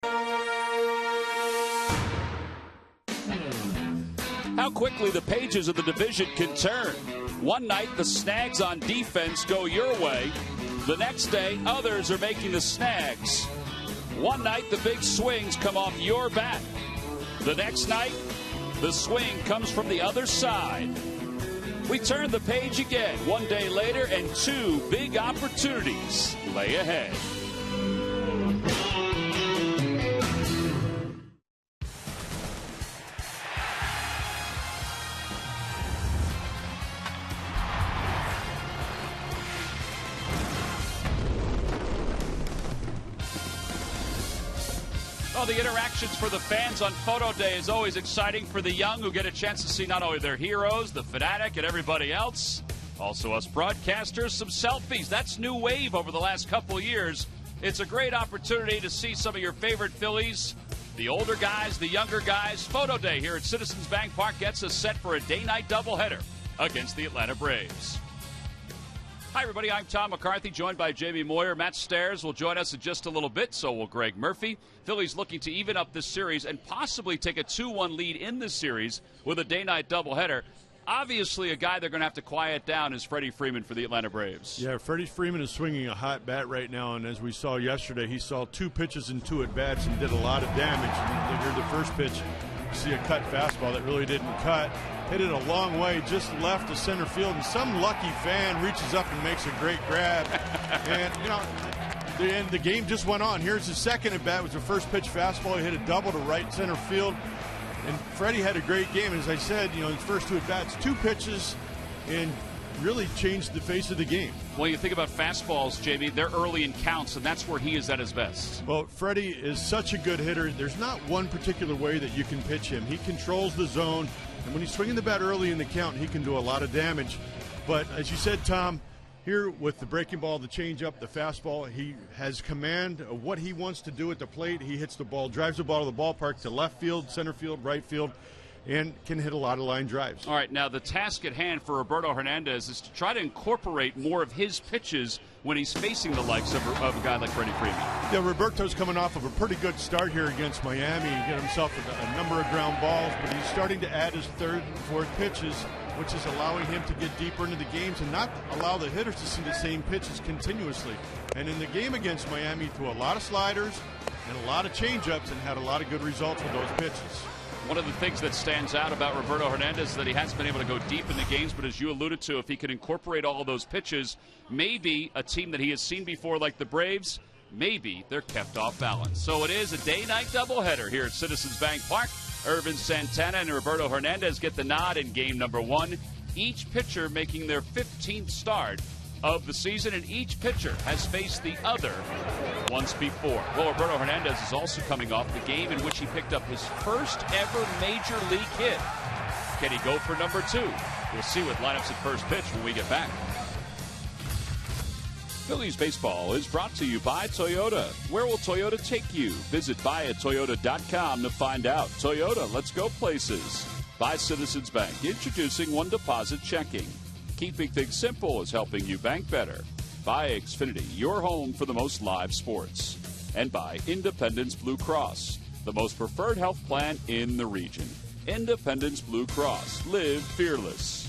How quickly the pages of the division can turn. One night, the snags on defense go your way. The next day, others are making the snags. One night, the big swings come off your bat. The next night, the swing comes from the other side. We turn the page again one day later, and two big opportunities lay ahead. Oh, the interactions for the fans on photo day is always exciting for the young who get a chance to see not only their heroes, the fanatic, and everybody else, also us broadcasters, some selfies. That's new wave over the last couple of years. It's a great opportunity to see some of your favorite Phillies, the older guys, the younger guys. Photo day here at Citizens Bank Park gets us set for a day-night doubleheader against the Atlanta Braves. Hi, everybody. I'm Tom McCarthy, joined by Jamie Moyer. Matt Stairs will join us in just a little bit, so will Greg Murphy. Phillies looking to even up this series and possibly take a 2-1 lead in this series with a day-night doubleheader. Obviously, a guy they're going to have to quiet down is Freddie Freeman for the Atlanta Braves. Yeah, Freddie Freeman is swinging a hot bat right now, and as we saw yesterday, he saw 2 pitches and 2 at-bats and did a lot of damage. And here's the first pitch. You see a cut fastball that really didn't cut. Hit it a long way, just left to center field, and some lucky fan reaches up and makes a great grab. And, the game just went on. Here's the second at-bat. It was the first pitch fastball. He hit a double to right center field. And Freddie had a great game. As I said, his first 2 at-bats, 2 pitches, and really changed the face of the game. Well, you think about fastballs, Jamie, they're early in counts, and that's where he is at his best. Well, Freddie is such a good hitter. There's not one particular way that you can pitch him. He controls the zone, and when he's swinging the bat early in the count, he can do a lot of damage. But as you said, Tom, here with the breaking ball, the changeup, the fastball, he has command of what he wants to do at the plate. He hits the ball, drives the ball to the ballpark to left field, center field, right field, and can hit a lot of line drives. All right, now the task at hand for Roberto Hernandez is to try to incorporate more of his pitches when he's facing the likes of a guy like Freddie Freeman. Yeah, Roberto's coming off of a pretty good start here against Miami. He got himself a number of ground balls, but he's starting to add his third and fourth pitches, which is allowing him to get deeper into the games and not allow the hitters to see the same pitches continuously. And in the game against Miami, threw a lot of sliders and a lot of changeups and had a lot of good results with those pitches. One of the things that stands out about Roberto Hernandez is that he hasn't been able to go deep in the games, but as you alluded to, if he could incorporate all of those pitches, maybe a team that he has seen before like the Braves, maybe they're kept off balance. So it is a day-night doubleheader here at Citizens Bank Park. Irvin Santana and Roberto Hernandez get the nod in game number 1, each pitcher making their 15th start of the season, and each pitcher has faced the other once before. Well, Roberto Hernandez is also coming off the game in which he picked up his first ever major league hit. Can he go for number 2? We'll see with lineups at first pitch when we get back. Phillies baseball is brought to you by Toyota. Where will Toyota take you? Visit buyatoyota.com to find out. Toyota, let's go places. By Citizens Bank, introducing one deposit checking. Keeping things simple is helping you bank better. By Xfinity, your home for the most live sports. And by Independence Blue Cross, the most preferred health plan in the region. Independence Blue Cross. Live fearless.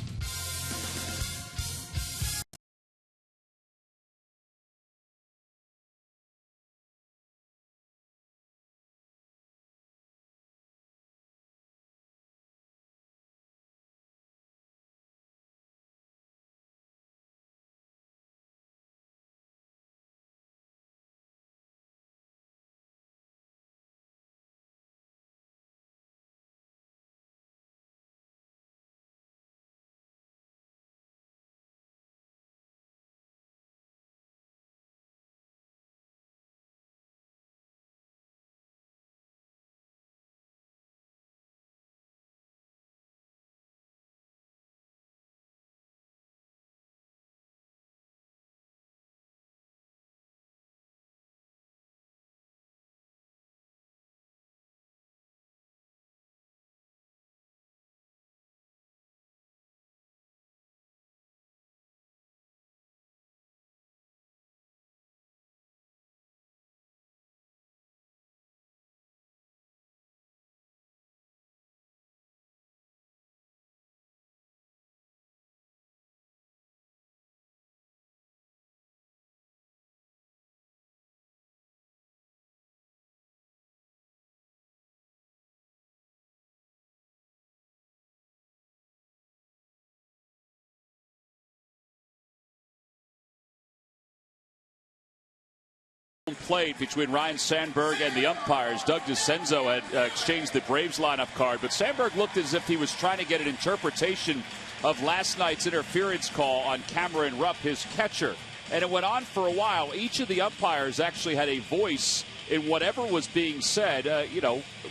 Played between Ryan Sandberg and the umpires. Doug DeCenzo had exchanged the Braves lineup card, but Sandberg looked as if he was trying to get an interpretation of last night's interference call on Cameron Rupp, his catcher. And it went on for a while. Each of the umpires actually had a voice in whatever was being said.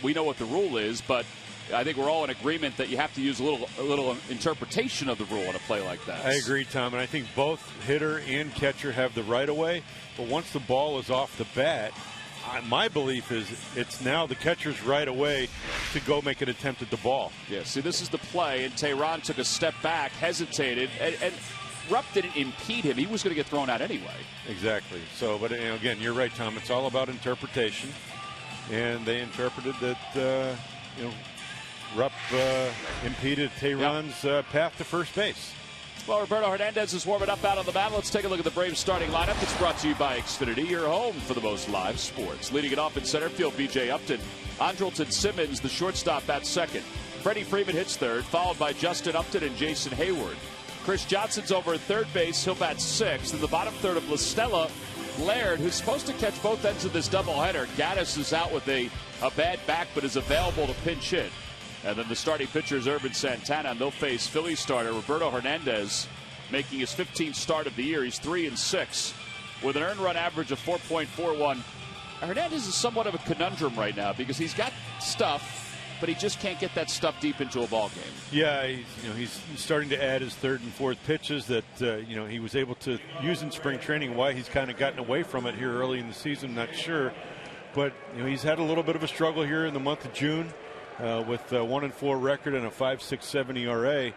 We know what the rule is, but I think we're all in agreement that you have to use a little interpretation of the rule in a play like that. I agree, Tom, and I think both hitter and catcher have the right of way. But once the ball is off the bat, my belief is it's now the catcher's right of way to go make an attempt at the ball. Yeah, see, this is the play, and Tehran took a step back, hesitated, and Rupp didn't impede him. He was going to get thrown out anyway. Exactly. So, but again, you're right, Tom. It's all about interpretation, and they interpreted that Rupp impeded Tehran's path to first base. Well, Roberto Hernandez is warming up out on the mound. Let's take a look at the Braves starting lineup. It's brought to you by Xfinity, your home for the most live sports. Leading it off in center field, B.J. Upton. Andrelton Simmons, the shortstop, at second. Freddie Freeman hits third, followed by Justin Upton and Jason Hayward. Chris Johnson's over at third base. He'll bat sixth. In the bottom third of La Stella, Laird, who's supposed to catch both ends of this doubleheader. Gaddis is out with a bad back, but is available to pinch hit. And then the starting pitcher is Urban Santana, and they'll face Phillies starter Roberto Hernandez, making his 15th start of the year. He's 3-6 with an earned run average of 4.41. Hernandez is somewhat of a conundrum right now because he's got stuff, but he just can't get that stuff deep into a ball game. Yeah, he's starting to add his third and fourth pitches that he was able to use in spring training. Why he's kind of gotten away from it here early in the season, not sure. But he's had a little bit of a struggle here in the month of June. With a 1-4 record and a 5.67 ERA,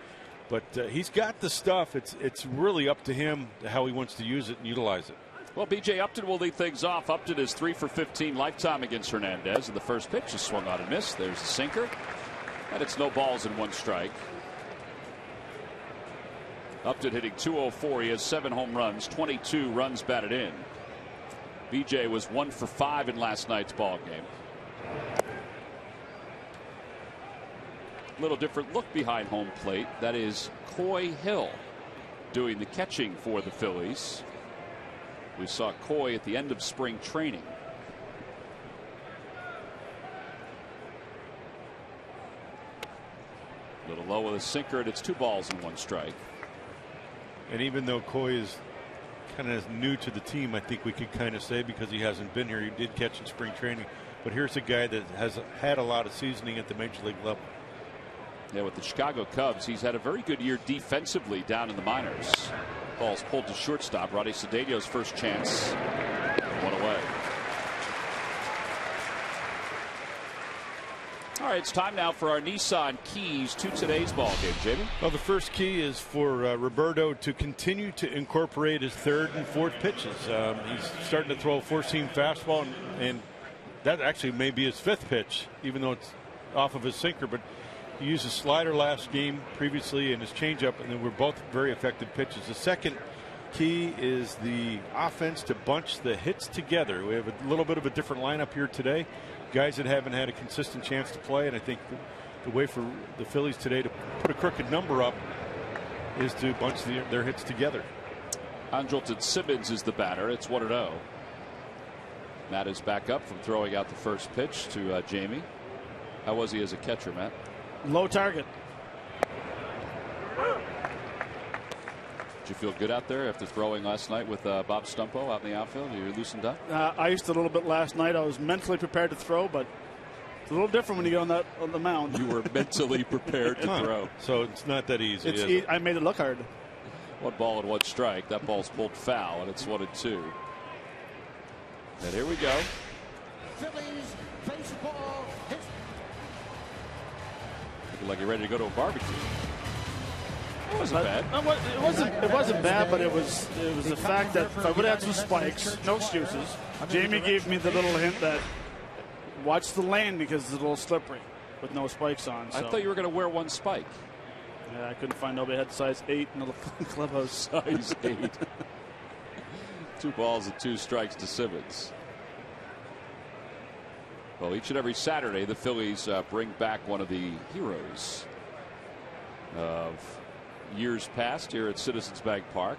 but he's got the stuff. It's really up to him how he wants to use it and utilize it. Well, B.J. Upton will lead things off. Upton is 3 for 15 lifetime against Hernandez, and the first pitch is swung on and missed. There's a sinker, and it's no balls and 1 strike. Upton hitting .204. He has 7 home runs, 22 runs batted in. B.J. was 1 for 5 in last night's ball game. Little different look behind home plate. That is Coy Hill doing the catching for the Phillies. We saw Coy at the end of spring training. A little low with a sinker, and it's 2 balls and 1 strike. And even though Coy is kind of new to the team, I think we could kind of say, because he hasn't been here, he did catch in spring training. But here's a guy that has had a lot of seasoning at the major league level. Yeah, with the Chicago Cubs, he's had a very good year defensively down in the minors. Ball's pulled to shortstop. Roddy Cedeno's first chance. 1 away. All right, it's time now for our Nissan keys to today's ball game, Jamie. Well, the first key is for Roberto to continue to incorporate his third and fourth pitches. He's starting to throw a 4-seam fastball, and that actually may be his 5th pitch, even though it's off of his sinker. But he used his slider last game previously and his changeup, and they were both very effective pitches. The second key is the offense to bunch the hits together. We have a little bit of a different lineup here today. Guys that haven't had a consistent chance to play, and I think the way for the Phillies today to put a crooked number up is to bunch their hits together. Andrelton Simmons is the batter. It's 1-0. Matt is back up from throwing out the first pitch to Jamie. How was he as a catcher, Matt? Low target. Did you feel good out there after throwing last night with Bob Stumpo out in the outfield? You loosened up? I iced a little bit last night. I was mentally prepared to throw, but it's a little different when you get on the mound. You were mentally prepared to throw. So it's not that easy. I made it look hard. 1 ball and 1 strike. That ball's pulled foul, and it's 1-2. And here we go. Phillies baseball. Looking like you're ready to go to a barbecue. It wasn't bad. It wasn't bad, but it was the fact that if I would have had some spikes, no excuses. Jamie gave me the little hint that watch the lane because it's a little slippery with no spikes on. So. I thought you were going to wear 1 spike. Yeah, I couldn't find nobody had size 8 in the clubhouse. Size 8. 2 balls and 2 strikes to Simmons. Well, each and every Saturday, the Phillies bring back one of the heroes of years past here at Citizens Bank Park.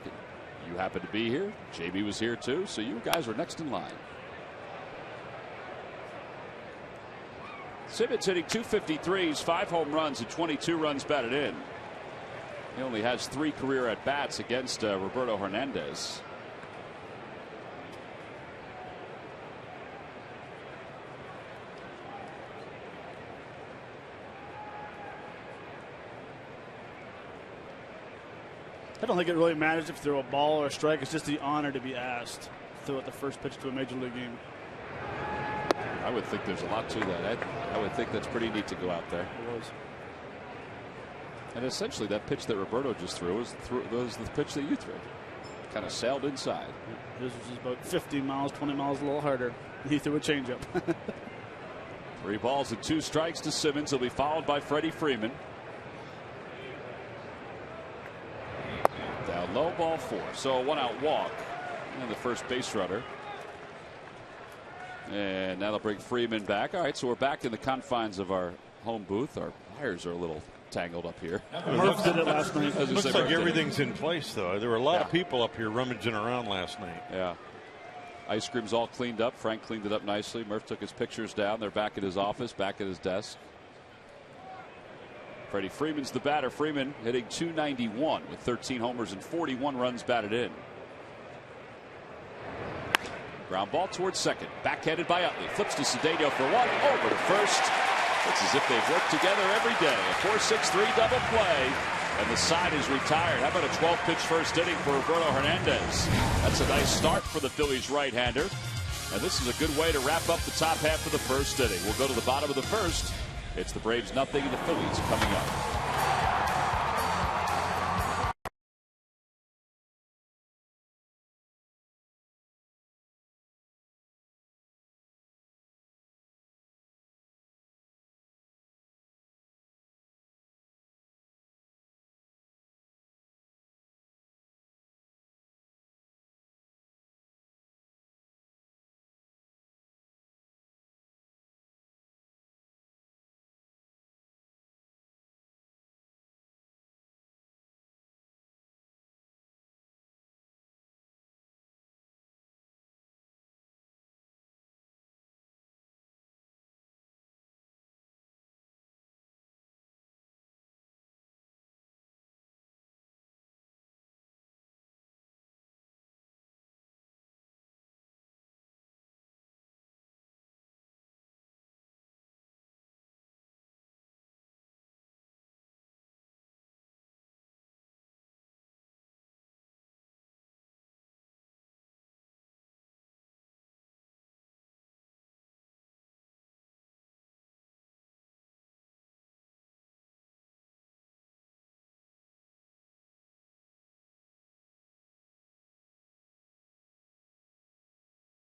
You happen to be here. JB was here too, so you guys are next in line. Simmons hitting .253, 5 home runs and 22 runs batted in. He only has 3 career at-bats against Roberto Hernandez. I don't think it really matters if you throw a ball or a strike. It's just the honor to be asked to throw at the first pitch to a major league game. I would think there's a lot to that. I would think that's pretty neat to go out there. It was. And essentially that pitch that Roberto just threw was the pitch that you threw. Kind of sailed inside. This was about 15 miles, 20 miles a little harder. He threw a changeup. 3 balls and 2 strikes to Simmons. He'll be followed by Freddie Freeman. Down low, ball 4. So a 1-out walk and the first base runner. And now they'll bring Freeman back. All right, so we're back in the confines of our home booth. Our wires are a little tangled up here. Murph did it last night. Looks like everything's in place, though. There were a lot of people up here rummaging around last night. Yeah. Ice cream's all cleaned up. Frank cleaned it up nicely. Murph took his pictures down. They're back at his office, back at his desk. Freddie Freeman's the batter. Freeman hitting .291 with 13 homers and 41 runs batted in. Ground ball towards second. Backhanded by Utley. Flips to Cedeno for 1. Over to first. It's as if they've worked together every day. A 4-6-3 double play. And the side is retired. How about a 12-pitch first inning for Roberto Hernandez? That's a nice start for the Phillies right-hander. And this is a good way to wrap up the top half of the first inning. We'll go to the bottom of the first. It's the Braves nothing and the Phillies coming up.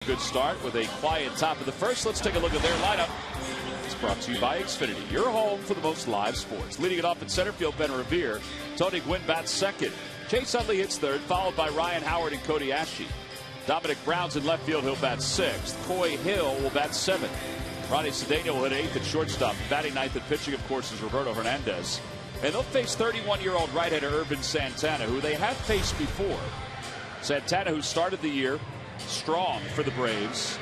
Good start with a quiet top of the first. Let's take a look at their lineup. It's brought to you by Xfinity, your home for the most live sports. Leading it off in center field, Ben Revere. Tony Gwynn bats second. Chase Utley hits third, followed by Ryan Howard and Cody Ashe. Dominic Brown's in left field. He'll bat sixth. Coy Hill will bat seventh. Ronnie Cedeno will hit eighth at shortstop. Batting ninth and pitching, of course, is Roberto Hernandez. And they'll face 31-year-old right-hander Irvin Santana, who they have faced before. Santana, who started the year strong for the Braves,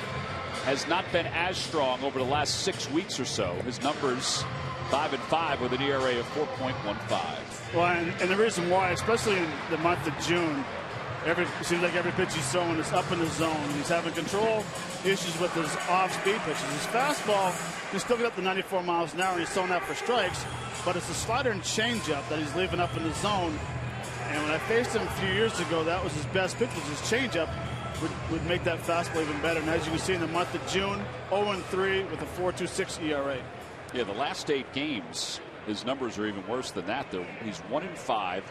has not been as strong over the last 6 weeks or so. His numbers 5-5 with an ERA of 4.15. Well, and the reason why, especially in the month of June, it seems like every pitch he's throwing is up in the zone. He's having control issues with his off-speed pitches. His fastball, he's still got up to 94 miles an hour, and he's throwing that for strikes. But it's the slider and changeup that he's leaving up in the zone. And when I faced him a few years ago, that was his best pitch, was his changeup. Would make that fastball even better. And as you can see in the month of June, 0-3 with a 4.26 ERA. Yeah, the last 8 games, his numbers are even worse than that. He's 1-5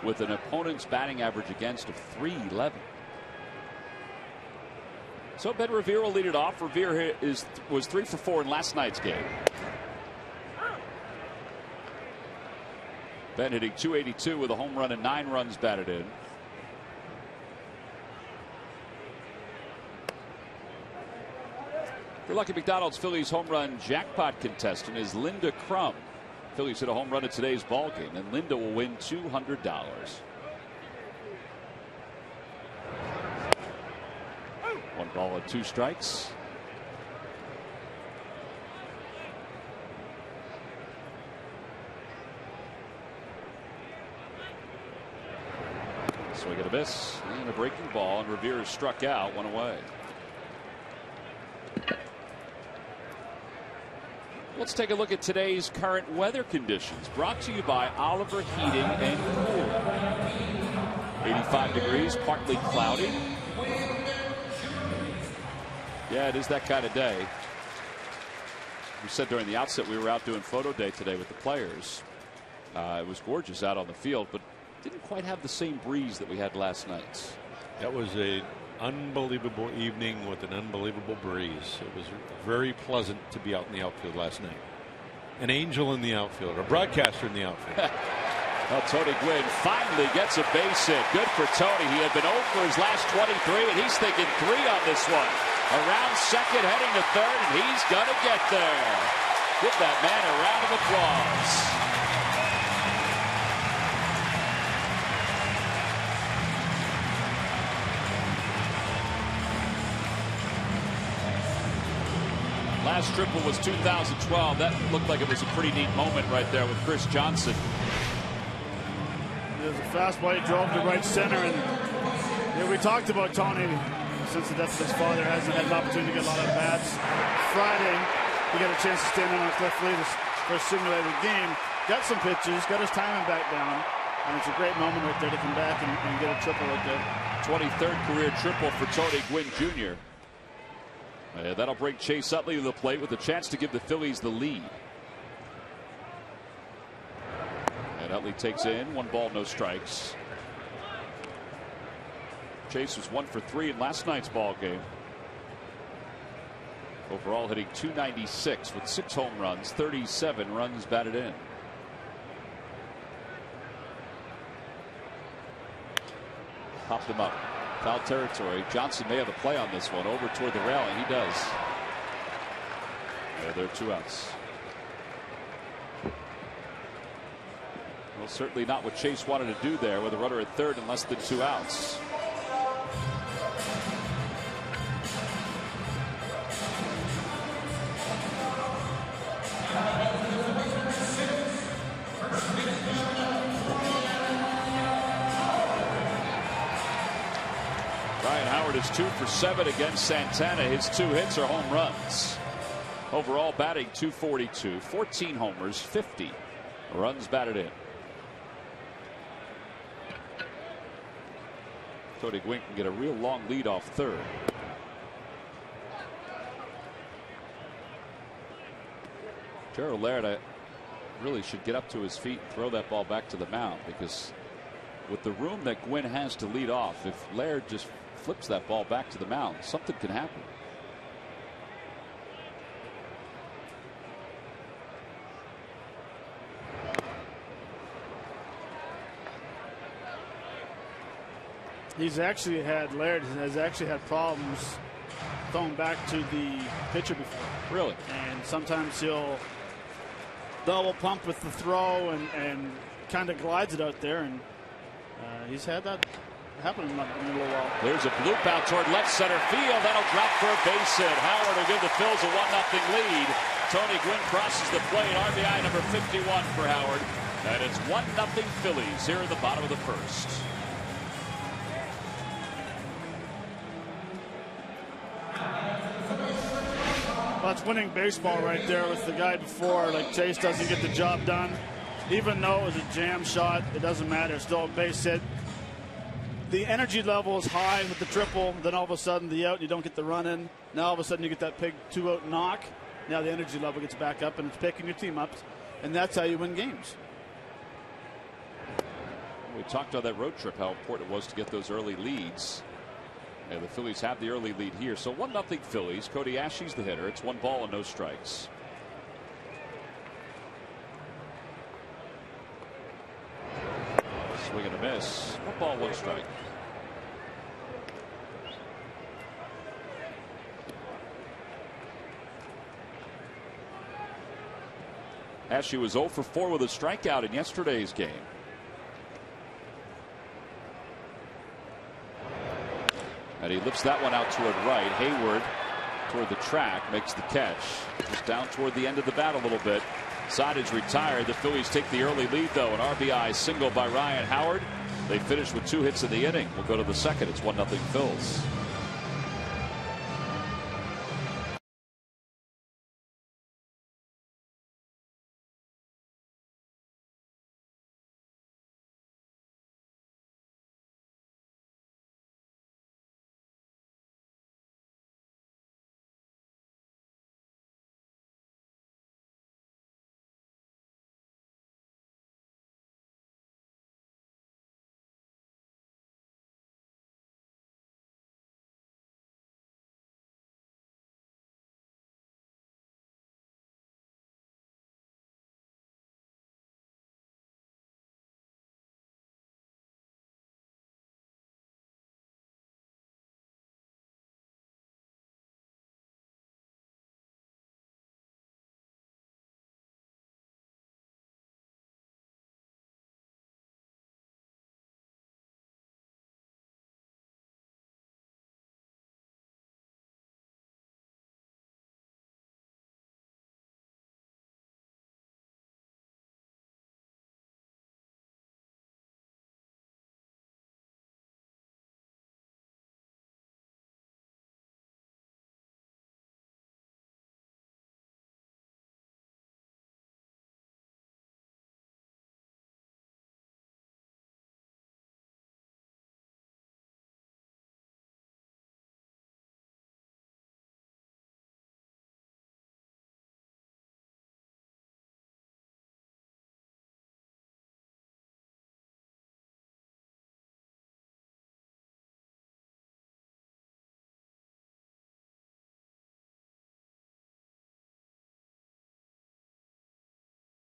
with an opponent's batting average against of .311. So Ben Revere will lead it off. Revere was 3 for 4 in last night's game. Ben hitting .282 with a home run and 9 runs batted in. Your Lucky McDonald's Phillies home run jackpot contestant is Linda Crum. Phillies hit a home run in today's ball game, and Linda will win $200. 1 ball and 2 strikes. a miss and a breaking ball, and Revere struck out, one away. Let's take a look at today's current weather conditions, brought to you by Oliver Heating and Cooling. 85 degrees, partly cloudy. Yeah, it is that kind of day. We said during the outset we were out doing photo day today with the players. It was gorgeous out on the field, but didn't quite have the same breeze that we had last night. That was an unbelievable evening with an unbelievable breeze. It was very pleasant to be out in the outfield last night. An angel in the outfield, a broadcaster in the outfield. Well, Tony Gwynn finally gets a base hit. Good for Tony. He had been 0 for his last 23, and he's thinking 3 on this one. Around second, heading to third, and he's going to get there. Give that man a round of applause. Last triple was 2012. That looked like it was a pretty neat moment right there with Chris Johnson. There's a fastball. He drove to right center, and we talked about Tony. Since the death of his father, hasn't had an opportunity to get a lot of bats. Friday, he got a chance to stand on Cliff Lee for a simulated game. Got some pitches, got his timing back down, and it's a great moment right there to come back and get a triple right there. 23rd career triple for Tony Gwynn Jr. That'll bring Chase Utley to the plate with a chance to give the Phillies the lead. And Utley takes in 1 ball, no strikes. Chase was 1 for 3 in last night's ball game. Overall hitting .296 with 6 home runs, 37 runs batted in. Popped him up. Foul territory. Johnson may have the play on this one. Over toward the railing. He does. There are 2 outs. Well, certainly not what Chase wanted to do there with a runner at third and less than 2 outs. Is 2 for 7 against Santana. His 2 hits are home runs. Overall batting .242, 14 homers, 50 runs batted in. Tony Gwynn can get a real long lead off third. Gerald Laird really should get up to his feet and throw that ball back to the mound, because with the room that Gwynn has to lead off, if Laird just flips that ball back to the mound, something can happen. Laird has actually had problems throwing back to the pitcher before. Really? And sometimes he'll double pump with the throw and kind of glides it out there, and he's had that happen in a little while. There's a bloop out toward left center field. That'll drop for a base hit. Howard will give the Phils a 1-0 lead. Tony Gwynn crosses the plate. RBI number 51 for Howard. And it's 1-0 Phillies here at the bottom of the first. Well, that's winning baseball right there with the guy before. Like, Chase doesn't get the job done. Even though it was a jam shot, it doesn't matter. It's still a base hit. The energy level is high with the triple. Then all of a sudden the out, you don't get the run in. Now all of a sudden you get that big 2-out knock. Now the energy level gets back up, and it's picking your team up. And that's how you win games. We talked on that road trip how important it was to get those early leads. And the Phillies have the early lead here. So 1-0 Phillies. Cody Ashe's the hitter. It's 1 ball and no strikes. Swing and a miss. 1 ball, 1 strike. Ashe was 0 for 4 with a strikeout in yesterday's game. And he lifts that one out toward right. Hayward toward the track makes the catch. Just down toward the end of the bat a little bit. Side is retired. The Phillies take the early lead, though. An RBI single by Ryan Howard. They finished with 2 hits in the inning. We'll go to the second. It's 1-0 Phils.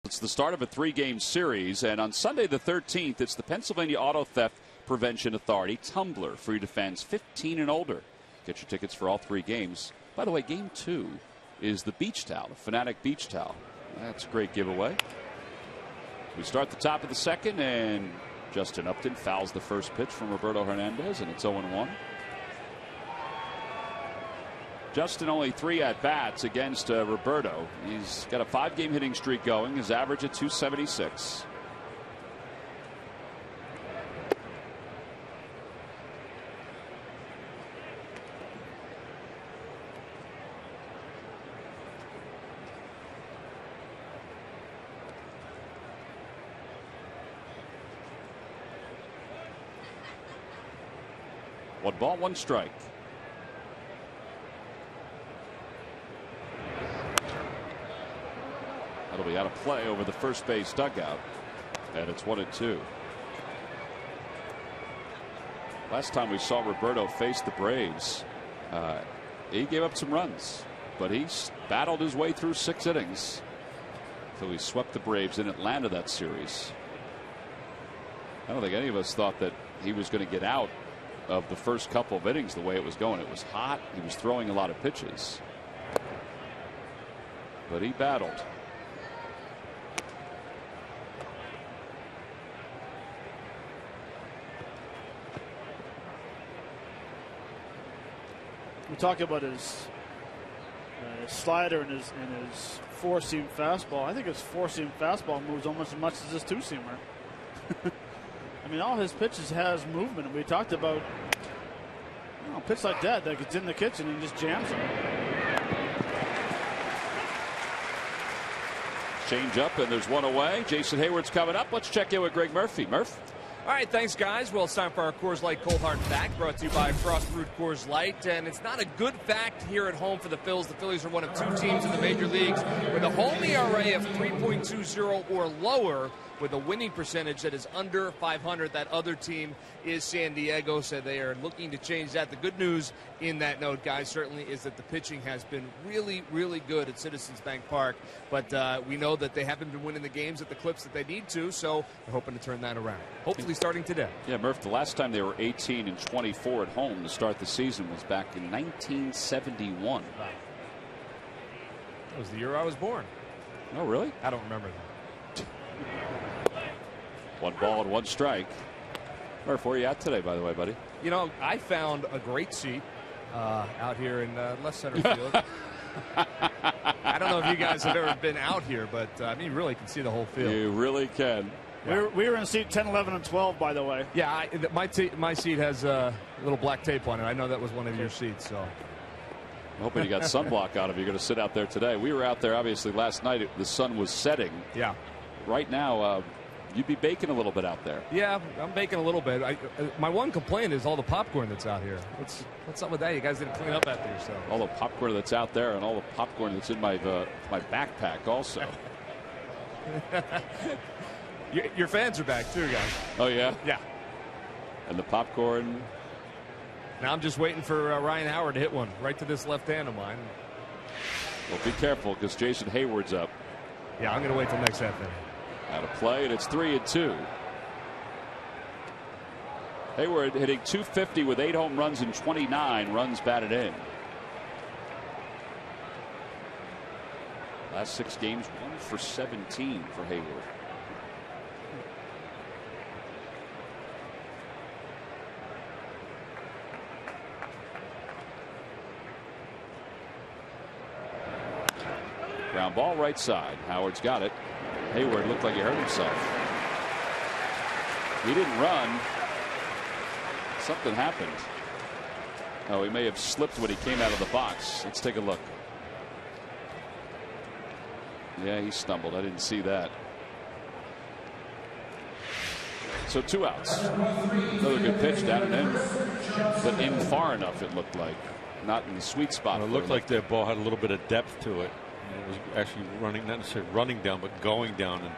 It's the start of a 3-game series, and on Sunday the 13th, it's the Pennsylvania Auto Theft Prevention Authority Tumbler, free to fans 15 and older. Get your tickets for all 3 games. By the way, Game 2 is the beach towel, the Fanatic beach towel. That's a great giveaway. We start the top of the second, and Justin Upton fouls the first pitch from Roberto Hernandez, and it's 0-1. Justin only 3 at-bats against Roberto. He's got a 5-game hitting streak going. His average at .276. One ball, one strike. That'll be out of play over the first base dugout, and it's 1-2. Last time we saw Roberto face the Braves, he gave up some runs, but he battled his way through 6 innings. So he swept the Braves in Atlanta that series. I don't think any of us thought that he was going to get out of the first couple of innings the way it was going. It was hot. He was throwing a lot of pitches, but he battled. We talk about his slider and his four-seam fastball. I think his four-seam fastball moves almost as much as his two-seamer. I mean, all his pitches has movement. We talked about a pitch like that gets in the kitchen and just jams him. Change up, and there's one away. Jason Hayward's coming up. Let's check in with Greg Murphy. Murph? All right, thanks, guys. Well, it's time for our Coors Light Cold Hard Fact, brought to you by Frost Brewed Coors Light. And it's not a good fact here at home for the Phils. The Phillies are one of 2 teams in the major leagues with a home ERA of 3.20 or lower, with a winning percentage that is under 500. That other team is San Diego, so they are looking to change that. The good news in that note, guys, certainly is that the pitching has been really, really good at Citizens Bank Park. But we know that they haven't been winning the games at the clips that they need to, so they're hoping to turn that around. Hopefully starting today. Yeah, Murph, the last time they were 18-24 at home to start the season was back in 1971. Wow. That was the year I was born. Oh, really? I don't remember that. 1 ball and 1 strike. Murph, where are you at today, by the way, buddy? You know, I found a great seat out here in left center field. I don't know if you guys have ever been out here, but I mean, you really can see the whole field. You really can. Yeah. We were in seat 10, 11, and 12, by the way. Yeah, my seat has a little black tape on it. I know that was one of your seats, so. I'm hoping you got sunblock on if you're going to sit out there today. We were out there, obviously, last night. The sun was setting. Yeah. Right now, you'd be baking a little bit out there. Yeah, I'm baking a little bit. My one complaint is all the popcorn that's out here. What's up with that? You guys didn't clean up after yourself. All the popcorn that's out there and all the popcorn that's in my backpack also. Your fans are back too, guys. Oh, yeah? Yeah. And the popcorn. Now I'm just waiting for Ryan Howard to hit one right to this left hand of mine. Well, be careful because Jason Hayward's up. Yeah, I'm going to wait till next half inning. Out of play, and it's 3-2. Hayward hitting .250 with 8 home runs and 29 runs batted in. Last 6 games, 1 for 17 for Hayward. Ground ball right side. Howard's got it. Hayward looked like he hurt himself. He didn't run. Something happened. Oh, he may have slipped when he came out of the box. Let's take a look. Yeah, he stumbled. I didn't see that. So 2 outs. Another good pitch down and in, but in far enough it looked like. Not in the sweet spot. Well, it looked like that ball had a little bit of depth to it. It was actually running, not necessarily running down, but going down. And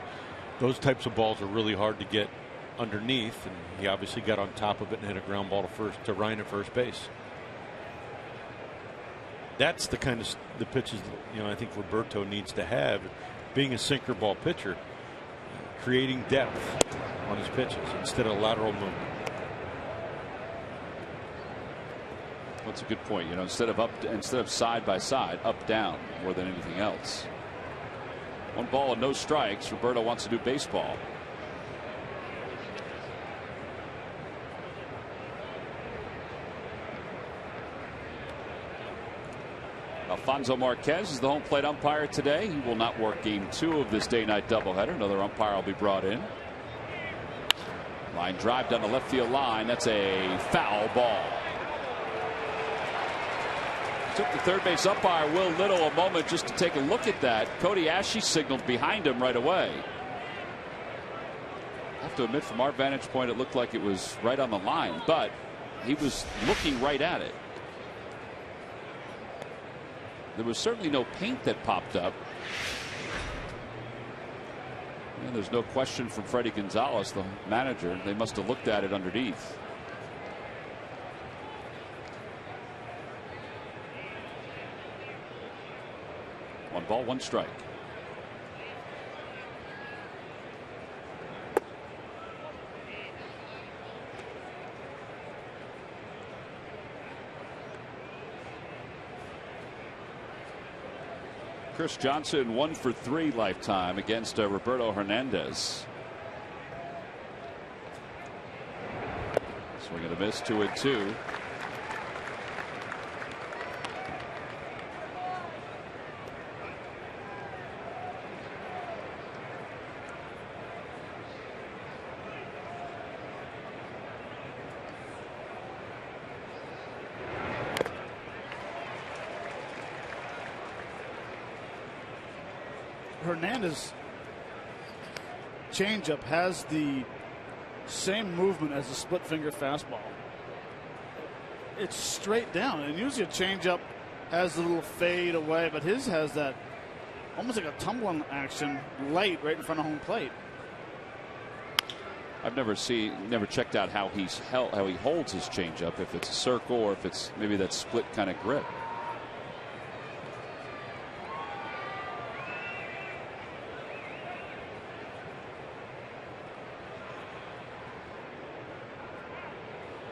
those types of balls are really hard to get underneath. And he obviously got on top of it and hit a ground ball to Ryan at first base. That's the kind of the pitches that, I think Roberto needs to have, being a sinker ball pitcher, creating depth on his pitches instead of lateral movement. That's a good point. Instead of side by side, up down more than anything else. 1 ball and no strikes. Roberto wants to do baseball. Alfonso Marquez is the home plate umpire today. He will not work game 2 of this day-night doubleheader. Another umpire will be brought in. Line drive down the left field line. That's a foul ball. Took the third base umpire Will Little a moment just to take a look at that. Cody Ashe signaled behind him right away. I have to admit, from our vantage point, it looked like it was right on the line, but he was looking right at it. There was certainly no paint that popped up. And there's no question from Freddie Gonzalez, the manager. They must have looked at it underneath. One ball, 1 strike. Chris Johnson 1 for 3 lifetime against Roberto Hernandez. Swing and a miss, 2-2. Hernandez changeup has the same movement as a split finger fastball. It's straight down, and usually a changeup has a little fade away, but his has that almost like a tumbling action light right in front of home plate. I've never checked out how he holds his changeup, if it's a circle or if it's maybe that split kind of grip.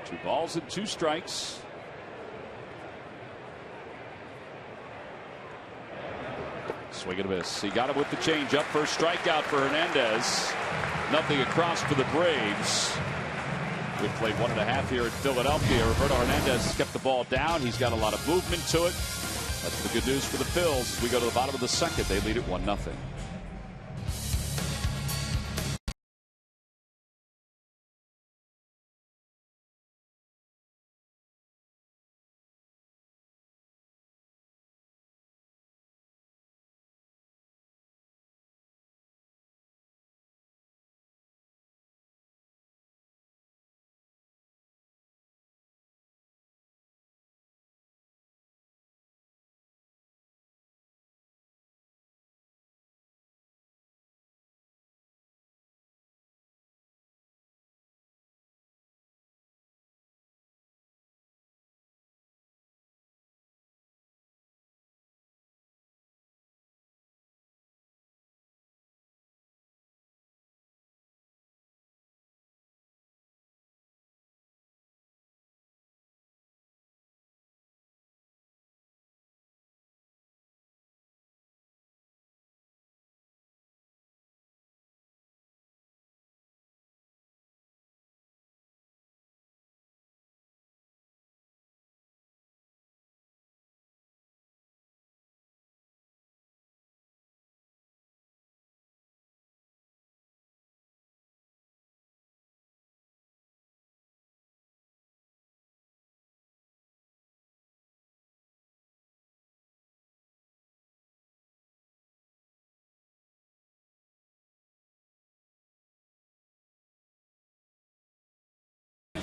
Two balls and 2 strikes. Swing and a miss. He got him with the changeup. First strikeout for Hernandez. Nothing across for the Braves. We've played 1.5 here in Philadelphia. Roberto Hernandez has kept the ball down. He's got a lot of movement to it. That's the good news for the Phils. We go to the bottom of the 2nd. They lead it 1-0.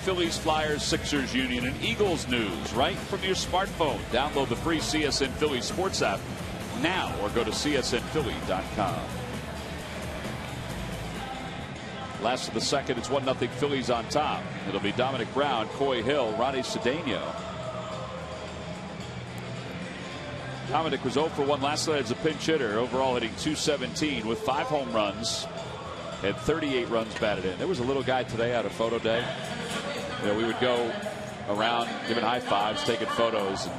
Phillies, Flyers, Sixers, Union, and Eagles news right from your smartphone. Download the free CSN Phillies sports app now or go to csnphilly.com. Last of the second, it's 1-0 Phillies on top. It'll be Dominic Brown, Coy Hill, Ronnie Cedeno. Dominic was 0 for 1 last night as a pinch hitter, overall hitting .217 with 5 home runs and 38 runs batted in. There was a little guy today out of photo day. You know, we would go around giving high fives, taking photos, and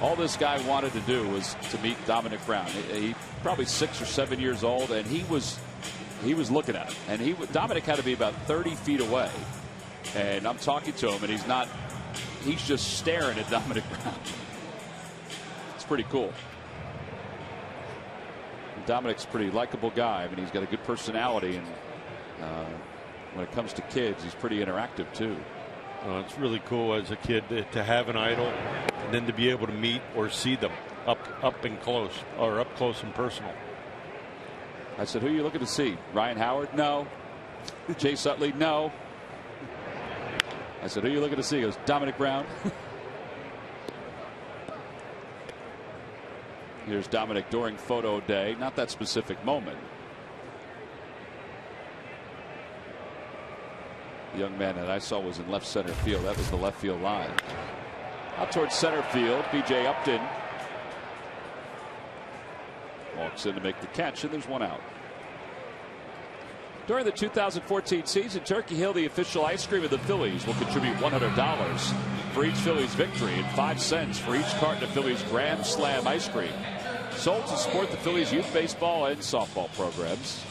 all this guy wanted to do was to meet Dominic Brown. He probably 6 or 7 years old, and he was looking at him, and Dominic had to be about 30 feet away, and I'm talking to him, and he's just staring at Dominic Brown. It's pretty cool. Dominic's a pretty likable guy. I mean, he's got a good personality, and when it comes to kids, he's pretty interactive too. It's really cool as a kid to have an idol and then to be able to meet or see them up and close, or up close and personal. I said, who are you looking to see? Ryan Howard? No. Chase Utley? No. I said, who are you looking to see? He goes, Dominic Brown. Here's Dominic during photo day. Not that specific moment. The young man that I saw was in left center field. That was the left field line. Out towards center field, B.J. Upton walks in to make the catch, and there's one out. During the 2014 season, Turkey Hill, the official ice cream of the Phillies, will contribute $100 for each Phillies victory and 5 cents for each carton of Phillies Grand Slam ice cream, sold to support the Phillies youth baseball and softball programs.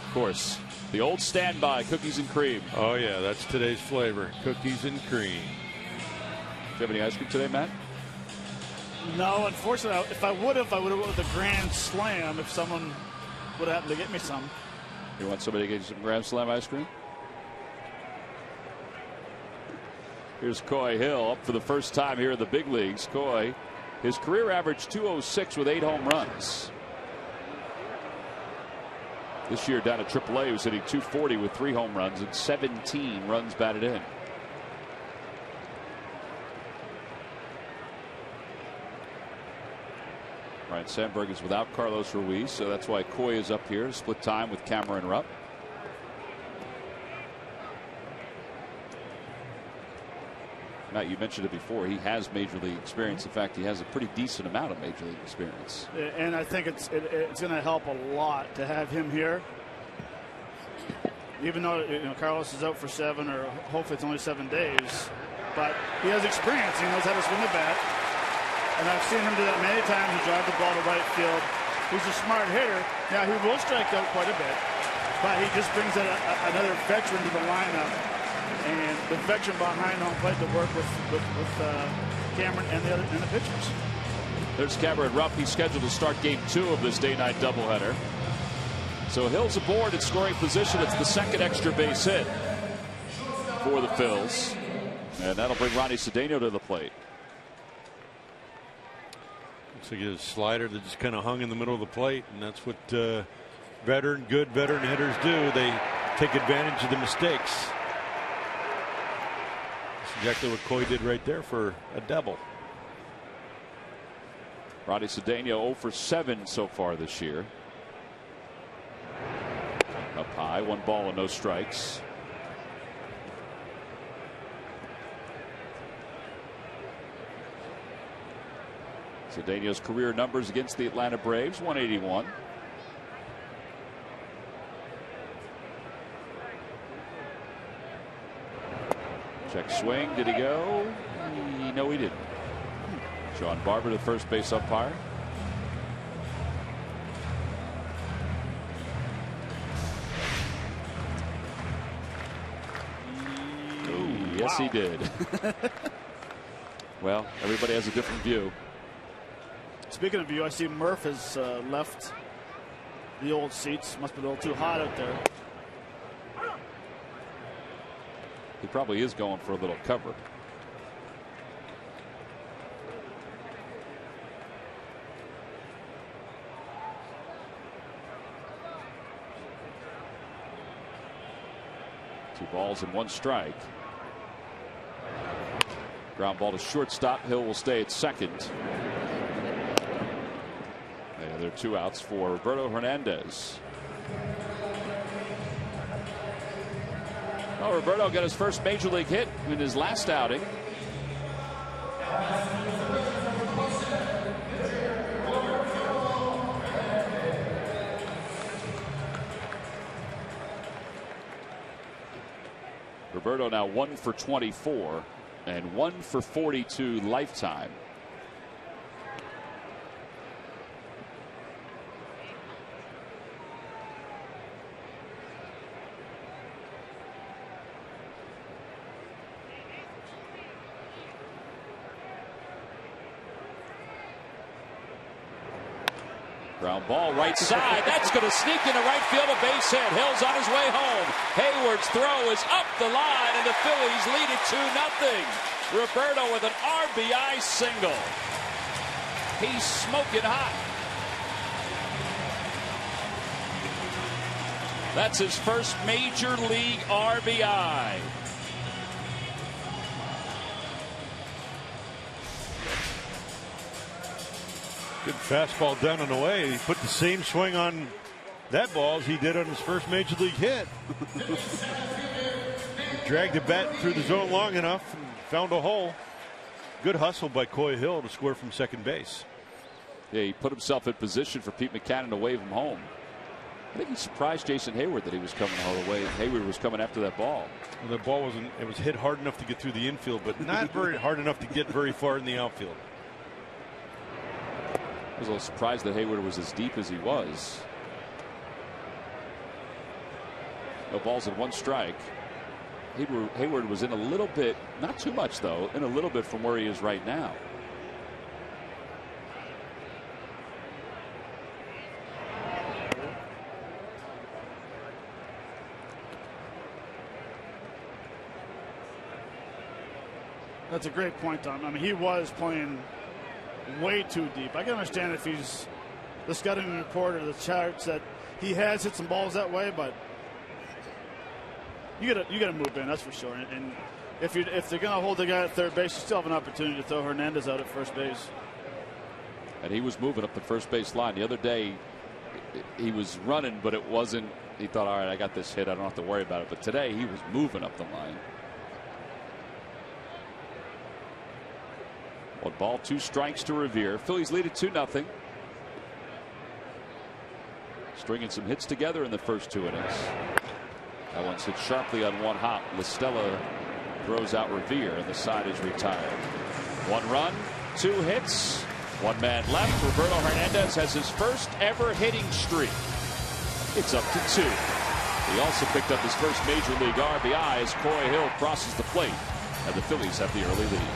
Of course, the old standby, cookies and cream. Oh yeah, that's today's flavor, cookies and cream. Do you have any ice cream today, Matt? No, unfortunately, if I would have went with a Grand Slam if someone would have happened to get me some. You want somebody to get you some Grand Slam ice cream? Here's Coy Hill up for the first time here in the big leagues. Coy, his career average .206 with 8 home runs. This year down at AAA, he was hitting .240 with 3 home runs and 17 runs batted in. Ryan Sandberg is without Carlos Ruiz, so that's why Coy is up here, split time with Cameron Rupp. Matt, you mentioned it before. He has major league experience. In fact, he has a pretty decent amount of major league experience. And I think it's going to help a lot to have him here. Even though Carlos is out for 7, or hopefully it's only 7 days, but he has experience. He knows how to swing the bat. And I've seen him do that many times. He drives the ball to right field. He's a smart hitter. Now, he will strike out quite a bit, but he just brings another veteran to the lineup. And the veteran behind home plate to work with Cameron and the pitchers. There's Cameron Rupp. He's scheduled to start game 2 of this day-night doubleheader. So Hill's aboard in scoring position. It's the second extra base hit for the Phils. And that'll bring Ronnie Cedeno to the plate. Looks like a slider that just kind of hung in the middle of the plate, and that's what good veteran hitters do. They take advantage of the mistakes. That's exactly what Coy did right there for a double. Ronnie Cedeno 0 for 7 so far this year. Up high, 1 ball and no strikes. Cedeno's career numbers against the Atlanta Braves, 181. Check swing. Did he go? No, he didn't. Sean Barber, the first base umpire. Ooh, yes, wow. He did. Well, everybody has a different view. Speaking of view, I see Murph has left the old seats. Must be a little too hot out there. He probably is going for a little cover. Two balls and 1 strike. Ground ball to shortstop. Hill will stay at second. There are 2 outs for Roberto Hernandez. Well, Roberto got his first major league hit in his last outing. Roberto now 1 for 24 and 1 for 42 lifetime. Ground ball right side. That's going to sneak into right field, a base hit. Hill's on his way home. Hayward's throw is up the line, and the Phillies lead it 2-0. Roberto with an RBI single. He's smoking hot. That's his first major league RBI. Good fastball down and away. He put the same swing on that ball as he did on his first major league hit. He dragged the bat through the zone long enough and found a hole. Good hustle by Coy Hill to score from second base. Yeah, he put himself in position for Pete Mackanin to wave him home. I think he surprised Jason Hayward that he was coming all the way. Hayward was coming after that ball. Well, the ball wasn't. It was hit hard enough to get through the infield, but not very hard enough to get very far in the outfield. I was a little surprised that Hayward was as deep as he was. No balls and 1 strike. Hayward was in a little bit, not too much though, in a little bit from where he is right now. That's a great point, Tom. I mean, he was playing way too deep. I can understand if he's the scouting report or the charts that he has hit some balls that way, but you gotta move in, that's for sure. And if they're gonna hold the guy at third base, you still have an opportunity to throw Hernandez out at first base. And he was moving up the first base line the other day. He was running, but it wasn't. He thought, all right, I got this hit, I don't have to worry about it. But today he was moving up the line. 1 ball, 2 strikes to Revere. Phillies lead it 2-0. Stringing some hits together in the first 2 innings. That one's hit sharply on 1 hop. LaStella throws out Revere, and the side is retired. 1 run, 2 hits, 1 man left. Roberto Hernandez has his first ever hitting streak. It's up to 2. He also picked up his first major league RBI as Coy Hill crosses the plate, and the Phillies have the early lead.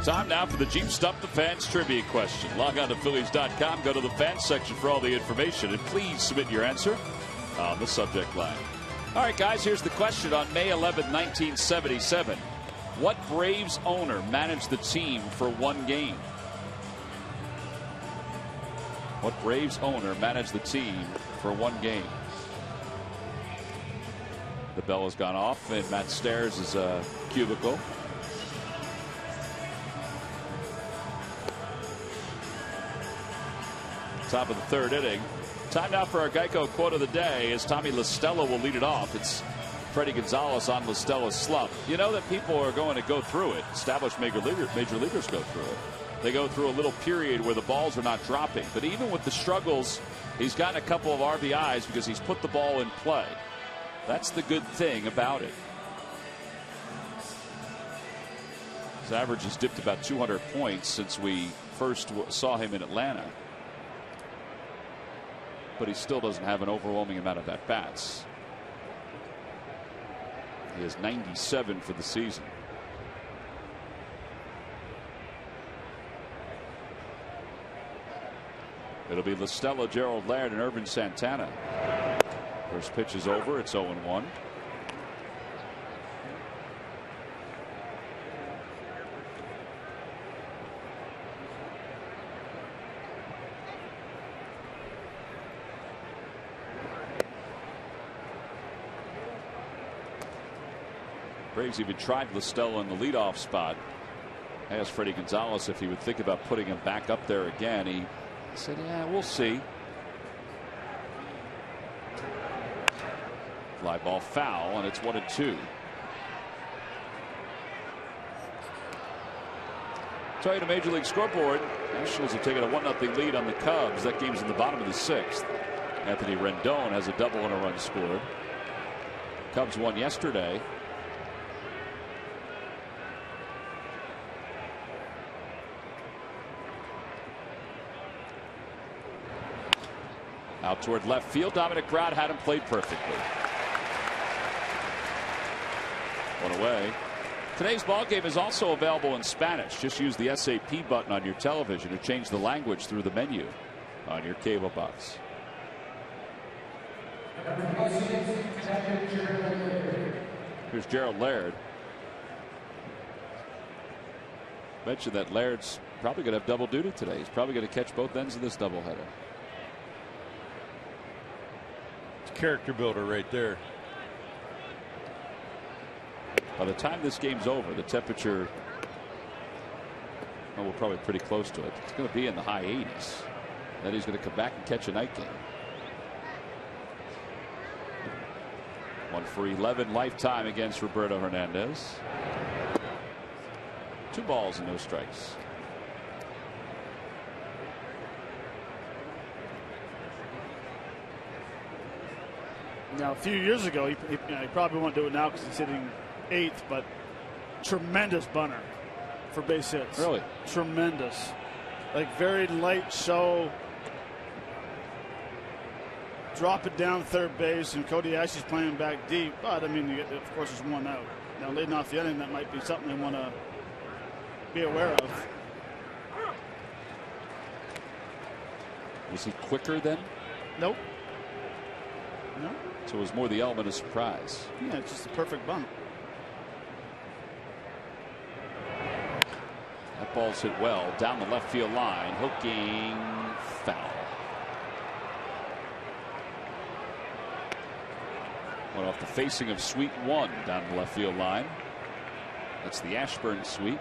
Time now for the Jeep Stump the Fans trivia question. Log on to Phillies.com, go to the fans section for all the information, and please submit your answer on the subject line. All right, guys, here's the question. On May 11, 1977, what Braves owner managed the team for one game? What Braves owner managed the team for one game? The bell has gone off in Matt Stairs' cubicle. Top of the third inning. Time now for our Geico quote of the day as Tommy La Stella will lead it off. It's Freddie Gonzalez on La Stella's slump. You know that people are going to go through it. Established major leaguers go through it. They go through a little period where the balls are not dropping. But even with the struggles, he's gotten a couple of RBIs because he's put the ball in play. That's the good thing about it. His average has dipped about 200 points since we first saw him in Atlanta. But he still doesn't have an overwhelming amount of at-bats. He has 97 for the season. It'll be La Stella, Gerald Laird, and Irvin Santana. First pitch is over. It's 0-1. Braves even tried La Stella in the leadoff spot. Asked Freddie Gonzalez if he would think about putting him back up there again. He said, yeah, we'll see. Fly ball foul, and it's 1-2. So to Major League Scoreboard, Nationals have taken a 1-0 lead on the Cubs. That game's in the bottom of the 6th. Anthony Rendon has a double and a run scored. Cubs won yesterday. Out toward left field. Dominic Brown had him played perfectly. One away. Today's ball game is also available in Spanish. Just use the SAP button on your television to change the language through the menu on your cable box. Here's Gerald Laird. Mentioned that Laird's probably going to have double duty today. He's probably going to catch both ends of this doubleheader. Character builder right there. By the time this game's over, the temperature, well, we're probably pretty close to it. It's going to be in the high 80s. Then he's going to come back and catch a night game. 1 for 11 lifetime against Roberto Hernandez. 2 balls and no strikes. Now, a few years ago, he probably won't do it now because he's hitting 8th, but tremendous bunter for base hits. Really? Tremendous. Like very light show. Drop it down third base, and Cody Ashley's playing back deep. But, I mean, of course, there's 1 out. Now, leading off the inning, that might be something they want to be aware of. Was he quicker then? Nope. No. So it was more the element of surprise. Yeah, it's just a perfect bunt. That ball's hit well down the left field line. Hooking foul. Went off the facing of Suite 1 down the left field line. That's the Ashburn Suite.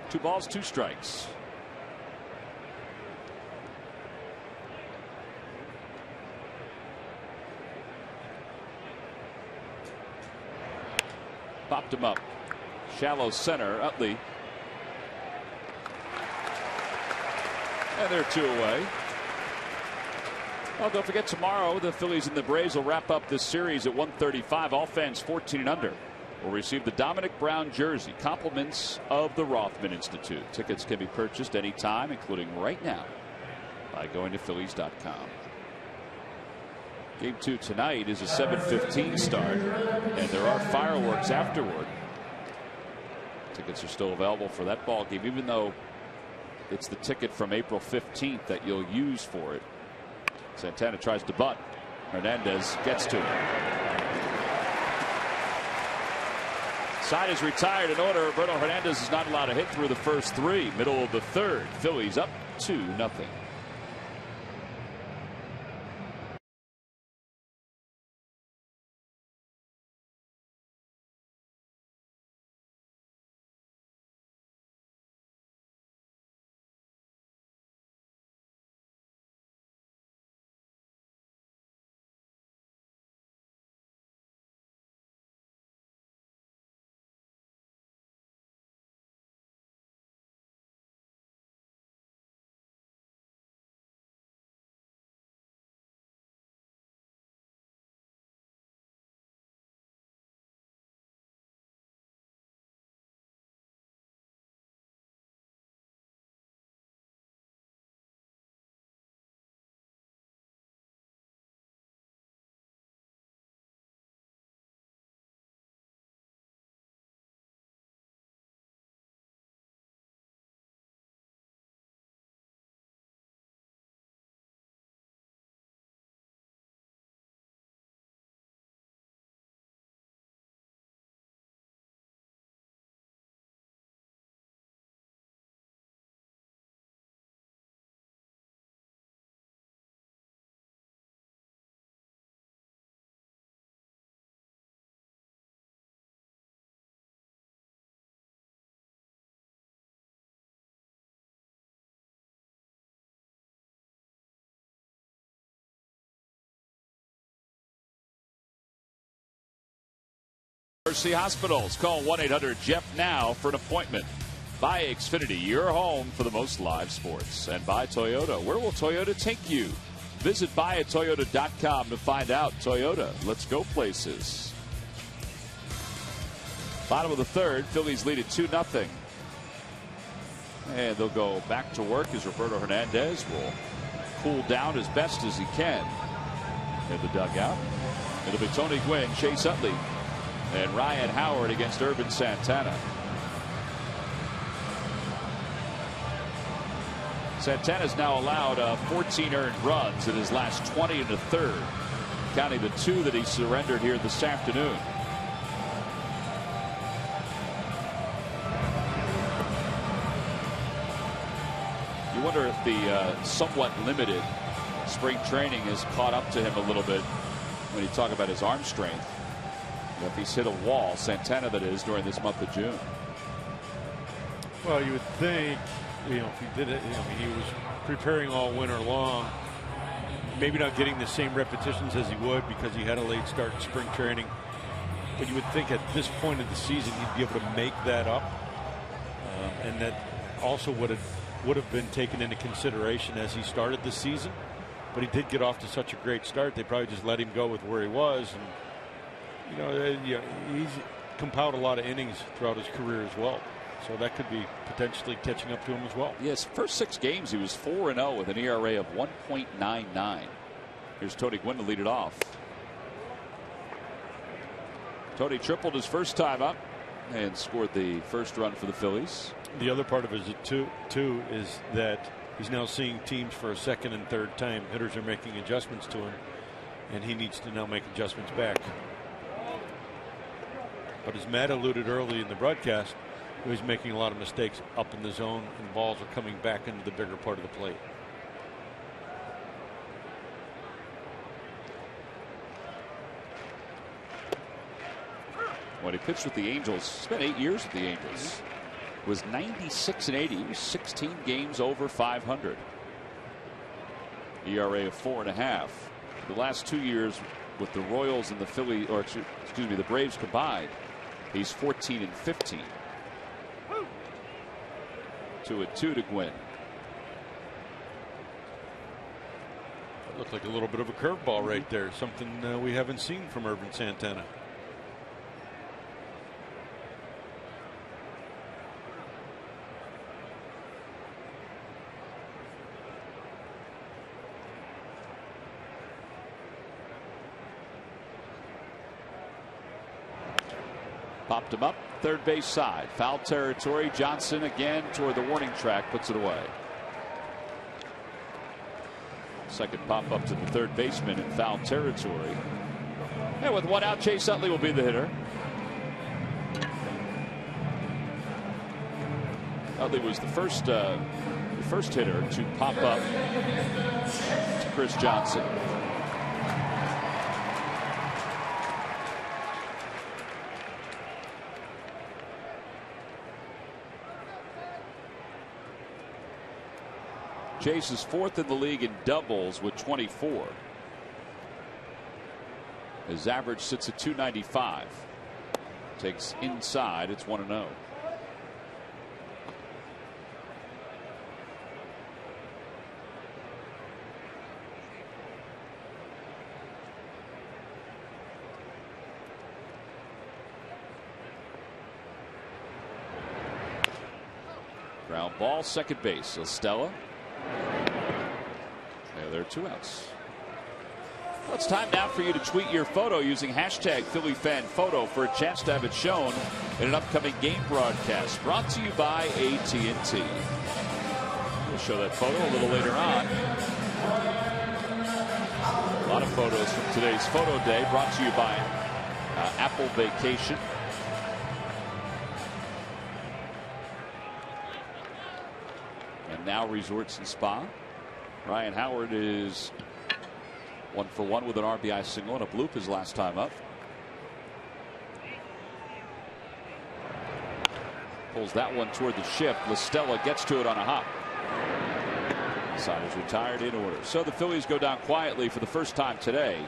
Two balls, 2 strikes. Popped him up. Shallow center. Utley. And they're 2 away. Well, don't forget, tomorrow the Phillies and the Braves will wrap up this series at 1:35. All fans 14 and under will receive the Dominic Brown jersey, compliments of the Rothman Institute. Tickets can be purchased anytime, including right now, by going to Phillies.com. Game 2 tonight is a 7:15 start, and there are fireworks afterward. Tickets are still available for that ball game, even though it's the ticket from April 15th that you'll use for it. Santana tries to bunt. Hernandez gets to it. Side is retired in order. Roberto Hernandez is not allowed to hit through the first 3. Middle of the 3rd. Phillies up 2-0. Mercy Hospitals. Call 1-800-JEFF-NOW for an appointment. Buy Xfinity, your home for the most live sports. And buy Toyota. Where will Toyota take you? Visit buyatoyota.com to find out. Toyota, let's go places. Bottom of the 3rd, Phillies lead at 2-0. And they'll go back to work as Roberto Hernandez will cool down as best as he can in the dugout. It'll be Tony Gwynn, Chase Utley, and Ryan Howard against Urban Santana. Santana's now allowed 14 earned runs in his last 20 and a third, counting the 2 that he surrendered here this afternoon. You wonder if the somewhat limited spring training has caught up to him a little bit when you talk about his arm strength. If he's hit a wall, Santana that is, during this month of June. Well, you would think, if he did it, he was preparing all winter long, maybe not getting the same repetitions as he would because he had a late start in spring training. But you would think at this point of the season he'd be able to make that up, and that also would have been taken into consideration as he started the season. But he did get off to such a great start, they probably just let him go with where he was. And he's compiled a lot of innings throughout his career as well. So that could be potentially catching up to him as well. Yes, first 6 games he was 4-0 with an ERA of 1.99. Here's Tony Gwynn to lead it off. Tony tripled his first time up and scored the first run for the Phillies. The other part of it too is that he's now seeing teams for a second and third time. Hitters are making adjustments to him, and he needs to now make adjustments back. But as Matt alluded early in the broadcast, he was making a lot of mistakes up in the zone, and balls are coming back into the bigger part of the plate. When he pitched with the Angels, spent 8 years with the Angels, was 96-80. He was 16 games over 500. ERA of 4.5. The last 2 years with the Royals and the Phillies, or excuse me, the Braves combined, he's 14-15. 2-2 to Gwynn. That looked like a little bit of a curveball right there. Something we haven't seen from Urban Santana. Popped him up third base side. Foul territory. Johnson again toward the warning track, puts it away. Second pop up to the third baseman in foul territory. And with one out, Chase Utley will be the hitter. Utley was the first hitter to pop up to Chris Johnson. Chase is fourth in the league in doubles with 24. His average sits at 295. Takes inside. It's 1-0. Ground ball, second base. Estella. There are 2 outs. Well, it's time now for you to tweet your photo using hashtag PhillyFanPhoto for a chance to have it shown in an upcoming game broadcast. Brought to you by AT&T. We'll show that photo a little later on. A lot of photos from today's photo day brought to you by Apple Vacation. And now Resorts and Spa. Ryan Howard is 1 for 1 with an RBI single and a bloop his last time up. Pulls that one toward the ship. Listella gets to it on a hop. Side is retired in order. So the Phillies go down quietly for the first time today.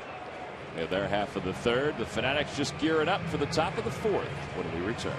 They have their half of the third. The Fanatics just gearing up for the top of the fourth when we return.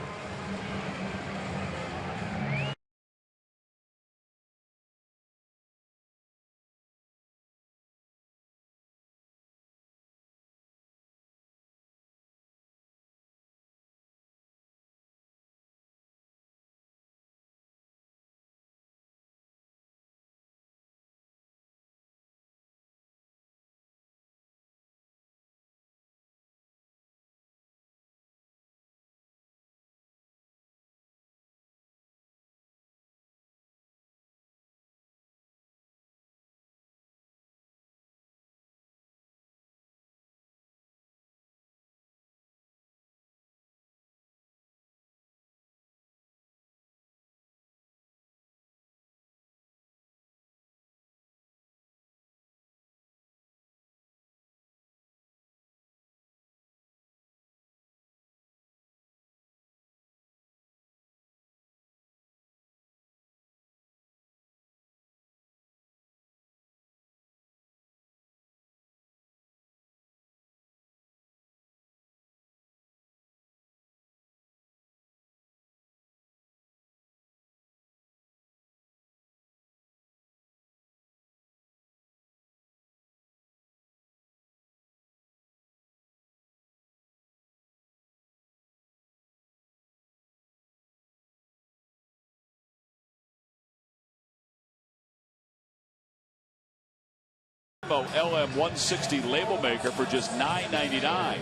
LM160 label maker for just $9.99.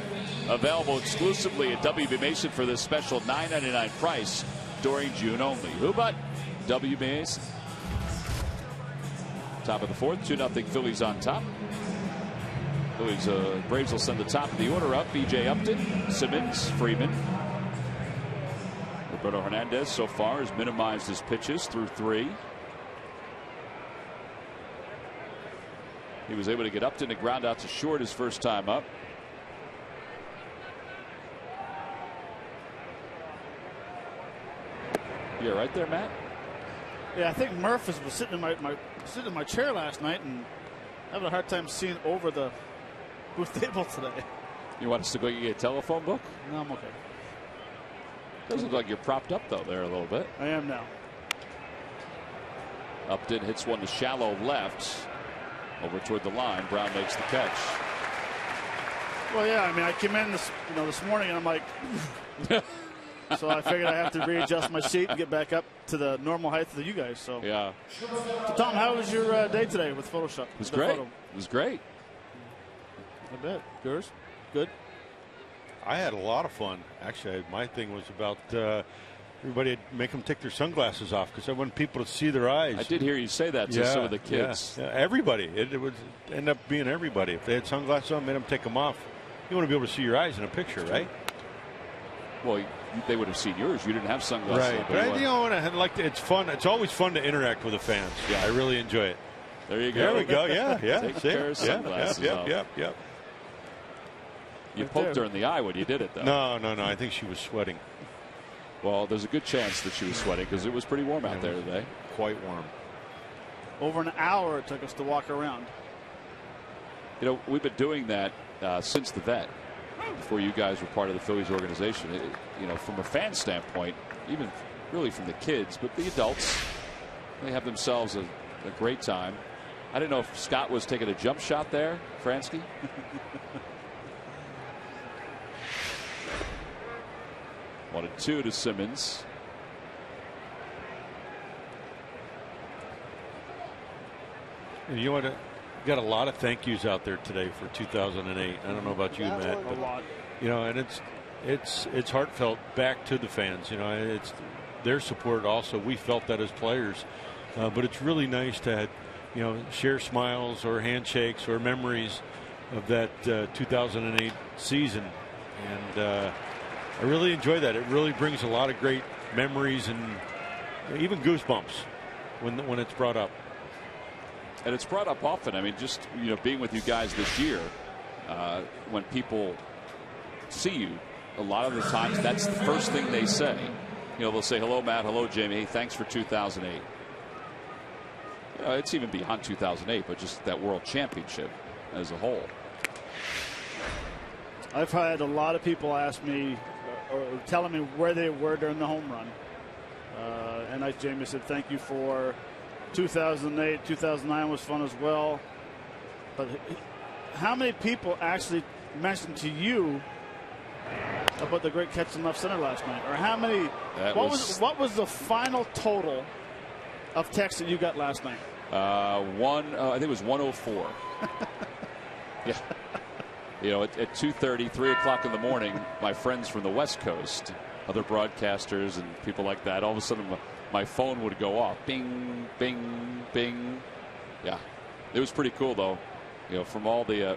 Available exclusively at WB Mason for this special $9.99 price during June only. Who but WB Mason? Top of the fourth, 2-0 Phillies on top. Phillies, Braves will send the top of the order up. B.J. Upton, Simmons, Freeman. Roberto Hernandez so far has minimized his pitches through 3. He was able to get Upton to ground out to short his first time up. Yeah, right there, Matt. Yeah, I think Murph was sitting in my chair last night and having a hard time seeing over the booth table today. You want us to go get a telephone book? No, I'm okay. Does look like you're propped up though there a little bit. I am now. Upton hits one to shallow left. Over toward the line. Brown makes the catch. Well, yeah, I mean, I came in this morning and I'm like, so I figured I have to readjust my seat and get back up to the normal height of you guys. So yeah. So Tom, how was your day today with Photoshop? It was great. It was great. I bet. Yours? Good. I had a lot of fun. Actually, my thing was about everybody make them take their sunglasses off because I want people to see their eyes. I did hear you say that to some of the kids. Yeah, everybody. It would end up being everybody. If they had sunglasses on, made them take them off. You want to be able to see your eyes in a picture, right? Well, they would have seen yours. You didn't have sunglasses. Right, but it's fun. It's always fun to interact with the fans. Yeah, I really enjoy it. There you go. There we go. Yeah. Take a pair of sunglasses off. Yep. You poked her in the eye when you did it, though. No. I think she was sweating. Well, there's a good chance that she was sweating because it was pretty warm out there today. Quite warm. Over an hour it took us to walk around. You know, we've been doing that since the vet, before you guys were part of the Phillies organization. From a fan standpoint, even really from the kids, but the adults, they have themselves a great time. I didn't know if Scott was taking a jump shot there, Fransky. 1-2 to Simmons. You want to got a lot of thank yous out there today for 2008. I don't know about you, Matt, but a lot. And it's heartfelt back to the fans. It's their support also. We felt that as players, but it's really nice to share smiles or handshakes or memories of that 2008 season, and I really enjoy that. It really brings a lot of great memories and even goosebumps when it's brought up. And it's brought up often. I mean, just being with you guys this year, when people see you, a lot of the times that's the first thing they say. They'll say, "Hello, Matt. Hello, Jamie. Hey, thanks for 2008." It's even beyond 2008, but just that World Championship as a whole. I've had a lot of people ask me or telling me where they were during the home run. And like Jamie said, thank you for 2008. 2009 was fun as well. But how many people actually mentioned to you about the great catch in left center last night? Or how many? What was the final total of texts that you got last night? I think it was 104. Yeah. At 2:30, 3 o'clock in the morning, my friends from the West Coast, other broadcasters and people like that, all of a sudden my phone would go off. Bing, bing, bing. Yeah. It was pretty cool, though, from all the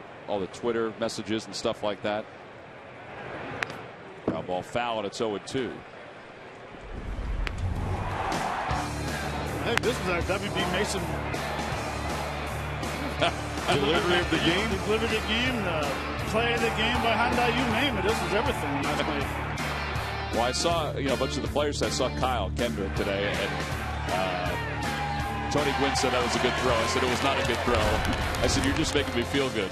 Twitter messages and stuff like that. Ground ball foul, and it's 0-2. I think this is our WB Mason delivery of the game. Delivery of the game, play of the game by Hyundai, you name it. This is everything last night. Well, I saw a bunch of the players. I saw Kyle Kendrick today, and Tony Gwynn said that was a good throw. I said it was not a good throw. I said, you're just making me feel good.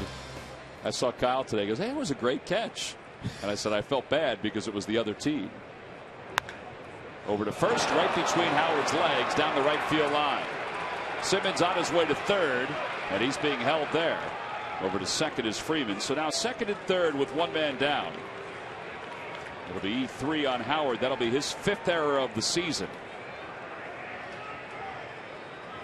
I saw Kyle today. He goes, hey, it was a great catch. And I said, I felt bad because it was the other team. Over to first, right between Howard's legs, down the right field line. Simmons on his way to third, and he's being held there. Over to second is Freeman. So now second and third with one man down. It'll be E3 on Howard. That'll be his 5th error of the season.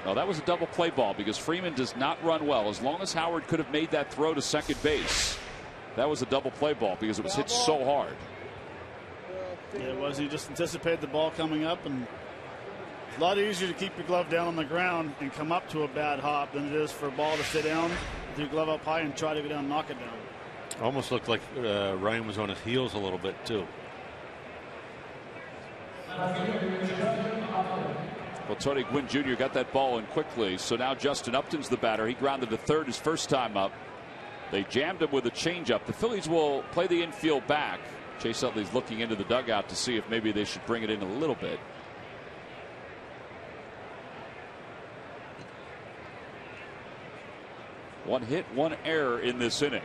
Well, that was a double play ball because Freeman does not run well. As long as Howard could have made that throw to second base, that was a double play ball because it was hit so hard. Yeah, it was. He just anticipated the ball coming up, and it's a lot easier to keep your glove down on the ground and come up to a bad hop than it is for a ball to stay down with your glove up high and try to go down and knock it down. Almost looked like Ryan was on his heels a little bit too. Well, Tony Gwynn Jr. got that ball in quickly. So now Justin Upton's the batter. He grounded to third his first time up. They jammed him with a changeup. The Phillies will play the infield back. Chase Utley's looking into the dugout to see if maybe they should bring it in a little bit. One hit, one error in this inning.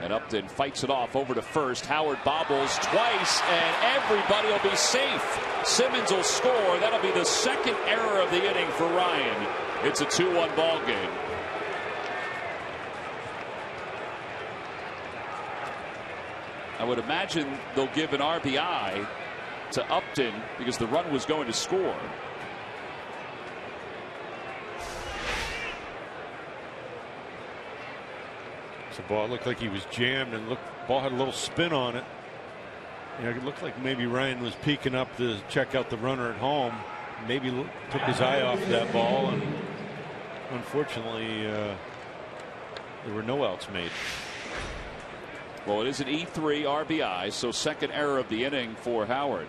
And Upton fights it off over to first. Howard bobbles twice, and everybody will be safe. Simmons will score. That'll be the second error of the inning for Ryan. It's a 2-1 ball game. I would imagine they'll give an RBI to Upton because the run was going to score. Checks the ball. It looked like he was jammed, and ball had a little spin on it. You know, it looked like maybe Ryan was peeking up to check out the runner at home. Maybe took his eye off that ball, and unfortunately, there were no outs made. Well, it is an E3 RBI, so second error of the inning for Howard.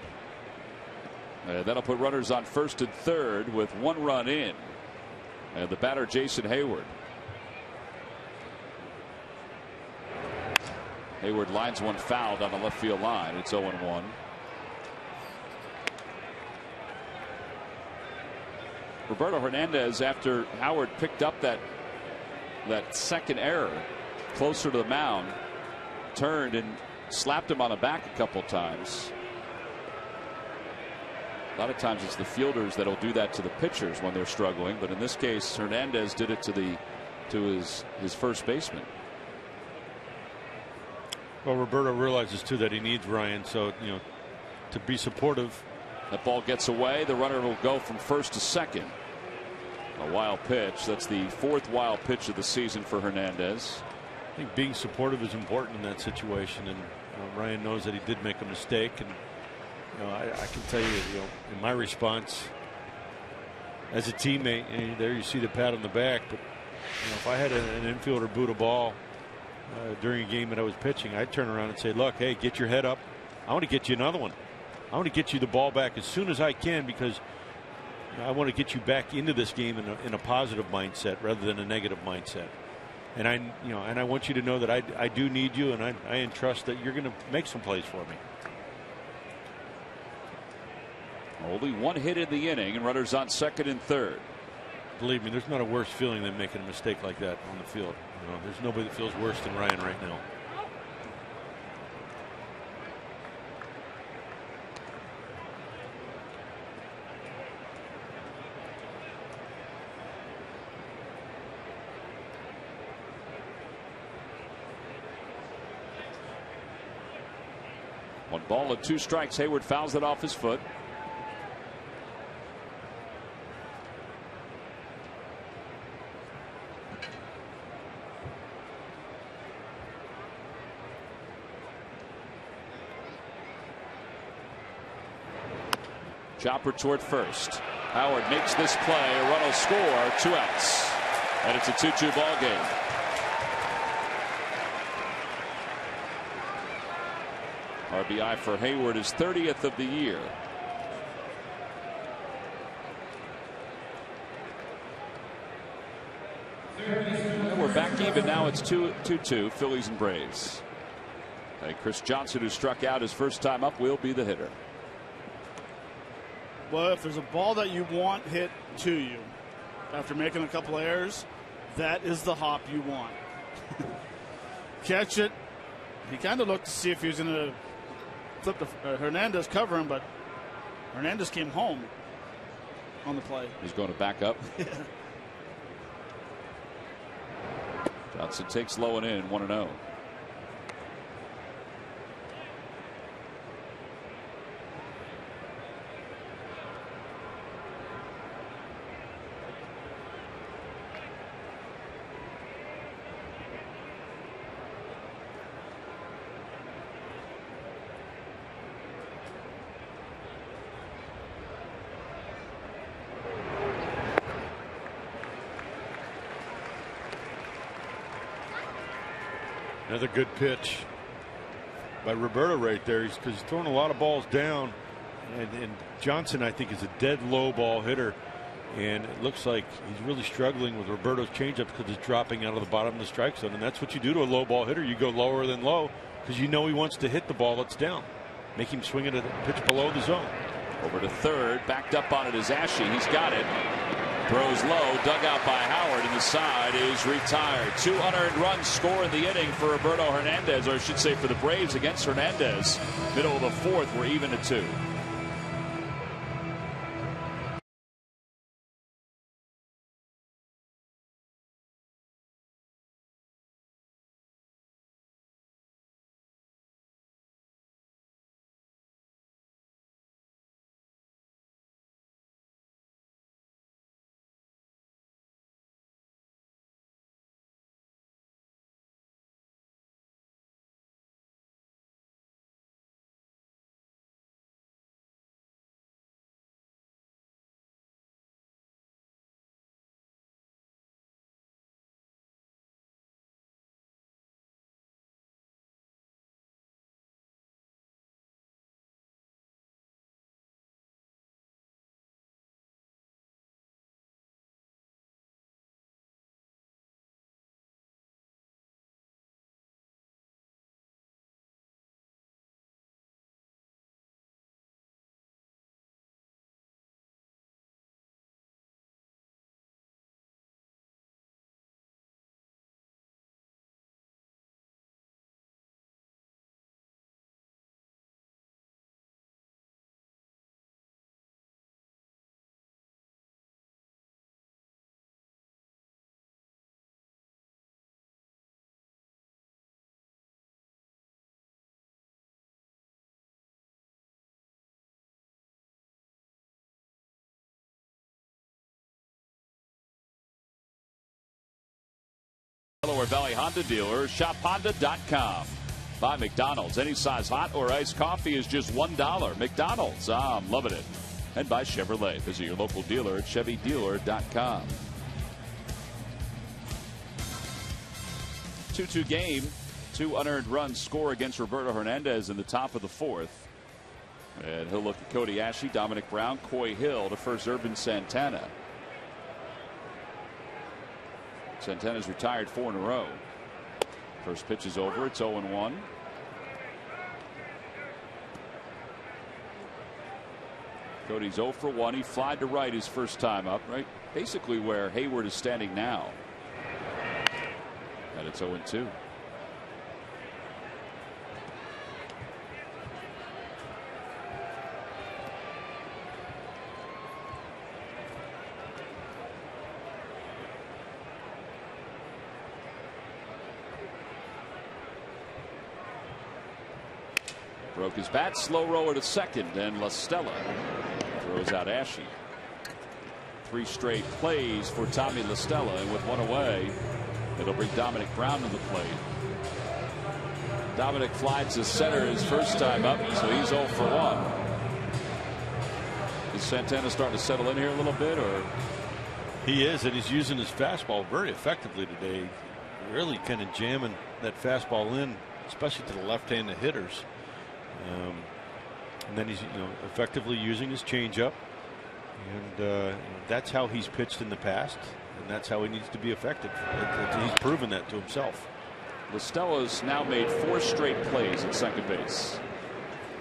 That'll put runners on first and third with one run in. And the batter, Jason Hayward. Hayward lines one foul down the left field line. It's 0-1. Roberto Hernandez, after Howard picked up that second error closer to the mound, turned and slapped him on the back a couple times. A lot of times it's the fielders that'll do that to the pitchers when they're struggling, but in this case Hernandez did it to his first baseman. Well, Roberto realizes too that he needs Ryan, so to be supportive. That ball gets away. The runner will go from first to second. A wild pitch. That's the fourth wild pitch of the season for Hernandez. I think being supportive is important in that situation, and Ryan knows that he did make a mistake, and I can tell you, in my response as a teammate, and there you see the pat on the back, but if I had an infielder boot a ball during a game that I was pitching, I'd turn around and say, look, hey, get your head up. I want to get you another one. I want to get you the ball back as soon as I can, because I want to get you back into this game in a positive mindset rather than a negative mindset. And I want you to know that I do need you, and I entrust that you're going to make some plays for me. Only one hit in the inning, and runners on second and third. Believe me, there's not a worse feeling than making a mistake like that on the field. There's nobody that feels worse than Ryan right now. One ball and two strikes. Hayward fouls it off his foot. Chopper toward first. Howard makes this play. A run will score. 2 outs. And it's a 2-2 ball game. RBI for Hayward is 30th of the year. And we're back even now. It's 2-2 Phillies and Braves. Chris Johnson, who struck out his first time up, will be the hitter. Well, if there's a ball that you want hit to you after making a couple of errors, that is the hop you want. Catch it. He kind of looked to see if he was going to flip to Hernandez, cover him, but Hernandez came home on the play. He's going to back up. Johnson takes low and in, 1-0. Another good pitch by Roberto right there, because he's throwing a lot of balls down, and Johnson, I think, is a dead low ball hitter, and it looks like he's really struggling with Roberto's changeup because it's dropping out of the bottom of the strike zone, and that's what you do to a low ball hitter. You go lower than low because you know he wants to hit the ball that's down, make him swing at a pitch below the zone. Over to third, backed up on it is Ashe. He's got it. Throws low, dug out by Howard, and the side is retired. 2 unearned runs score in the inning for Roberto Hernandez, or I should say for the Braves against Hernandez. Middle of the fourth, we're even at 2. Delaware Valley Honda dealer. Shop Honda.com. By McDonald's. Any size hot or iced coffee is just $1. McDonald's. I'm loving it. And by Chevrolet. Visit your local dealer at ChevyDealer.com. 2-2 game. 2 unearned runs score against Roberto Hernandez in the top of the 4th. And he'll look at Cody Ashley, Dominic Brown, Coy Hill to first Urban Santana. Santana's retired 4 in a row. First pitch is over. It's 0-1. Cody's 0 for 1. He flied to right his first time up, right? Basically where Hayward is standing now. And it's 0-2. Broke his bat. Slow roller to second, and La Stella throws out Ashe. 3 straight plays for Tommy La Stella, and with 1 away, it'll bring Dominic Brown to the plate. Dominic flies to center his first time up, so he's 0 for 1. Is Santana starting to settle in here a little bit, or? He is, and he's using his fastball very effectively today. Really kind of jamming that fastball in, especially to the left-handed hitters. And then he's effectively using his changeup, and that's how he's pitched in the past, and that's how he needs to be effective. He's proven that to himself. La Stella's now made 4 straight plays at second base.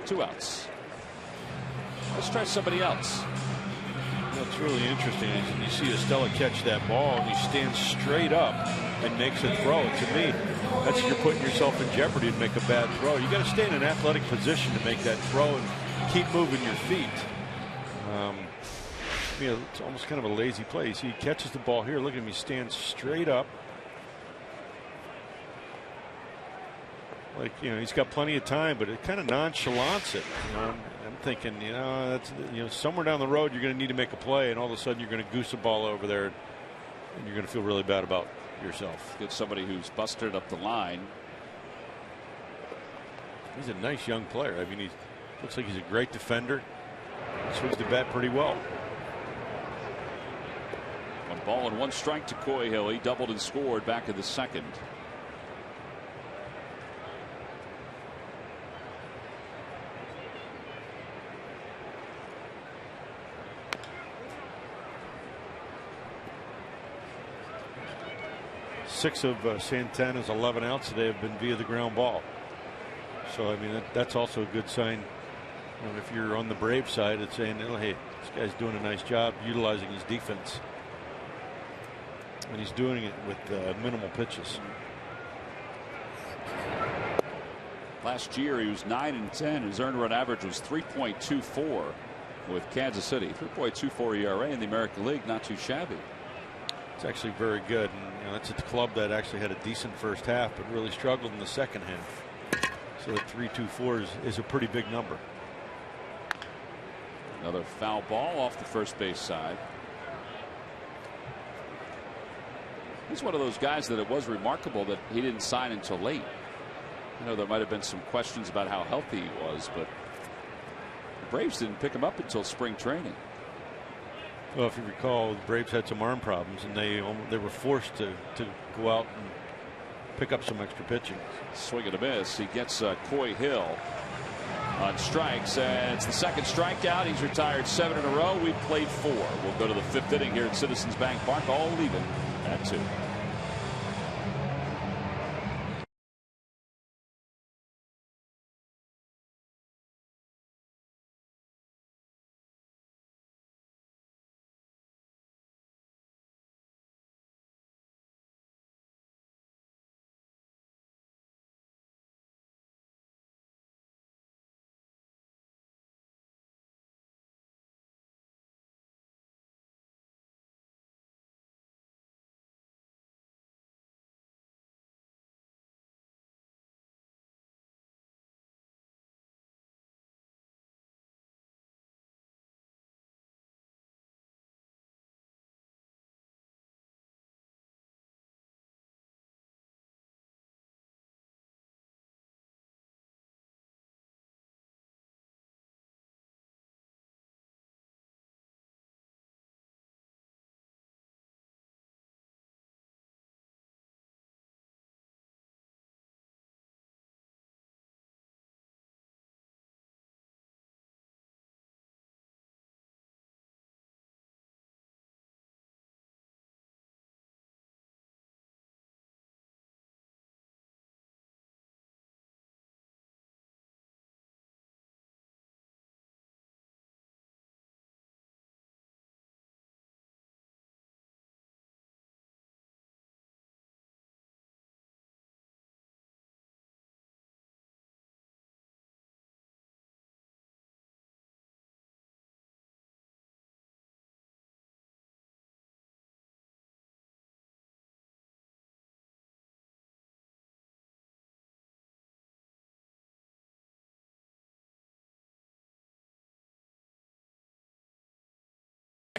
2 outs. Let's try somebody else. What's really interesting is you see Estella catch that ball and he stands straight up and makes a throw. To me, that's you're putting yourself in jeopardy to make a bad throw. You got to stay in an athletic position to make that throw and keep moving your feet. It's almost kind of a lazy play. You see, he catches the ball here. Look at him. He stands straight up. Like, he's got plenty of time, but it kind of nonchalants it. I'm thinking, that's somewhere down the road you're going to need to make a play, and all of a sudden you're going to goose the ball over there, and you're going to feel really bad about yourself. Get somebody who's busted up the line. He's a nice young player. I mean, he looks like he's a great defender. Swings the bat pretty well. 1 ball and 1 strike to Coy Hill. He doubled and scored back in the 2nd. Six of Santana's 11 outs today have been via the ground ball. So, I mean, that's also a good sign. If you're on the Brave side, it's saying, hey, this guy's doing a nice job utilizing his defense. And he's doing it with minimal pitches. Last year, he was 9-10. His earned run average was 3.24 with Kansas City. 3.24 ERA in the American League, not too shabby. It's actually very good. And that's a club that actually had a decent first half, but really struggled in the second half. So the 3.24 is a pretty big number. Another foul ball off the first base side. He's one of those guys that it was remarkable that he didn't sign until late. There might have been some questions about how healthy he was, but the Braves didn't pick him up until spring training. Well, if you recall, the Braves had some arm problems, and they were forced to go out and pick up some extra pitching. Swing and a miss. He gets Coy Hill on strikes, and it's the 2nd strikeout. He's retired 7 in a row. We've played 4. We'll go to the 5th inning here at Citizens Bank Park. All even at 2.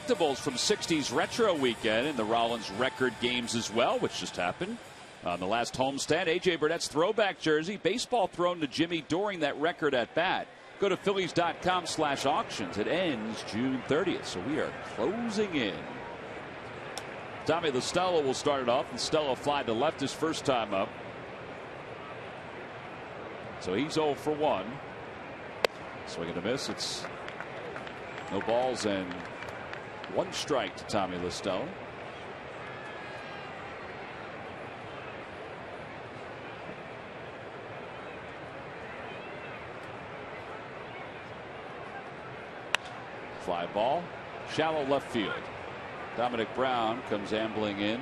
collectibles from 60s Retro Weekend and the Rollins record games as well, which just happened on the last homestand. A.J. Burnett's throwback jersey, baseball thrown to Jimmy during that record at bat. Go to Phillies.com/auctions. It ends June 30th, so we are closing in. Tommy La Stella will start it off, and Stella fly to left his first time up. So he's 0 for 1. Swing and a miss. It's no balls and 1 strike to Tommy La Stella. Fly ball, shallow left field. Dominic Brown comes ambling in.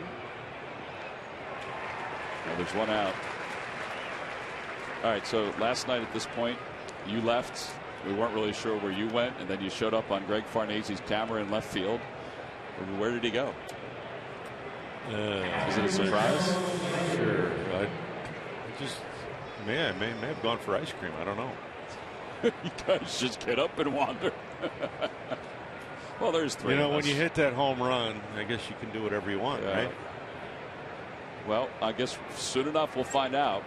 Well, there's 1 out. All right, so last night at this point, you left. We weren't really sure where you went, and then you showed up on Greg Farnese's camera in left field. Where did he go? Is it a surprise? Sure. I may have gone for ice cream. I don't know. You guys just get up and wander. Well, there's 3. You know, when you hit that home run, I guess you can do whatever you want, right? Well, I guess soon enough we'll find out.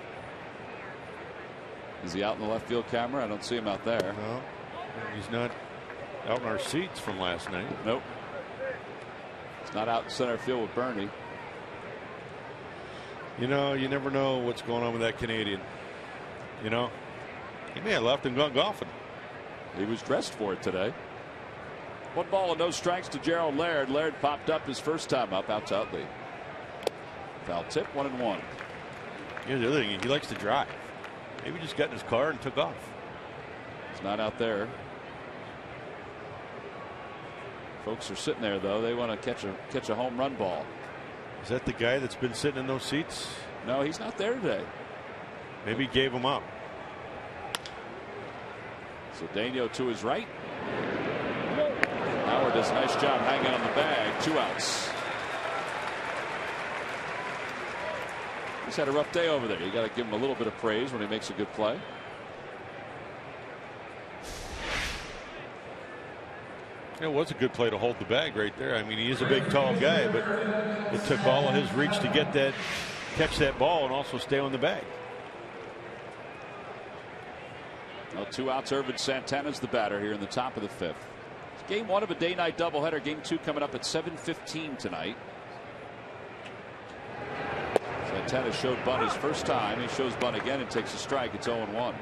Is he out in the left field camera? I don't see him out there. No, he's not out in our seats from last night. Nope. He's not out in center field with Bernie. You know, you never know what's going on with that Canadian. You know, he may have left and gone golfing. He was dressed for it today. 1 ball and no strikes to Gerald Laird. Laird popped up his first time up, out to Utley. Foul tip, 1-1. Here's the other thing, he likes to drive. Maybe just got in his car and took off. He's not out there. Folks are sitting there though. They want to catch a home run ball. Is that the guy that's been sitting in those seats? No, he's not there today. Maybe he gave him up. So Daño to his right. Howard does a nice job hanging on the bag. 2 outs. He's had a rough day over there. You got to give him a little bit of praise when he makes a good play. It was a good play to hold the bag right there. I mean, he is a big, tall guy, but it took all of his reach to get that, catch that ball, and also stay on the bag. Well, 2 outs. Irvin Santana's the batter here in the top of the 5th. It's game 1 of a day-night doubleheader. Game 2 coming up at 7:15 tonight. Santana showed bunt his first time. He shows bunt again and takes a strike. It's 0-1.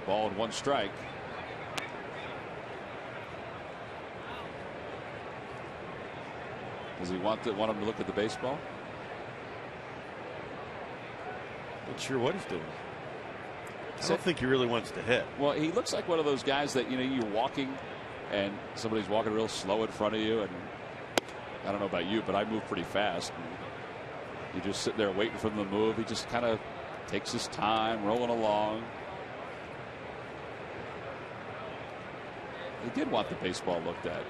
Ball and 1 strike. Does he want him to look at the baseball? Not sure what he's doing. I don't think he really wants to hit. Well, he looks like one of those guys that, you know, you're walking and somebody's walking real slow in front of you, and I don't know about you, but I move pretty fast. You just sit there waiting for them to move. He just kind of takes his time, rolling along. He did want the baseball looked at.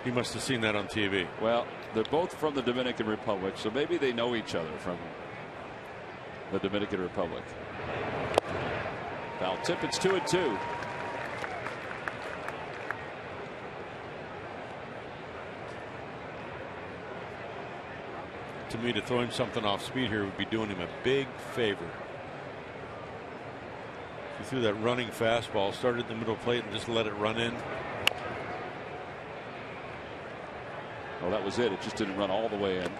He must have seen that on TV. Well, they're both from the Dominican Republic, so maybe they know each other from the Dominican Republic. Foul tip, it's 2-2. To me, to throw him something off speed here would be doing him a big favor. He threw that running fastball, started in the middle plate and just let it run in. Well, that was it. It just didn't run all the way in.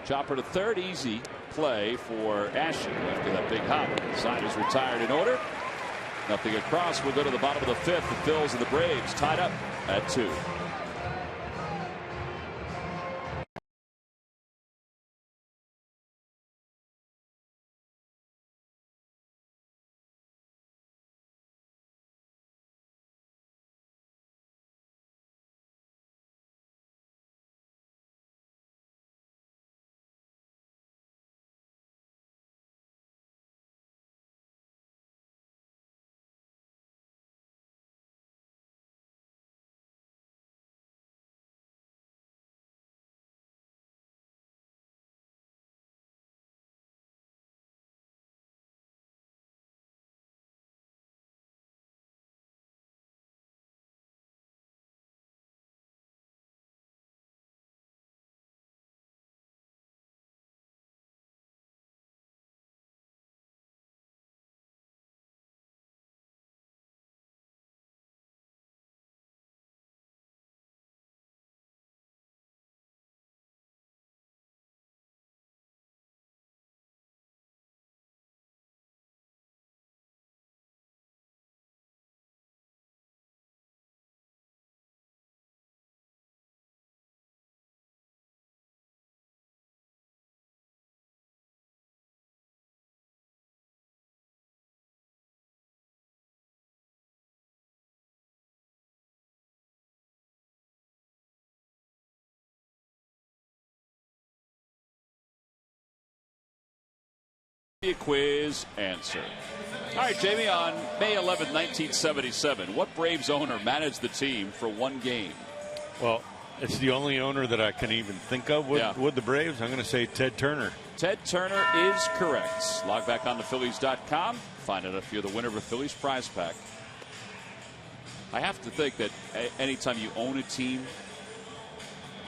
Chopper to third, easy play for Ashe after that big hop. Side is retired in order. Nothing across. We'll go to the bottom of the 5th. The Phils and the Braves tied up at 2. Quiz answer. All right, Jamie, on May 11, 1977, what Braves owner managed the team for one game? Well, it's the only owner that I can even think of with the Braves. I'm going to say Ted Turner. Ted Turner is correct. Log back on to Phillies.com. Find out if you're the winner of a Phillies prize pack. I have to think that anytime you own a team,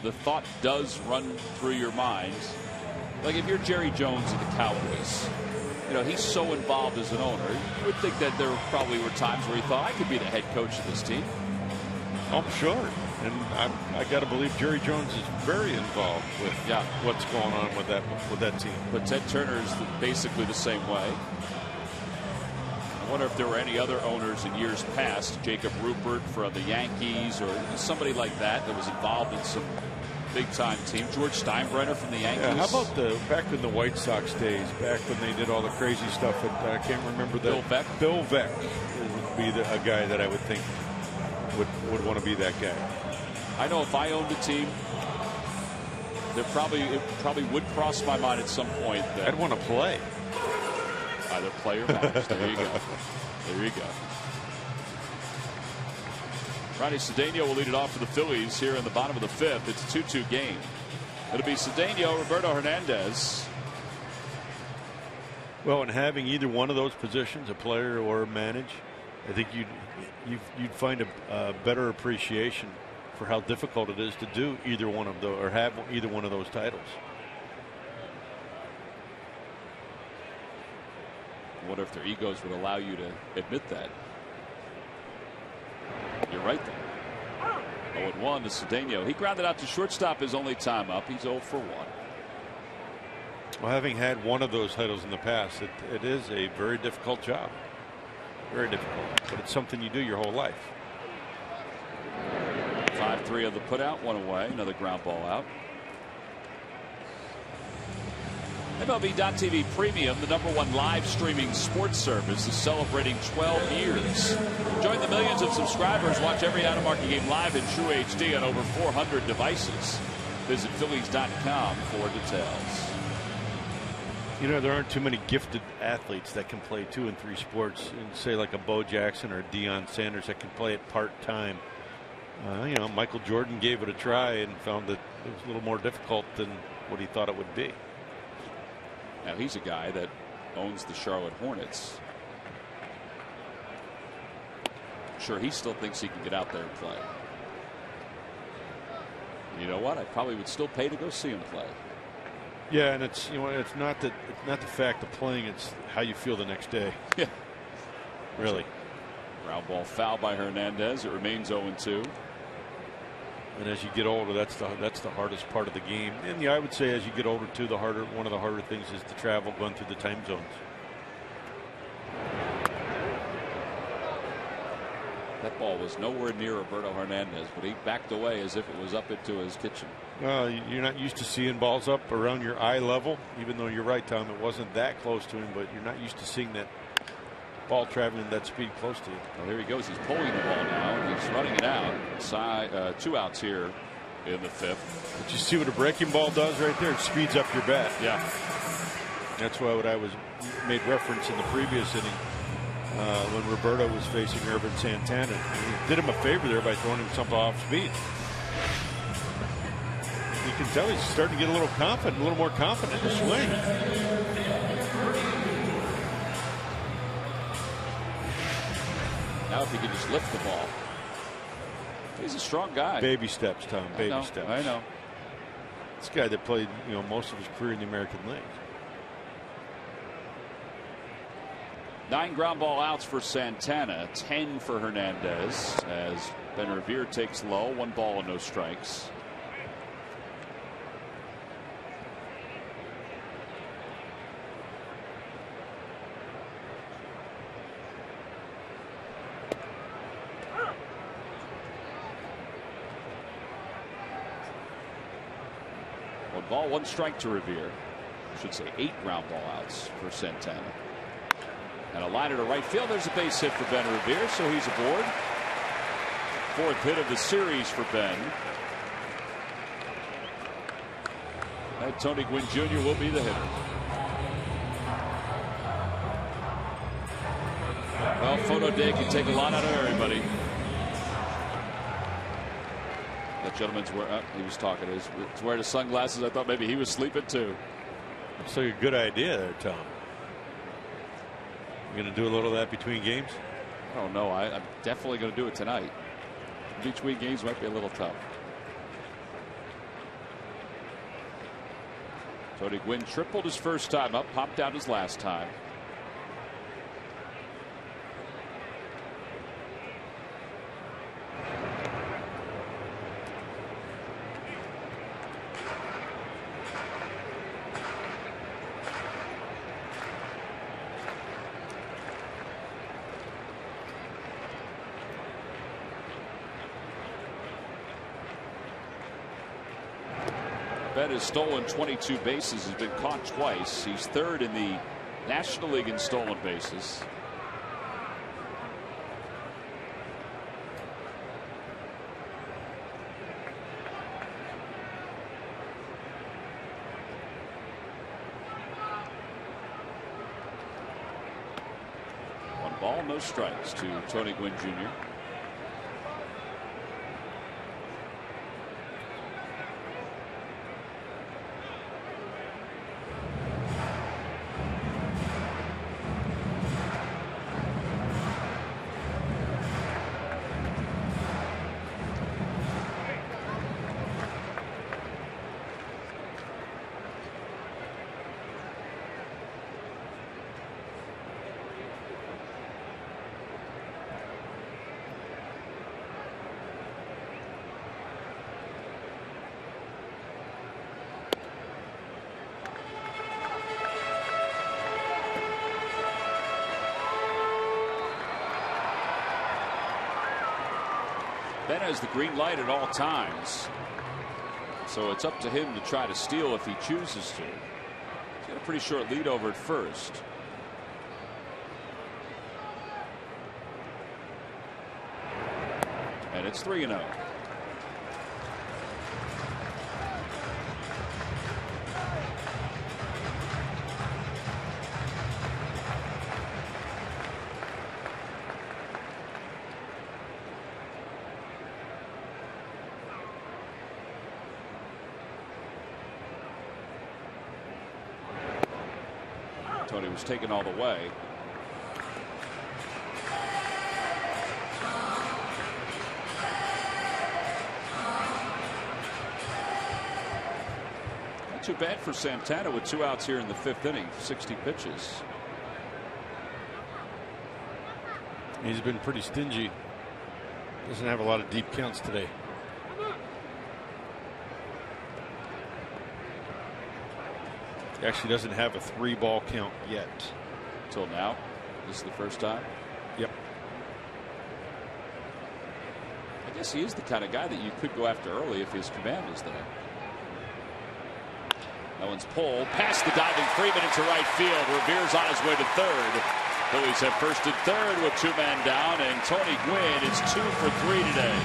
the thought does run through your mind. Like if you're Jerry Jones of the Cowboys, you know, he's so involved as an owner, you would think that there probably were times where he thought, I could be the head coach of this team. I'm sure. And I got to believe Jerry Jones is very involved with what's going on with that team. But Ted Turner is basically the same way. I wonder if there were any other owners in years past, Jacob Rupert from the Yankees or somebody like that was involved in some big-time team. George Steinbrenner from the Yankees. Yeah, how about back in the White Sox days, back when they did all the crazy stuff? I can't remember that. Bill Veeck? Bill Veeck would be a guy that I would think would want to be that guy. I know if I owned a team, it probably would cross my mind at some point that I'd want to play. Either play or manage. There you go. There you go. Ronnie Cedeno will lead it off for the Phillies here in the bottom of the fifth. It's a 2-2 game. It'll be Cedeno, Roberto Hernandez. Well, and having either one of those positions, a player or manage, I think you'd find a better appreciation for how difficult it is to do either one of those or have either one of those titles. I wonder if their egos would allow you to admit that. You're right there. 0-1 to Cedeno. He grounded out to shortstop his only time up. He's 0 for 1. Well, having had one of those titles in the past, it is a very difficult job. Very difficult. But it's something you do your whole life. 5-3 of the putout, one away. Another ground ball out. MLB.TV Premium, the #1 live streaming sports service, is celebrating 12 years. Join the millions of subscribers. Watch every out-of-market game live in true HD on over 400 devices. Visit Phillies.com for details. You know, there aren't too many gifted athletes that can play 2 and 3 sports, and say like a Bo Jackson or a Deion Sanders that can play it part-time. You know, Michael Jordan gave it a try and found that it was a little more difficult than what he thought it would be. Now he's a guy that owns the Charlotte Hornets. Sure, he still thinks he can get out there and play. You know what? I probably would still pay to go see him play. Yeah, and it's it's not the fact of playing; it's how you feel the next day. Yeah, really. Ground ball foul by Hernandez. It remains 0-2. And as you get older, that's the hardest part of the game. And I would say as you get older too, one of the harder things is to travel, going through the time zones. That ball was nowhere near Roberto Hernandez, but he backed away as if it was up into his kitchen. You're not used to seeing balls up around your eye level, even though you're right, Tom. It wasn't that close to him, but you're not used to seeing that ball traveling that speed close to you. Well, there he goes. He's pulling the ball now, and he's running it out. 2 outs here in the fifth. But you see what a breaking ball does right there? It speeds up your bat. Yeah. That's why what I made reference in the previous inning when Roberto was facing Irvin Santana. He did him a favor there by throwing him something off speed. You can tell he's starting to get a little confident, a little more confident in the swing. Now if he could just lift the ball. He's a strong guy. Baby steps, Tom. Baby steps. I know. This guy that played, most of his career in the American League. 9 ground ball outs for Santana, 10 for Hernandez as Ben Revere takes low. 1 ball and no strikes. Ball, 1 strike to Revere. I should say 8 ground ball outs for Santana. And a liner to right field. There's a base hit for Ben Revere, so he's aboard. 4th hit of the series for Ben. And Tony Gwynn Jr. will be the hitter. Well, photo day can take a lot out of everybody. That gentleman's wearing, he was talking, he's wearing his sunglasses. I thought maybe he was sleeping too. Looks like a good idea there, Tom. You going to do a little of that between games? I don't know. I'm definitely going to do it tonight. Between games might be a little tough. Tony Gwynn tripled his first time up, popped out his last time. Ben has stolen 22 bases. He's been caught twice. He's third in the National League in stolen bases. One ball, no strikes to Tony Gwynn Jr. Ben has the green light at all times, so it's up to him to try to steal if he chooses to. He's got a pretty short lead over at first. And it's 3-0. Tony was taken all the way. Not too bad for Santana with 2 outs here in the 5th inning. 60 pitches. He's been pretty stingy. Doesn't have a lot of deep counts today. He actually doesn't have a 3-ball count yet. Till now. This is the first time. Yep. I guess he is the kind of guy that you could go after early if his command is there. That one's pulled past the diving Freeman into right field. Revere's on his way to third. Phillies have first and third with 2 men down, and Tony Gwynn is 2 for 3 today.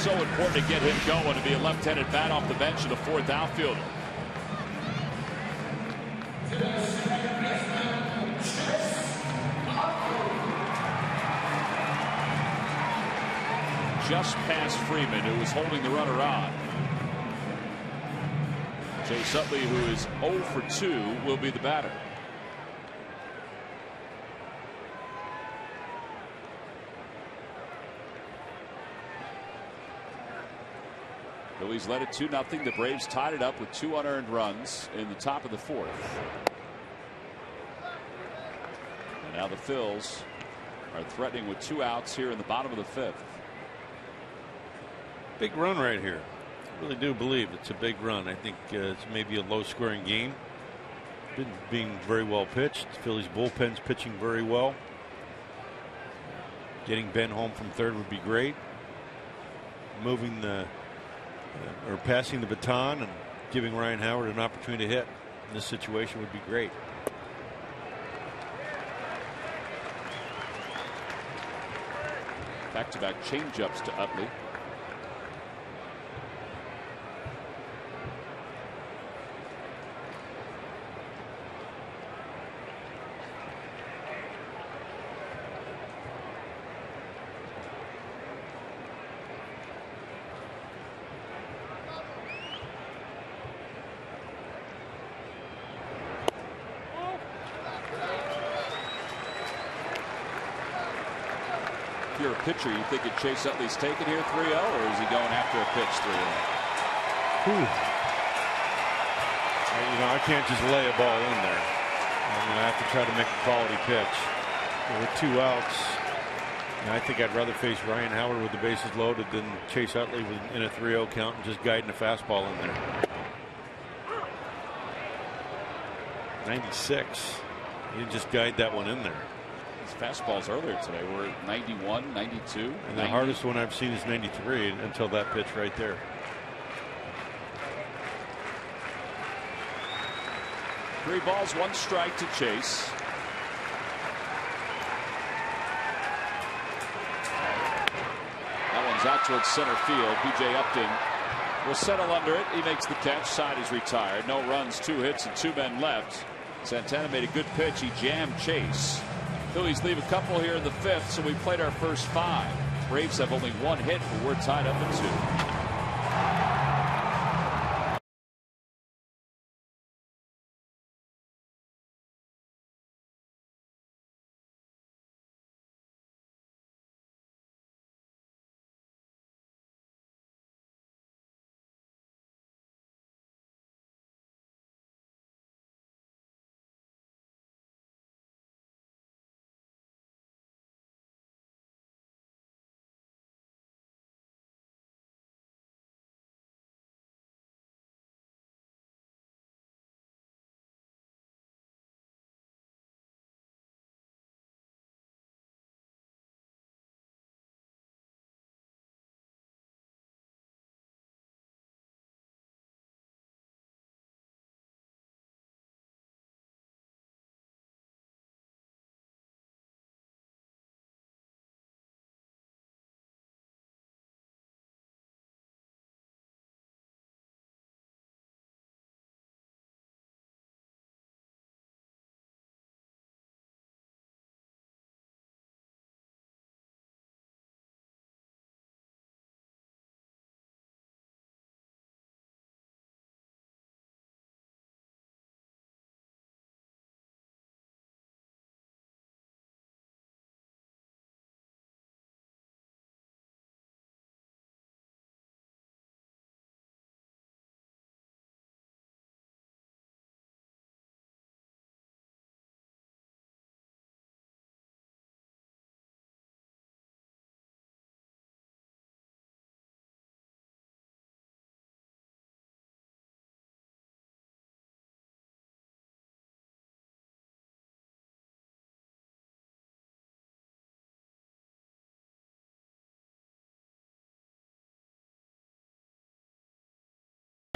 So important to get him going, to be a left-handed bat off the bench and a 4th outfielder. Just past Freeman, who was holding the runner on. Chase Utley, who is 0 for 2, will be the batter. Phillies led it 2-0. The Braves tied it up with 2 unearned runs in the top of the 4th. And now the Phils are threatening with 2 outs here in the bottom of the 5th. Big run right here. I really do believe it's a big run. I think it's maybe a low-scoring game. Been being very well pitched. Phillies bullpen's pitching very well. Getting Ben home from third would be great. Moving the or passing the baton and giving Ryan Howard an opportunity to hit in this situation would be great. Back-to-back change-ups to Utley. you're a pitcher, you think Chase Utley's taking here 3-0, or is he going after a pitch 3-0? You know, I can't just lay a ball in there. I have to try to make a quality pitch. With 2 outs, and I think I'd rather face Ryan Howard with the bases loaded than Chase Utley in a 3-0 count and just guiding a fastball in there. 96. You just guide that one in there. His fastballs earlier today were 91, 92. And the hardest one I've seen is 93 until that pitch right there. Three balls, 1 strike to Chase. That one's out towards center field. B.J. Upton will settle under it. He makes the catch. Side is retired. No runs, 2 hits, and 2 men left. Santana made a good pitch. He jammed Chase. Phillies leave a couple here in the 5th, so we played our first 5. Braves have only 1 hit, but we're tied up at 2.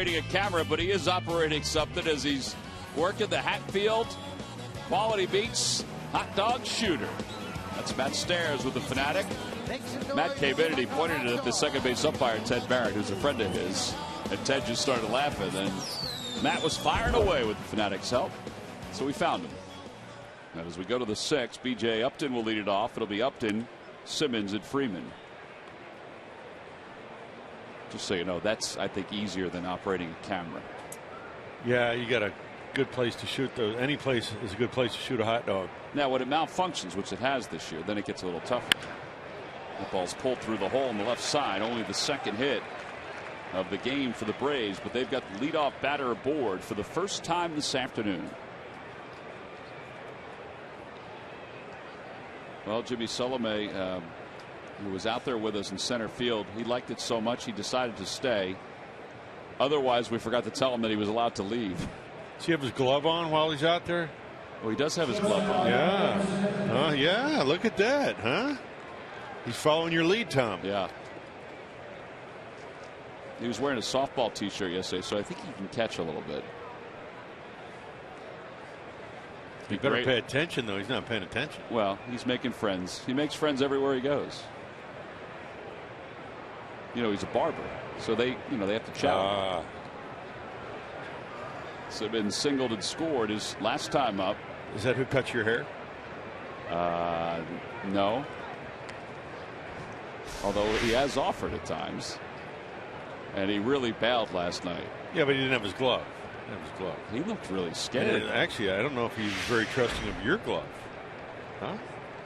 A camera, but he is operating something as he's working the Hatfield Quality Beats hot dog shooter. That's Matt Stairs with the Fanatic. Matt came in and he pointed it at the second base umpire, Ted Barrett, who's a friend of his, and Ted just started laughing, and Matt was firing away with the Fanatic's help, so we found him. And as we go to the 6th, B.J. Upton will lead it off. It'll be Upton, Simmons, and Freeman. Just so you know, that's, I think, easier than operating a camera. Yeah, you got a good place to shoot those. Any place is a good place to shoot a hot dog. Now, when it malfunctions, which it has this year, then it gets a little tougher. The ball's pulled through the hole on the left side. Only the 2nd hit of the game for the Braves, but they've got the leadoff batter aboard for the first time this afternoon. Well, Jimmy Solomé, who was out there with us in center field, he liked it so much he decided to stay. Otherwise, we forgot to tell him that he was allowed to leave. Does he have his glove on while he's out there? Well, he does have his glove on. Yeah. Yeah, look at that, huh? He's following your lead, Tom. Yeah. He was wearing a softball t-shirt yesterday, so I think he can catch a little bit. He better pay attention, though. He's not paying attention. Well, he's making friends. He makes friends everywhere he goes. You know, he's a barber, so they have to chat. So been singled and scored his last time up. Is that who cuts your hair? No. Although he has offered at times, and he really bailed last night. Yeah, but he didn't have his glove. He looked really scared. Actually, I don't know if he was very trusting of your glove. Huh?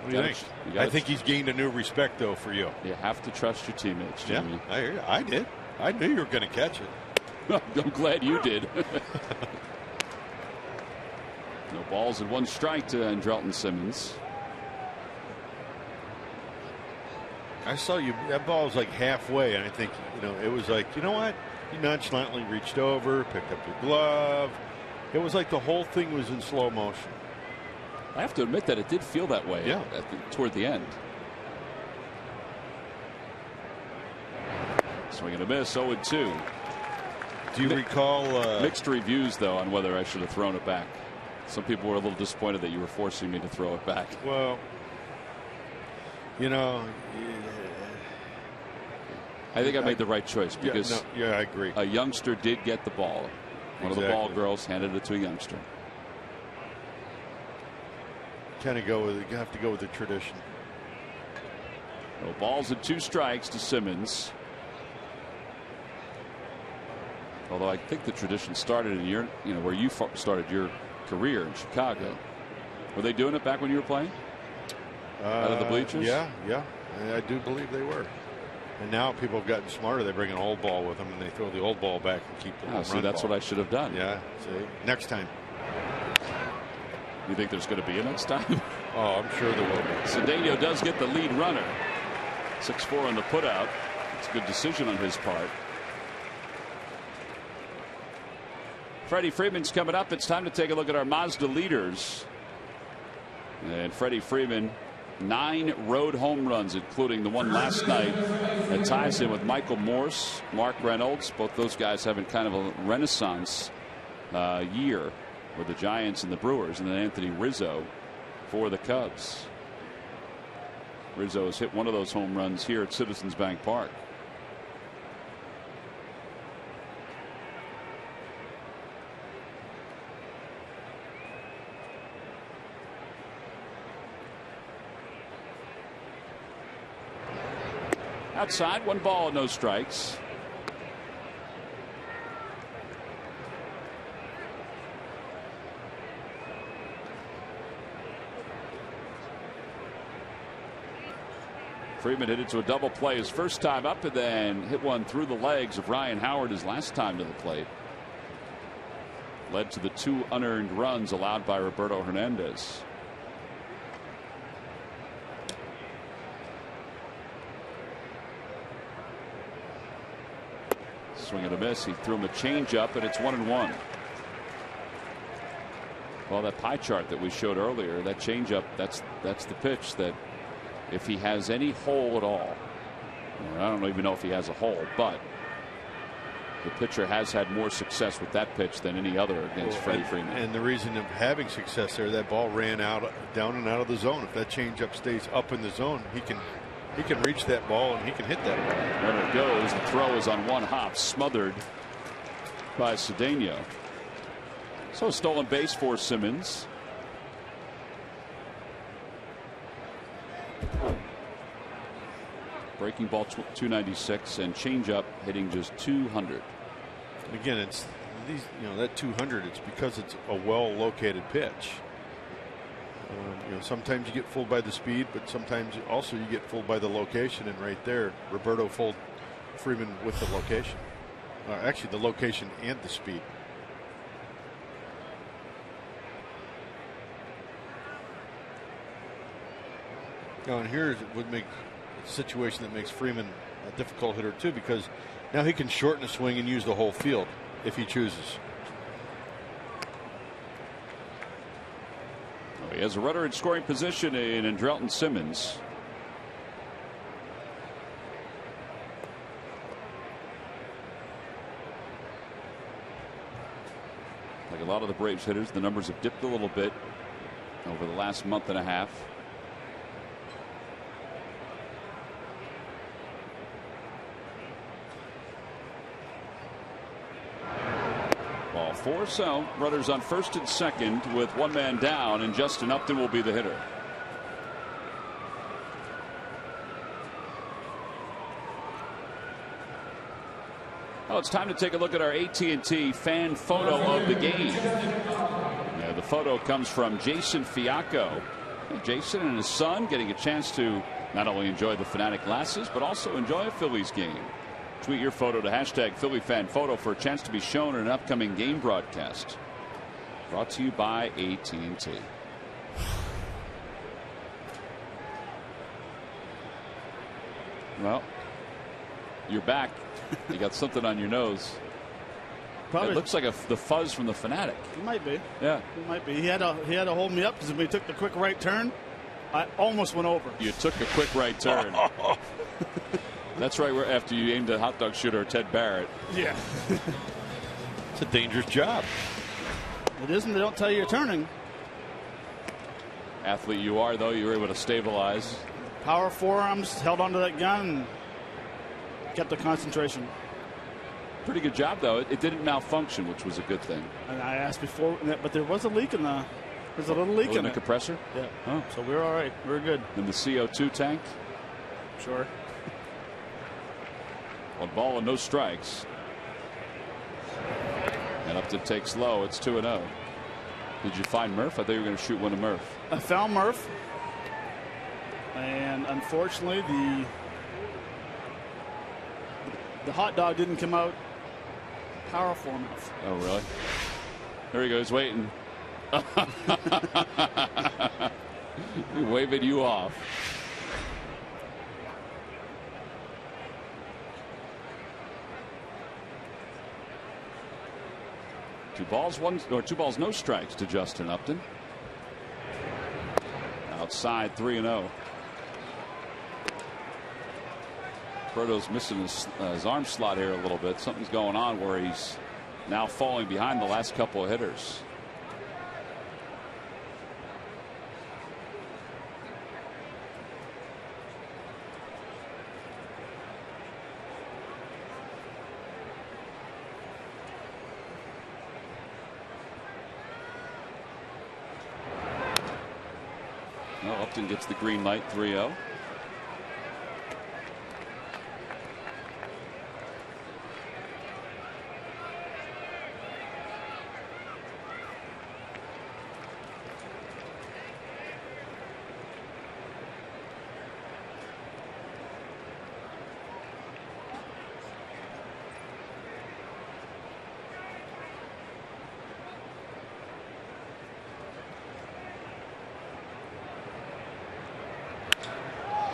What do you think? I think he's gained a new respect, though, for you. You have to trust your teammates, Jimmy. Yeah, I did. I knew you were going to catch it. I'm glad you did. No balls and 1 strike to Andrelton Simmons. I saw you. That ball was like halfway, and I think, it was like, you know what? You nonchalantly reached over, picked up your glove. It was like the whole thing was in slow motion. I have to admit that it did feel that way toward the end. Swing and a miss, 0-2. Do you recall? Mixed reviews, though, on whether I should have thrown it back. Some people were a little disappointed that you were forcing me to throw it back. Well, I think I made the right choice because I agree. A youngster did get the ball. One of the ball girls handed it to a youngster. You have to go with the tradition. No balls and 2 strikes to Simmons. Although I think the tradition started in where you started your career in Chicago. Were they doing it back when you were playing? Out of the bleachers? Yeah. I do believe they were. And now people have gotten smarter. They bring an old ball with them and they throw the old ball back and keep the home run that's ball. what I should have done. Yeah. See, next time. You think there's going to be a next time? Oh, I'm sure there will be. Cedeno does get the lead runner. 6-4 on the putout. It's a good decision on his part. Freddie Freeman's coming up. It's time to take a look at our Mazda leaders. And Freddie Freeman, 9 road home runs, including the one last night that ties him with Michael Morse, Mark Reynolds. Both those guys having kind of a renaissance year with the Giants and the Brewers, and then Anthony Rizzo for the Cubs. Rizzo has hit one of those home runs here at Citizens Bank Park. Outside, 1 ball, no strikes. Freeman hit it to a double play his first time up, and then hit one through the legs of Ryan Howard his last time to the plate. Led to the 2 unearned runs allowed by Roberto Hernandez. Swing and a miss. He threw him a changeup, and it's 1-1. Well, that pie chart that we showed earlier, that changeup, that's the pitch that, if he has any hole at all, I don't even know if he has a hole, but the pitcher has had more success with that pitch than any other against Freddie Freeman. And the reason of having success there, that ball ran down and out of the zone. If that changeup stays up in the zone, he can reach that ball and he can hit that ball. When it goes, the throw is on 1 hop, smothered by Cedeno. So a stolen base for Simmons. Breaking ball 296 and changeup hitting just 200. Again, it's that 200. It's because it's a well-located pitch. Sometimes you get fooled by the speed, but sometimes also you get fooled by the location. And right there, Roberto fooled Freeman with the location. Actually, the location and the speed. And here's what makes a situation that makes Freeman a difficult hitter too, because now he can shorten a swing and use the whole field if he chooses. He has a runner in scoring position in Andrelton Simmons. Like a lot of the Braves hitters, the numbers have dipped a little bit over the last month and a half. Ball 4, so runners on first and second with 1 man down, and Justin Upton will be the hitter. Well, it's time to take a look at our AT&T fan photo of the game. The photo comes from Jason Fiacco Jason and his son getting a chance to not only enjoy the Fanatic glasses, but also enjoy a Phillies game. Tweet your photo to hashtag #PhillyFanPhoto for a chance to be shown in an upcoming game broadcast. Brought to you by AT&T. Well, you're back. You got something on your nose. Probably. It looks like the fuzz from the Fanatic. It might be. Yeah. It might be. He had to hold me up because when he took the quick right turn, I almost went over. You took a quick right turn. That's right where after you aimed a hot dog shooter at Ted Barrett. Yeah. It's a dangerous job. It isn't. They don't tell you you're turning. Athlete you are, though, you were able to stabilize. Power forearms, held onto that gun, and kept the concentration. Pretty good job, though. It didn't malfunction, which was a good thing. And I asked before, but there was a leak in the. There's a little leak in the it. compressor? Yeah. Oh. So we were all right. We were good. In the CO2 tank? Sure. 1 ball and no strikes. And Upton takes low. It's 2-0. Did you find Murph? I thought you were going to shoot one to Murph. I found Murph. And unfortunately, the hot dog didn't come out powerful enough. Oh, really? There he goes, waiting. Waving you off. Two balls, no strikes to Justin Upton. Outside, 3-0. Proto's missing his arm slot here a little bit. Something's going on where he's now falling behind the last couple of hitters. Well, Upton gets the green light, 3-0.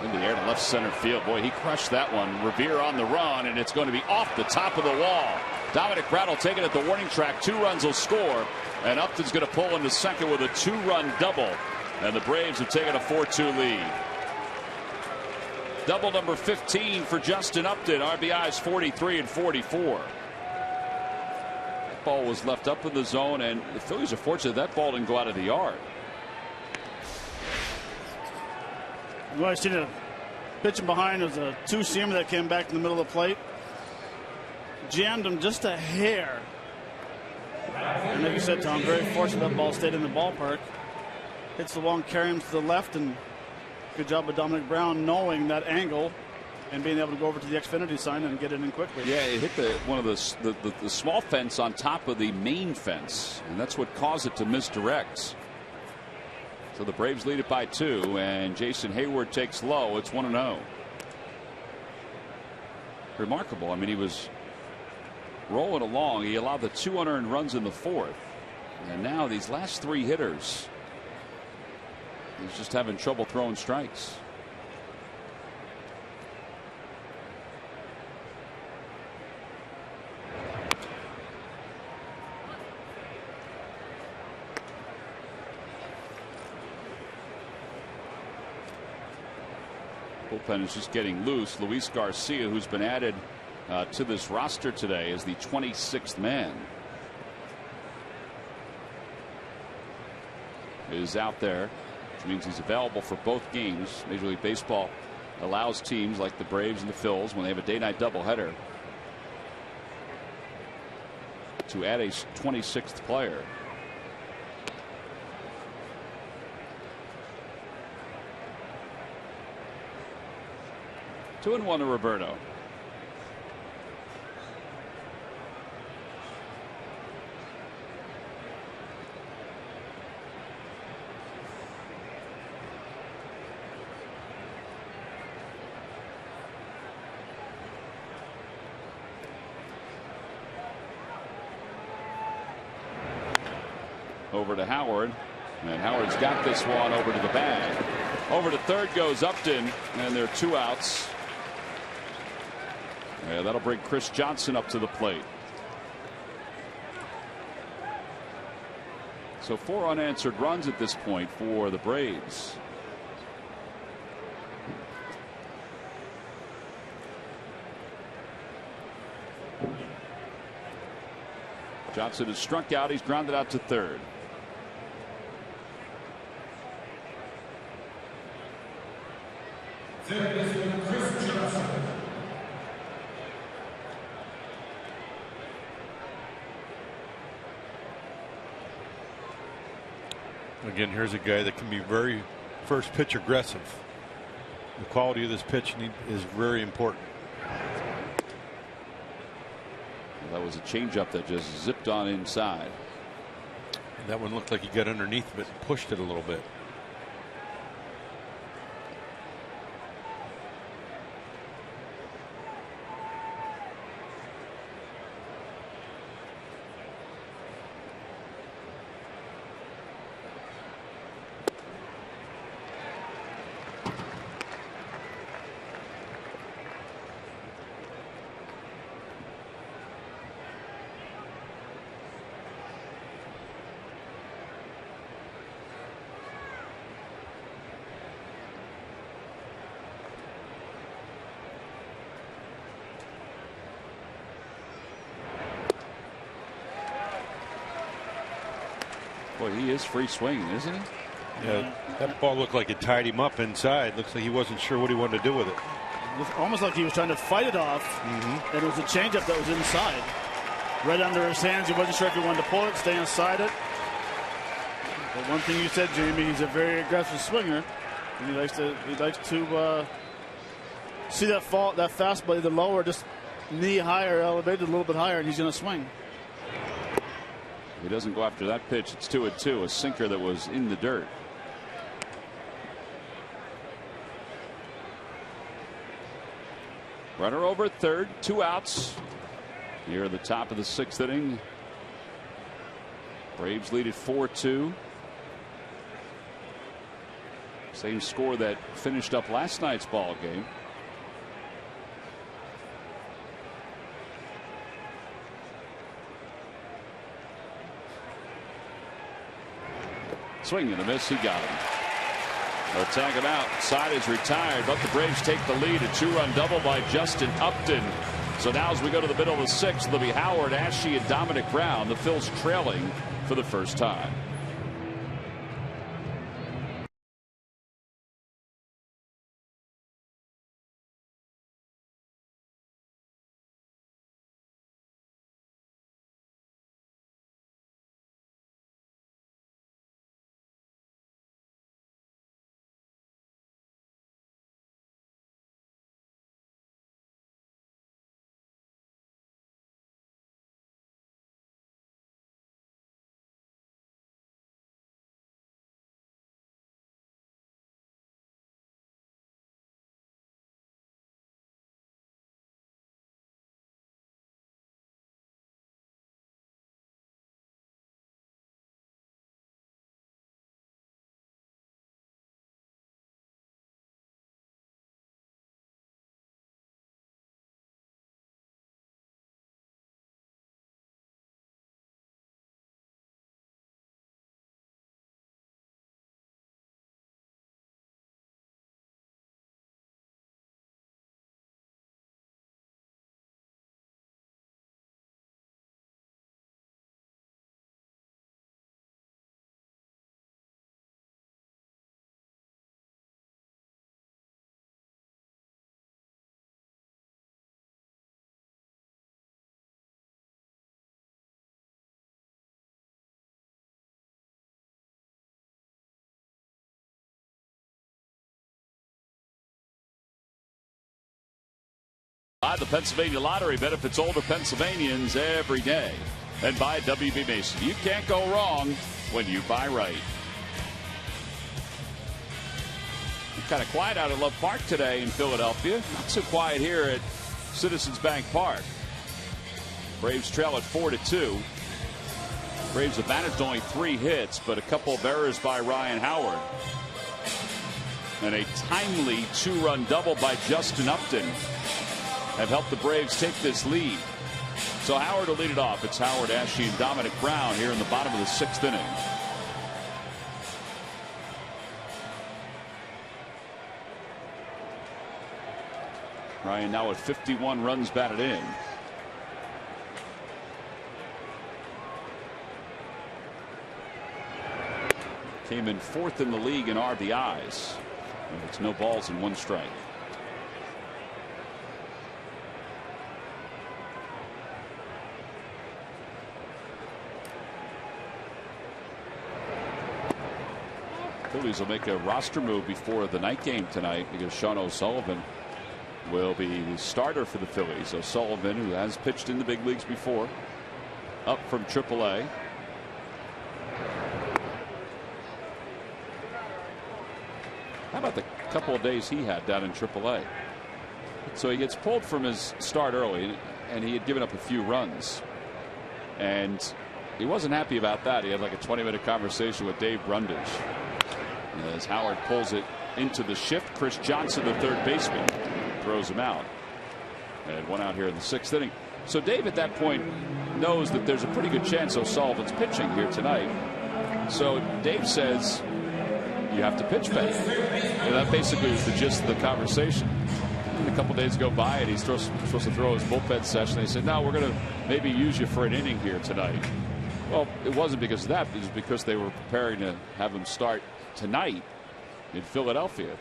In the air to left center field. Boy, he crushed that one. Revere on the run, and it's going to be off the top of the wall. Dominic Brown will take it at the warning track. 2 runs will score, and Upton's going to pull into second with a 2-run double. And the Braves have taken a 4-2 lead. Double number 15 for Justin Upton. RBIs 43 and 44. That ball was left up in the zone, and the Phillies are fortunate that ball didn't go out of the yard. Well, I seen a pitching behind. There was a 2-seamer that came back in the middle of the plate. Jammed him just a hair. And like you said, Tom, very fortunate that ball stayed in the ballpark. Hits the wall and carry him to the left, and good job of Dominic Brown knowing that angle and being able to go over to the Xfinity sign and get it in quickly. Yeah, it hit one of the small fence on top of the main fence, and that's what caused it to misdirect. So the Braves lead it by 2, and Jason Hayward takes low. It's 1-0. Remarkable. I mean, he was rolling along. He allowed the 2 unearned runs in the 4th. And now these last 3 hitters, he's just having trouble throwing strikes. Bullpen is just getting loose. Luis Garcia, who's been added to this roster today, is the 26th man. Is out there, which means he's available for both games. Major League Baseball allows teams like the Braves and the Phils, when they have a day-night doubleheader, to add a 26th player. Two and 1 to Roberto. over to Howard. And Howard's got this one over to the bag. Over to third goes Upton, and there are 2 outs. Yeah, that'll bring Chris Johnson up to the plate. So 4 unanswered runs at this point for the Braves. Johnson is struck out. He's grounded out to third. Again, here's a guy that can be very first pitch aggressive. The quality of this pitch is very important. That was a changeup that just zipped on inside. And that one looked like he got underneath of it and pushed it a little bit. Boy, he is free swinging, isn't he? Yeah, that ball looked like it tied him up inside. Looks like he wasn't sure what he wanted to do with it. It was almost like he was trying to fight it off. And it was a changeup that was inside. Right under his hands. He wasn't sure if he wanted to pull it, stay inside it. But one thing you said, Jamie, he's a very aggressive swinger. And he likes to see that fastball either lower, just knee higher, elevated a little bit higher, and he's going to swing. He doesn't go after that pitch. It's 2-2, a sinker that was in the dirt. Runner over at third, 2 outs. Here at the top of the 6th inning. Braves lead at 4-2. Same score that finished up last night's ball game. Swing and a miss. He got him. They'll tag him out. Side is retired, but the Braves take the lead. A 2-run double by Justin Upton. So now as we go to the middle of the 6th, there'll be Howard, Ashe, and Dominic Brown. The Phils trailing for the first time. The Pennsylvania Lottery benefits older Pennsylvanians every day. And by W.B. Mason. You can't go wrong when you buy right. Kind of quiet out at Love Park today in Philadelphia. Not so quiet here at Citizens Bank Park. Braves trail at 4-2. Braves have managed only 3 hits, but a couple of errors by Ryan Howard. And a timely 2-run double by Justin Upton have helped the Braves take this lead. So Howard will lead it off. It's Howard, Ashe, and Dominic Brown here in the bottom of the 6th inning. Ryan now at 51 runs batted in. Came in 4th in the league in RBIs. And it's no balls and 1 strike. Phillies will make a roster move before the night game tonight because Sean O'Sullivan will be the starter for the Phillies. O'Sullivan, who has pitched in the big leagues before, up from AAA. How about the couple of days he had down in AAA? So he gets pulled from his start early, and he had given up a few runs. And he wasn't happy about that. He had like a 20-minute conversation with Dave Brundage. As Howard pulls it into the shift, Chris Johnson, the third baseman, throws him out. And 1 out here in the 6th inning. So Dave at that point knows that there's a pretty good chance O'Sullivan's pitching here tonight. So Dave says, you have to pitch better. And that basically was the gist of the conversation. And a couple days go by and he's supposed to throw his bullpen session. They said, no, we're going to maybe use you for an inning here tonight. Well, it wasn't because of that. It was because they were preparing to have him start tonight in Philadelphia.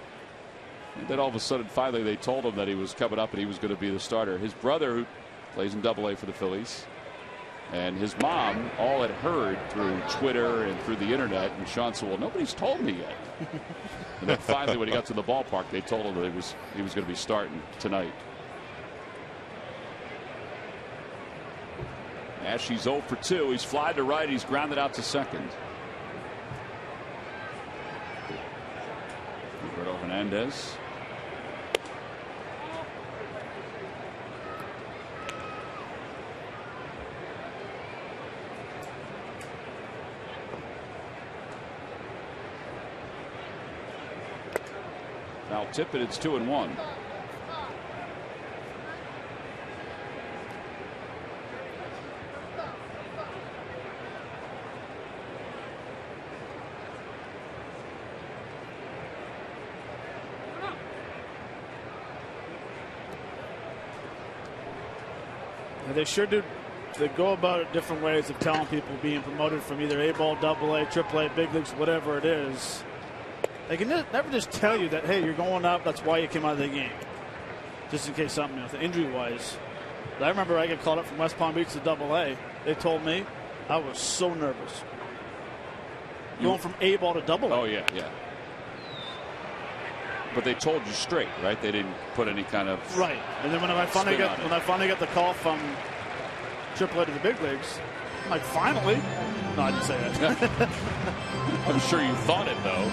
And then all of a sudden, finally, they told him that he was coming up and he was going to be the starter. His brother, who plays in AA for the Phillies, and his mom all had heard through Twitter and through the internet. And Sean said, well, nobody's told me yet. And then finally, when he got to the ballpark, they told him that he was going to be starting tonight. Ashe's 0 for 2. He's flied to right. He's grounded out to second. Roberto Hernandez. Now tip it. It's 2-1. They sure do. They go about it different ways of telling people being promoted from either A-ball, AA, AAA, big leagues, whatever it is. They can never just tell you that, hey, you're going up, that's why you came out of the game. Just in case something, injury-wise. But I remember I got called up from West Palm Beach to AA. They told me I was so nervous. Going from A-ball to AA. Oh, yeah. But they told you straight, right? They didn't put any kind of right. And then when I finally got the call from AAA to the big leagues, I'm like, finally. No, I didn't say that. I'm sure you thought it though.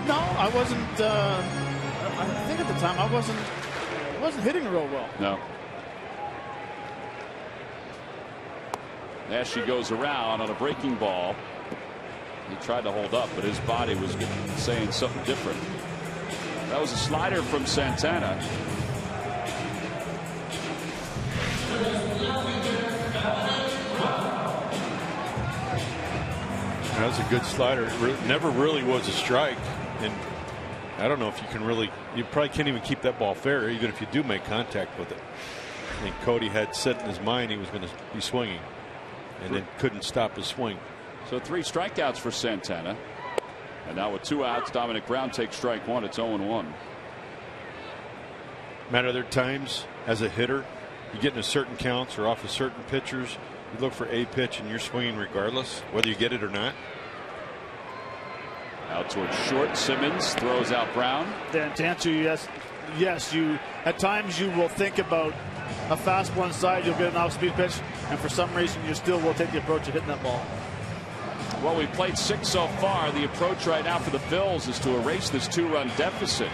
No, I wasn't. I think at the time I wasn't hitting real well. No. Ashe goes around on a breaking ball. He tried to hold up, but his body was saying something different. That was a slider from Santana. That was a good slider. It never really was a strike. And I don't know if you can really, you probably can't even keep that ball fair, even if you do make contact with it. I think Cody had set in his mind he was going to be swinging and then couldn't stop his swing. So 3 strikeouts for Santana. And now with 2 outs, Dominic Brown takes strike 1. It's 0-1. Matt, are there times as a hitter you get into certain counts or off of certain pitchers, you look for a pitch and you're swinging regardless, whether you get it or not? Out towards short. Simmons throws out Brown. Then to answer you, yes. You at times you will think about a fastball inside. You'll get an off-speed pitch, and for some reason you still will take the approach of hitting that ball. Well, we've played 6 so far. The approach right now for the Phils is to erase this 2-run deficit.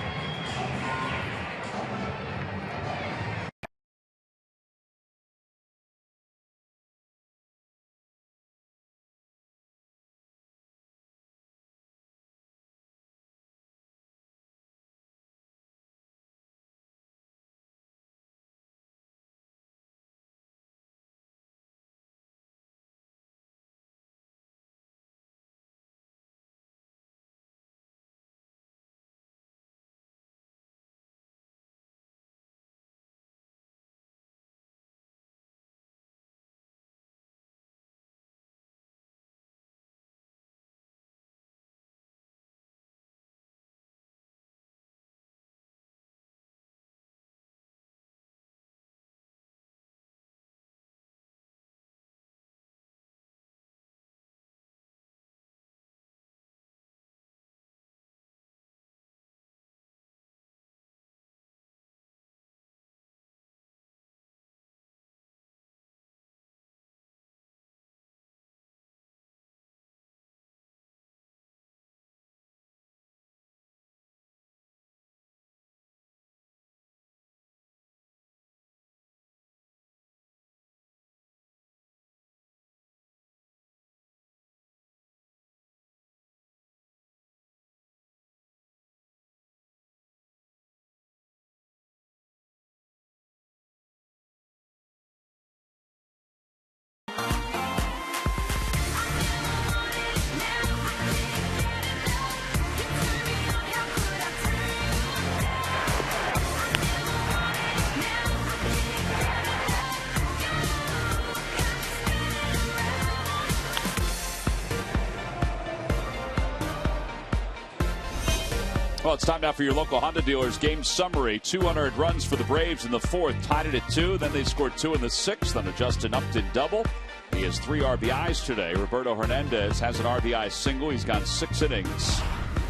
Well, it's time now for your local Honda dealers game summary. 200 runs for the Braves in the fourth, tied it at 2. Then they scored 2 in the sixth on a Justin Upton double. He has 3 RBIs today. Roberto Hernandez has an RBI single. He's gone 6 innings.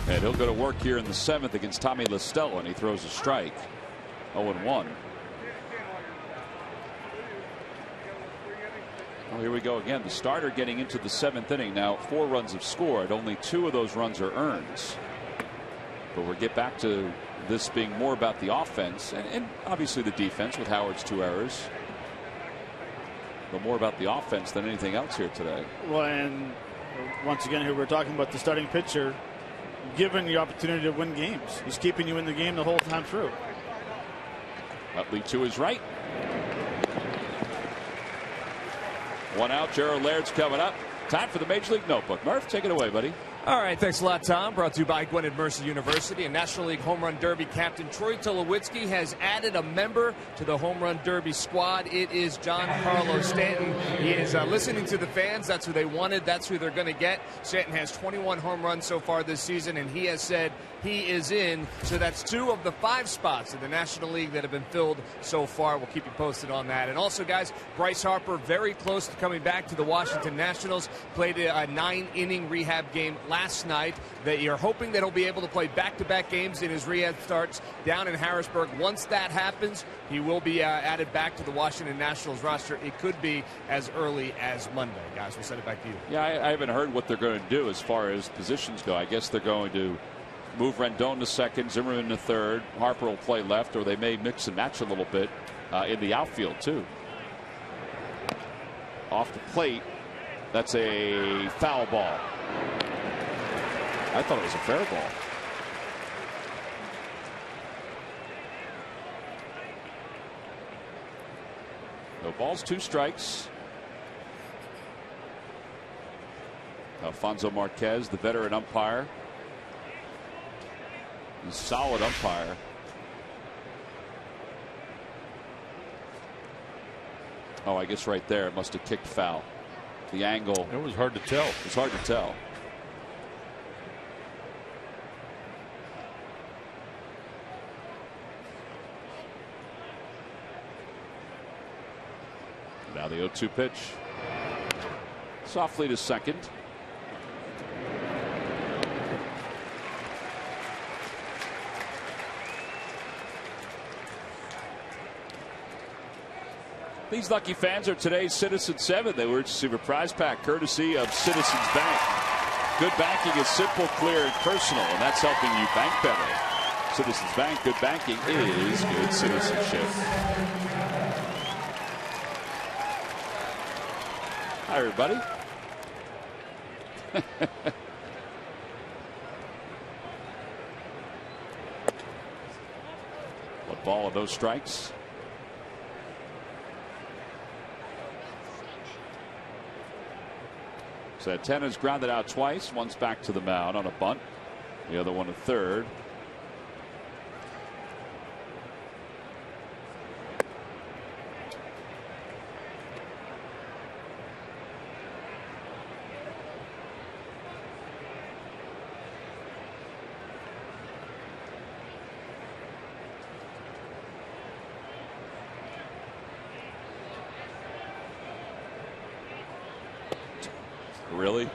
And he'll go to work here in the 7th against Tommy La Stella, and he throws a strike. 0-1. Well, here we go again. The starter getting into the 7th inning. Now 4 runs have scored. Only 2 of those runs are earned. But we'll get back to this being more about the offense and obviously the defense with Howard's 2 errors. But more about the offense than anything else here today. Well, and once again, here we're talking about the starting pitcher given the opportunity to win games. He's keeping you in the game the whole time through. Utley to his right. 1 out. Gerald Laird's coming up. Time for the Major League Notebook. Murph, take it away, buddy. All right, thanks a lot, Tom. Brought to you by Gwinnett Mercy University. And National League Home Run Derby captain Troy Tulowitzki has added a member to the Home Run Derby squad. It is John Carlos Stanton. He is listening to the fans. That's who they wanted. That's who they're going to get. Stanton has 21 home runs so far this season, and he has said he is in. So that's 2 of the 5 spots in the National League that have been filled so far. We'll keep you posted on that. And also, guys, Bryce Harper very close to coming back to the Washington Nationals. Played a 9-inning rehab game last night. That you're hoping that he'll be able to play back-to-back games in his rehab starts down in Harrisburg. Once that happens, he will be added back to the Washington Nationals roster. It could be as early as Monday. Guys, we'll send it back to you. Yeah, I haven't heard what they're going to do as far as positions go. I guess they're going to move Rendon to second, Zimmerman to third. Harper will play left, or they may mix and match a little bit in the outfield, too. Off the plate, that's a foul ball. I thought it was a fair ball. No balls, 2 strikes. Alfonso Marquez, the veteran umpire. He's a solid umpire. Oh, I guess right there it must have kicked foul. The angle. It was hard to tell. It's hard to tell. Now the 0-2 pitch. Softly to second. These lucky fans are today's Citizen 7. They were to receive a prize pack courtesy of Citizens Bank. Good banking is simple, clear, and personal, and that's helping you bank better. Citizens Bank, good banking is good citizenship. Hi, everybody. What ball of those strikes? Santana's grounded out twice. One's back to the mound on a bunt. The other one to third. Really?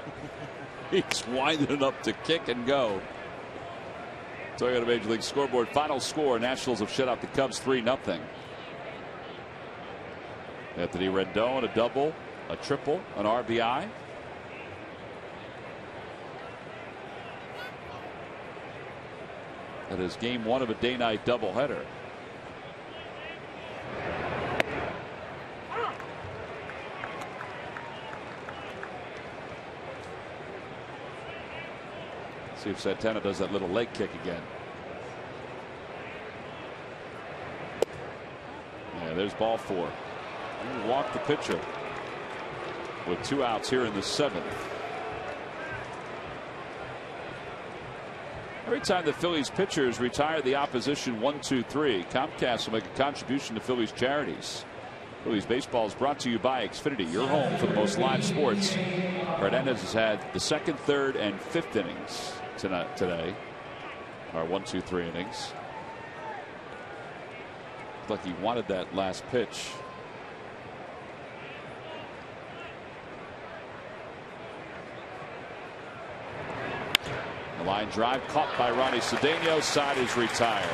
He's winding it up to kick and go. Toyota Major League Scoreboard. Final score. Nationals have shut out the Cubs 3-0. Anthony Rendon, a double, a triple, an RBI. That is game 1 of a day-night doubleheader. See if Santana does that little leg kick again. Yeah, there's ball 4. Walk the pitcher with 2 outs here in the 7th. Every time the Phillies pitchers retire the opposition 1-2-3, Comcast will make a contribution to Phillies charities. Phillies baseball is brought to you by Xfinity, your home for the most live sports. Hernandez has had the 2nd, 3rd, and 5th innings today. Or 1, 2, 3 innings. Looked like he wanted that last pitch. The line drive caught by Ronnie Cedeno. Side is retired.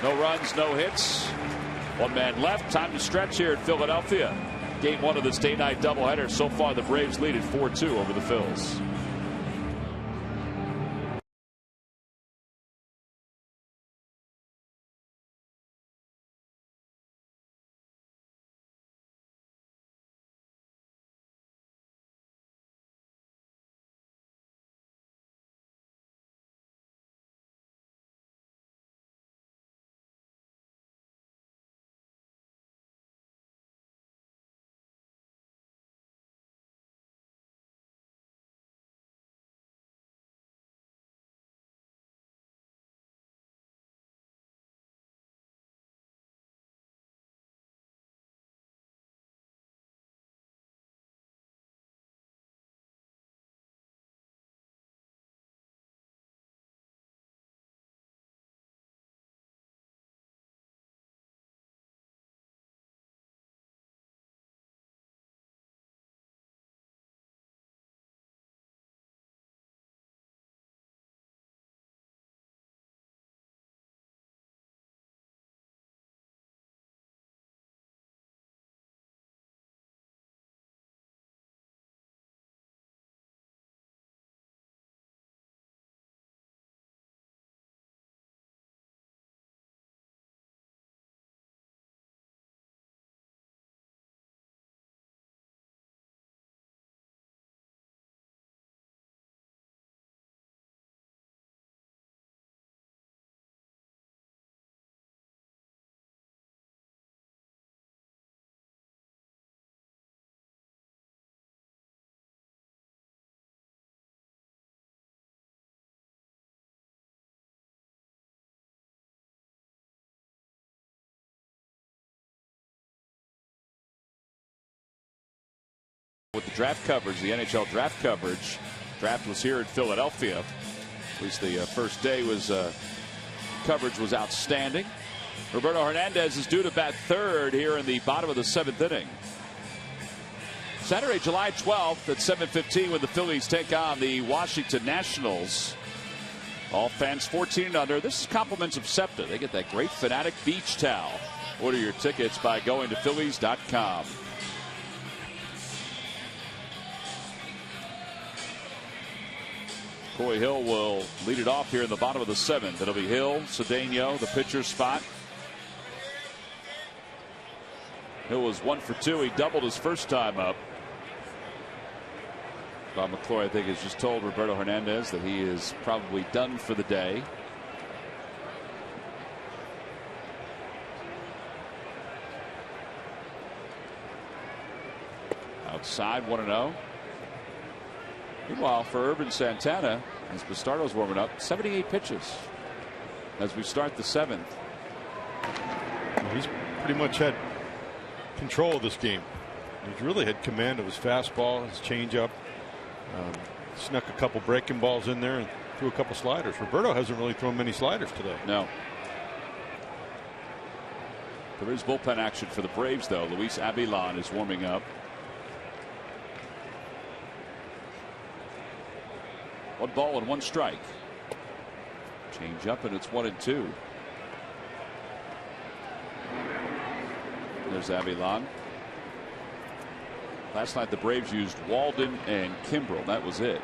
No runs, no hits. One man left. Time to stretch here in Philadelphia. Game 1 of this day night doubleheader. So far, the Braves lead at 4-2 over the Phils. With the draft coverage, the NHL draft coverage. Draft was here in Philadelphia. At least the first day was coverage was outstanding. Roberto Hernandez is due to bat third here in the bottom of the 7th inning. Saturday, July 12th at 7:15 when the Phillies take on the Washington Nationals. All fans 14 and under. This is compliments of SEPTA. They get that great Fanatic beach towel. Order your tickets by going to Phillies.com. Corey Hill will lead it off here in the bottom of the 7th. It'll be Hill, Cedeno, the pitcher spot. Hill was 1 for 2. He doubled his first time up. Bob McCloy, I think, has just told Roberto Hernandez that he is probably done for the day. Outside, 1-0. Meanwhile, for Urban Santana, as Bastardo's warming up, 78 pitches as we start the 7th. He's pretty much had control of this game. He's really had command of his fastball, his changeup. Snuck a couple breaking balls in there and threw a couple sliders. Roberto hasn't really thrown many sliders today. No. There is bullpen action for the Braves, though. Luis Avilan is warming up. 1 ball and 1 strike. Change up, and it's 1-2. There's Avilan. Last night the Braves used Walden and Kimbrel. That was it.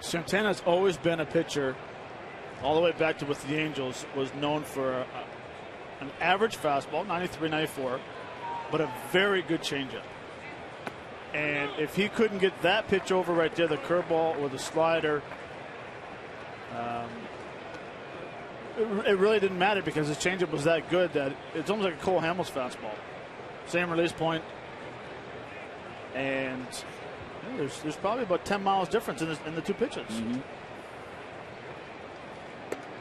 Santana's always been a pitcher, all the way back to with the Angels, was known for an average fastball, 93, 94, but a very good changeup. And if he couldn't get that pitch over right there, the curveball or the slider, it really didn't matter because his changeup was that good that it's almost like a Cole Hamels fastball. Same release point, and Yeah, there's probably about 10 miles difference in the two pitches.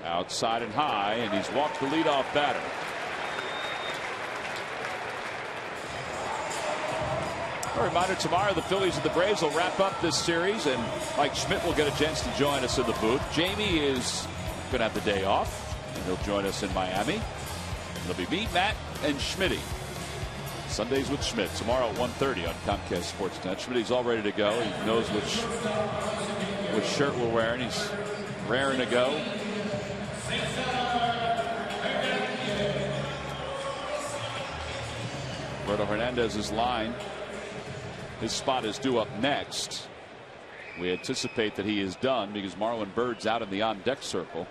Outside and high, and he's walked the leadoff batter. A reminder, tomorrow the Phillies and the Braves will wrap up this series, and Mike Schmidt will get a chance to join us in the booth. Jamie is going to have the day off, and he'll join us in Miami. It'll be me, Matt, and Schmitty. Sundays with Schmidt tomorrow at 1:30 on Comcast Sportsnet. Schmitty's all ready to go. He knows which shirt we're wearing. He's raring to go. Roberto Hernandez's line. His spot is due up next. We anticipate that he is done because Marlon Byrd's out in the on-deck circle.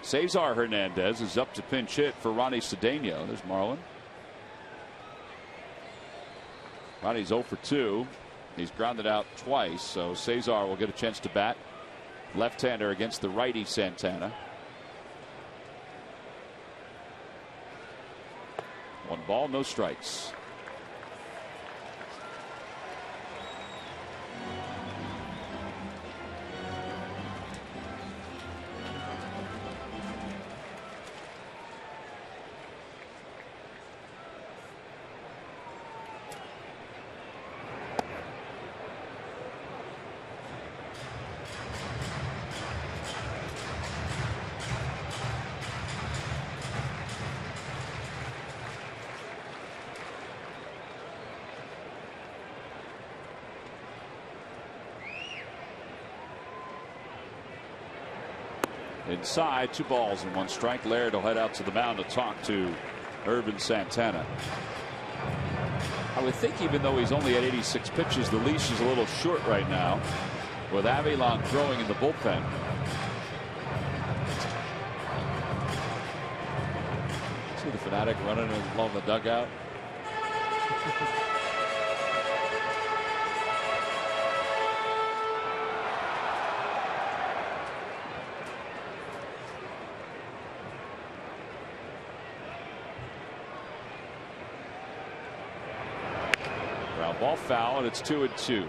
Cesar Hernandez is up to pinch hit for Ronnie Cedeno. There's Marlon. Ronnie's 0 for 2. He's grounded out twice, so Cesar will get a chance to bat. Left-hander against the righty Santana. 1 ball, no strikes. Inside, 2 balls and 1 strike. Laird will head out to the mound to talk to Urban Santana. I would think even though he's only at 86 pitches, the leash is a little short right now with Avilan throwing in the bullpen. See the Fanatic running along the dugout. Ball foul, and it's 2-2.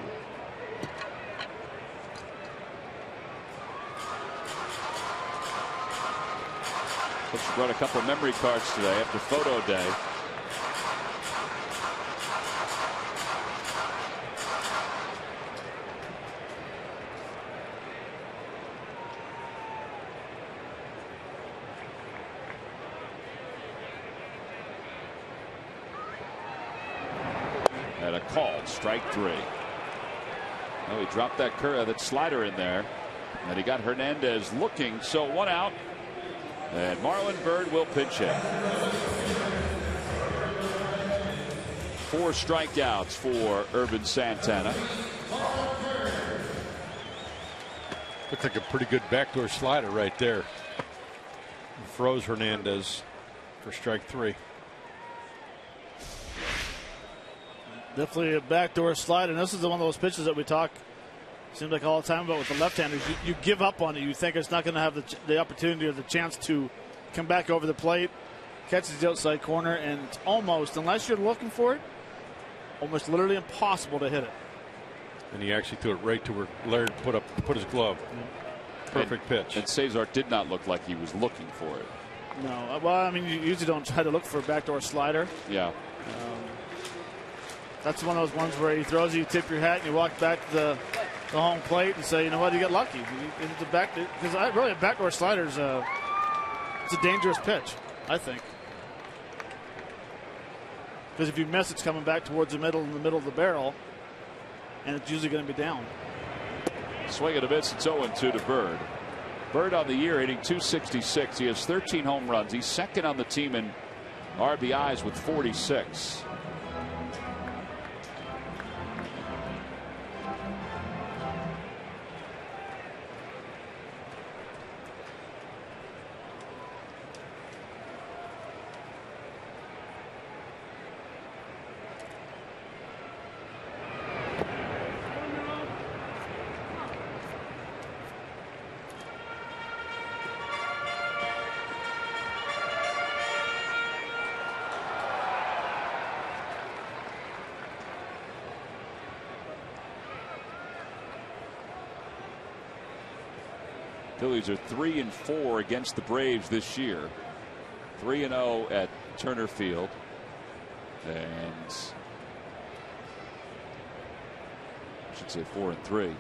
Coach brought a couple of memory cards today after photo day. Called strike 3. Well, he dropped that slider in there, and he got Hernandez looking. So 1 out, and Marlon Byrd will pinch hit. 4 strikeouts for Urban Santana. Looked like a pretty good backdoor slider right there. Froze Hernandez for strike 3. Definitely a backdoor slide, and this is one of those pitches that we talk, seems like all the time about with the left-handers. You give up on it. You think it's not going to have the opportunity or the chance to come back over the plate, catches the outside corner, and it's almost, unless you're looking for it, almost literally impossible to hit it. And he actually threw it right to where Laird put his glove. Perfect pitch. And Cesar did not look like he was looking for it. No, well, I mean, you usually don't try to look for a backdoor slider. Yeah. That's one of those ones where he throws you tip your hat, and you walk back to the home plate and say, you know what, you get lucky. Because really a backdoor slider is it's a dangerous pitch, I think. Because if you miss, it's coming back towards in the middle of the barrel, and it's usually going to be down. Swing and a miss. It's 0-2 to Byrd. Byrd on the year hitting .266. He has 13 home runs. He's second on the team in RBIs with 46. Phillies are 3-4 against the Braves this year. 3-0 at Turner Field. And I should say 4-3.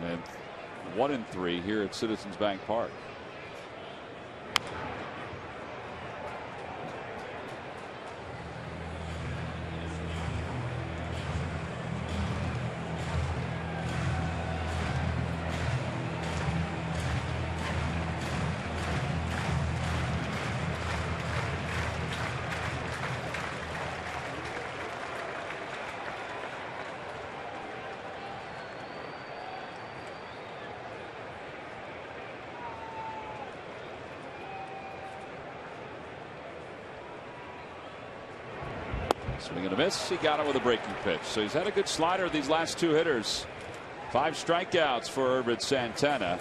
And 1-3 here at Citizens Bank Park. Swing and a miss. He got it with a breaking pitch. So he's had a good slider these last 2 hitters. 5 strikeouts for Herbert Santana.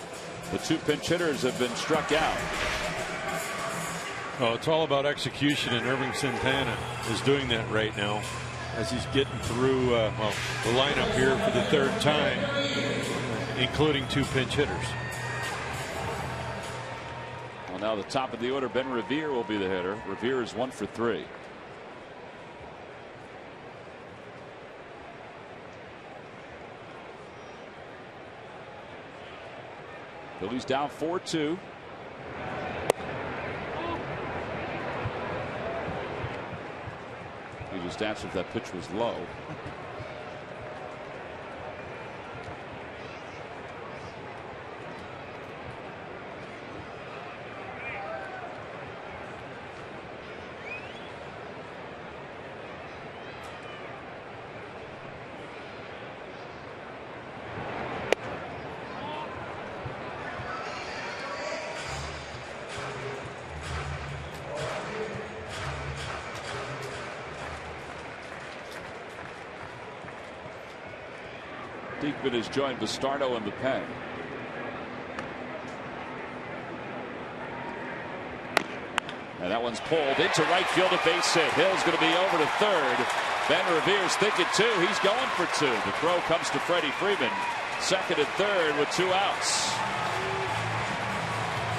The 2 pinch hitters have been struck out. Oh, it's all about execution, and Irving Santana is doing that right now as he's getting through the lineup here for the 3rd time, including 2 pinch hitters. Well, now the top of the order, Ben Revere will be the hitter. Revere is 1 for 3. Phillies down 4-2. He just asked if that pitch was low. Diekman has joined Bastardo in the pen. And that one's pulled into right field, a base hit. Hill's going to be over to third. Ben Revere's thinking 2. He's going for 2. The throw comes to Freddie Freeman. Second and third with 2 outs.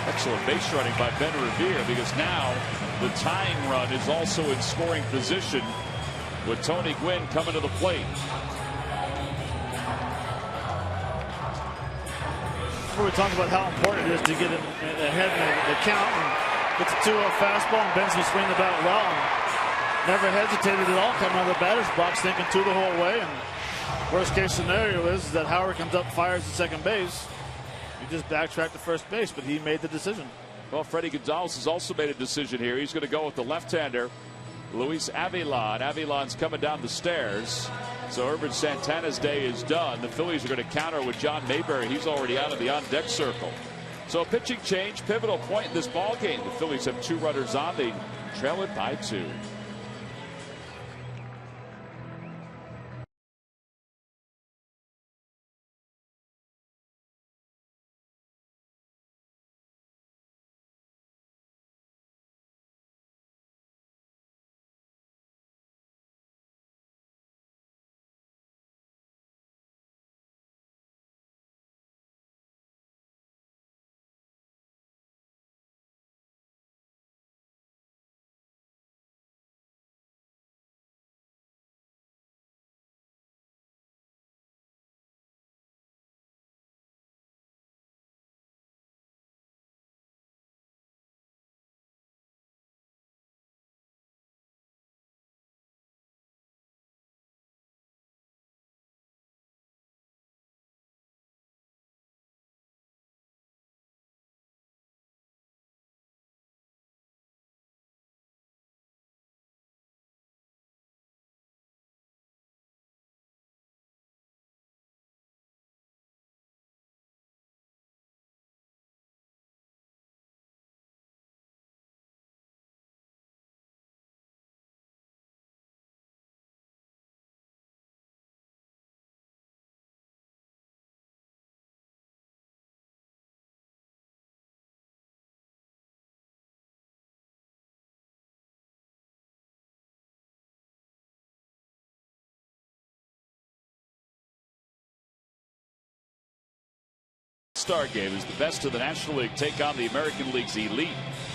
Excellent base running by Ben Revere, because now the tying run is also in scoring position with Tony Gwynn coming to the plate. We talked about how important it is to get ahead in the count and get the 2-0 fastball, and Ben's been swinging the bat well and never hesitated at all coming out of the batter's box, thinking 2 the whole way. And worst case scenario is that Howard comes up, fires at second base. You just backtrack to first base, but he made the decision. Well, Freddie Gonzalez has also made a decision here. He's going to go with the left-hander, Luis Avilan. Avilan's coming down the stairs. So Herbert Santana's day is done. The Phillies are going to counter with John Mayberry. He's already out of the on-deck circle. So a pitching change, pivotal point in this ball game. The Phillies have 2 runners on. They trail it by 2. All-Star Game as the best of the National League take on the American League's elite.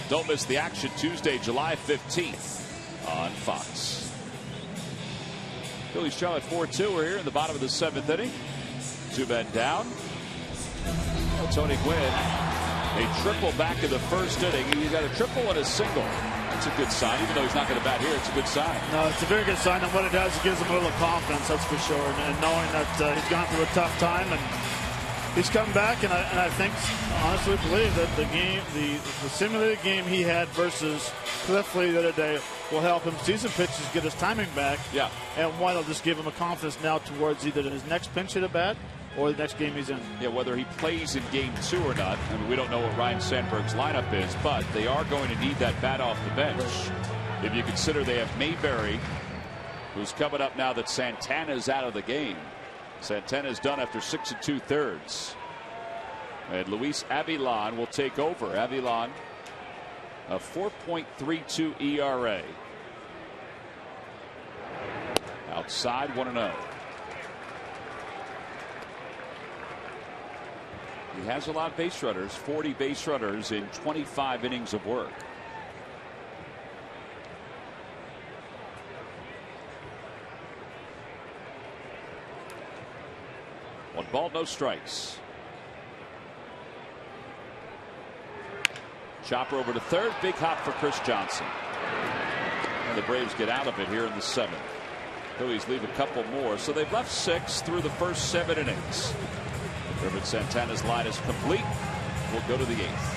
Don't miss the action Tuesday, July 15th on Fox. Phillies trail at 4-2. We're here in the bottom of the 7th inning. 2 men down. Tony Gwynn, a triple back in the first inning. He's got a triple and a single. That's a good sign. Even though he's not going to bat here, it's a good sign. No, it's a very good sign. And what it does, it gives him a little confidence, that's for sure. And knowing that he's gone through a tough time and he's come back. And I think, honestly, believe that the game, the simulated game he had versus Cliffley the other day will help him. Season pitches, get his timing back. Yeah. And one will just give him a confidence now towards either his next pinch hit at bat or the next game he's in. Yeah, whether he plays in game 2 or not, I mean, we don't know what Ryan Sandberg's lineup is, but they are going to need that bat off the bench. If you consider they have Mayberry, who's coming up now that Santana's out of the game. Santana's done after 6 2/3. And Luis Avilan will take over. Avilan, a 4.32 ERA. Outside 1-0. He has a lot of base runners, 40 base runners in 25 innings of work. One ball, no strikes. Chopper over to third. Big hop for Chris Johnson. And the Braves get out of it here in the 7th. Phillies leave a couple more, so they've left 6 through the first 7 innings. Irvin Santana's line is complete. We'll go to the 8th.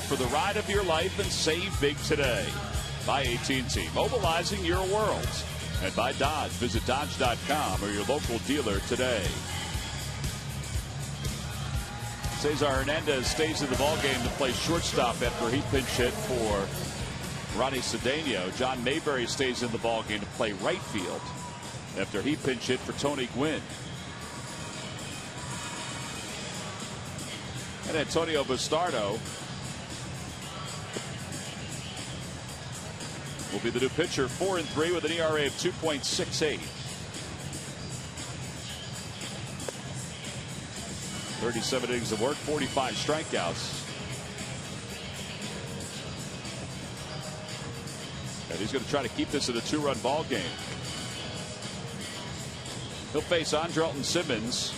For the ride of your life and save big today. By AT&T, mobilizing your world. And by Dodge, visit Dodge.com or your local dealer today. Cesar Hernandez stays in the ballgame to play shortstop after he pinch hit for Ronnie Cedeno. John Mayberry stays in the ballgame to play right field after he pinch hit for Tony Gwynn. And Antonio Bastardo will be the new pitcher, 4-3 with an ERA of 2.68. 37 innings of work, 45 strikeouts. And he's going to try to keep this in a 2-run ball game. He'll face Andrelton Simmons,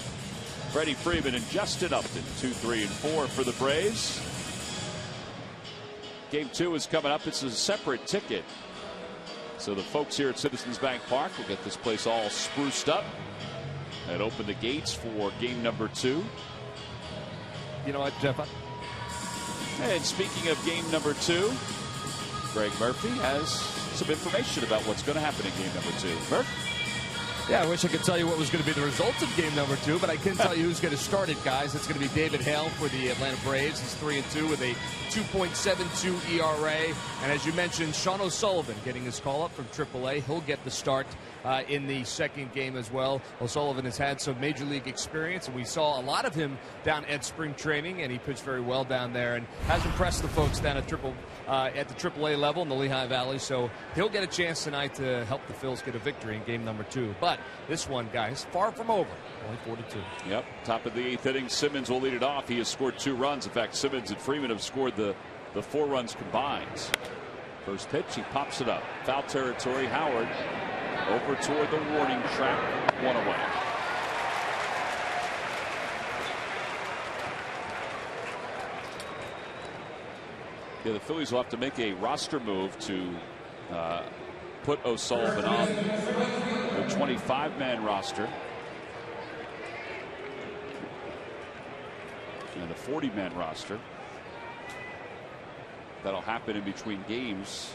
Freddie Freeman, and Justin Upton. 2, 3, and 4 for the Braves. Game 2 is coming up. It's a separate ticket. So the folks here at Citizens Bank Park will get this place all spruced up and open the gates for game number 2. You know what, Jeff? And speaking of game number 2, Greg Murphy has some information about what's going to happen in game number 2. Murph? Yeah, I wish I could tell you what was going to be the results of game number 2, but I can tell you who's going to start it, guys. It's going to be David Hale for the Atlanta Braves. He's 3-2 with a 2.72 ERA. And as you mentioned, Sean O'Sullivan getting his call up from AAA. He'll get the start in the second game as well. O'Sullivan has had some major league experience, and we saw a lot of him down at spring training, and he pitched very well down there and has impressed the folks down at the AAA level in the Lehigh Valley. So he'll get a chance tonight to help the Phils get a victory in game number 2. But this one, guys, far from over. Only 4-2. Yep. Top of the 8th inning, Simmons will lead it off. He has scored 2 runs. In fact, Simmons and Freeman have scored the 4 runs combined. First pitch, he pops it up. Foul territory. Howard over toward the warning track. 1 away. Yeah, the Phillies will have to make a roster move to put O'Sullivan on the 25-man roster and the 40-man roster. That'll happen in between games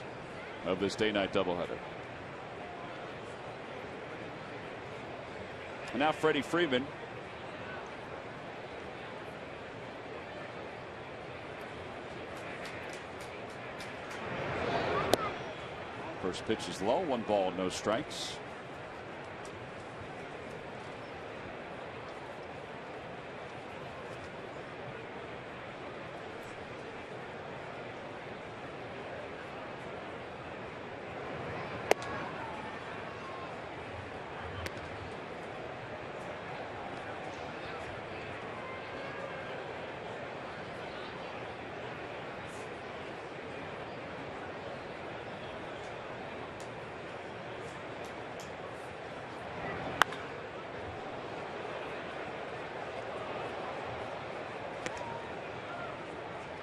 of this day-night doubleheader. And now Freddie Freeman. First pitch is low. 1 ball, no strikes.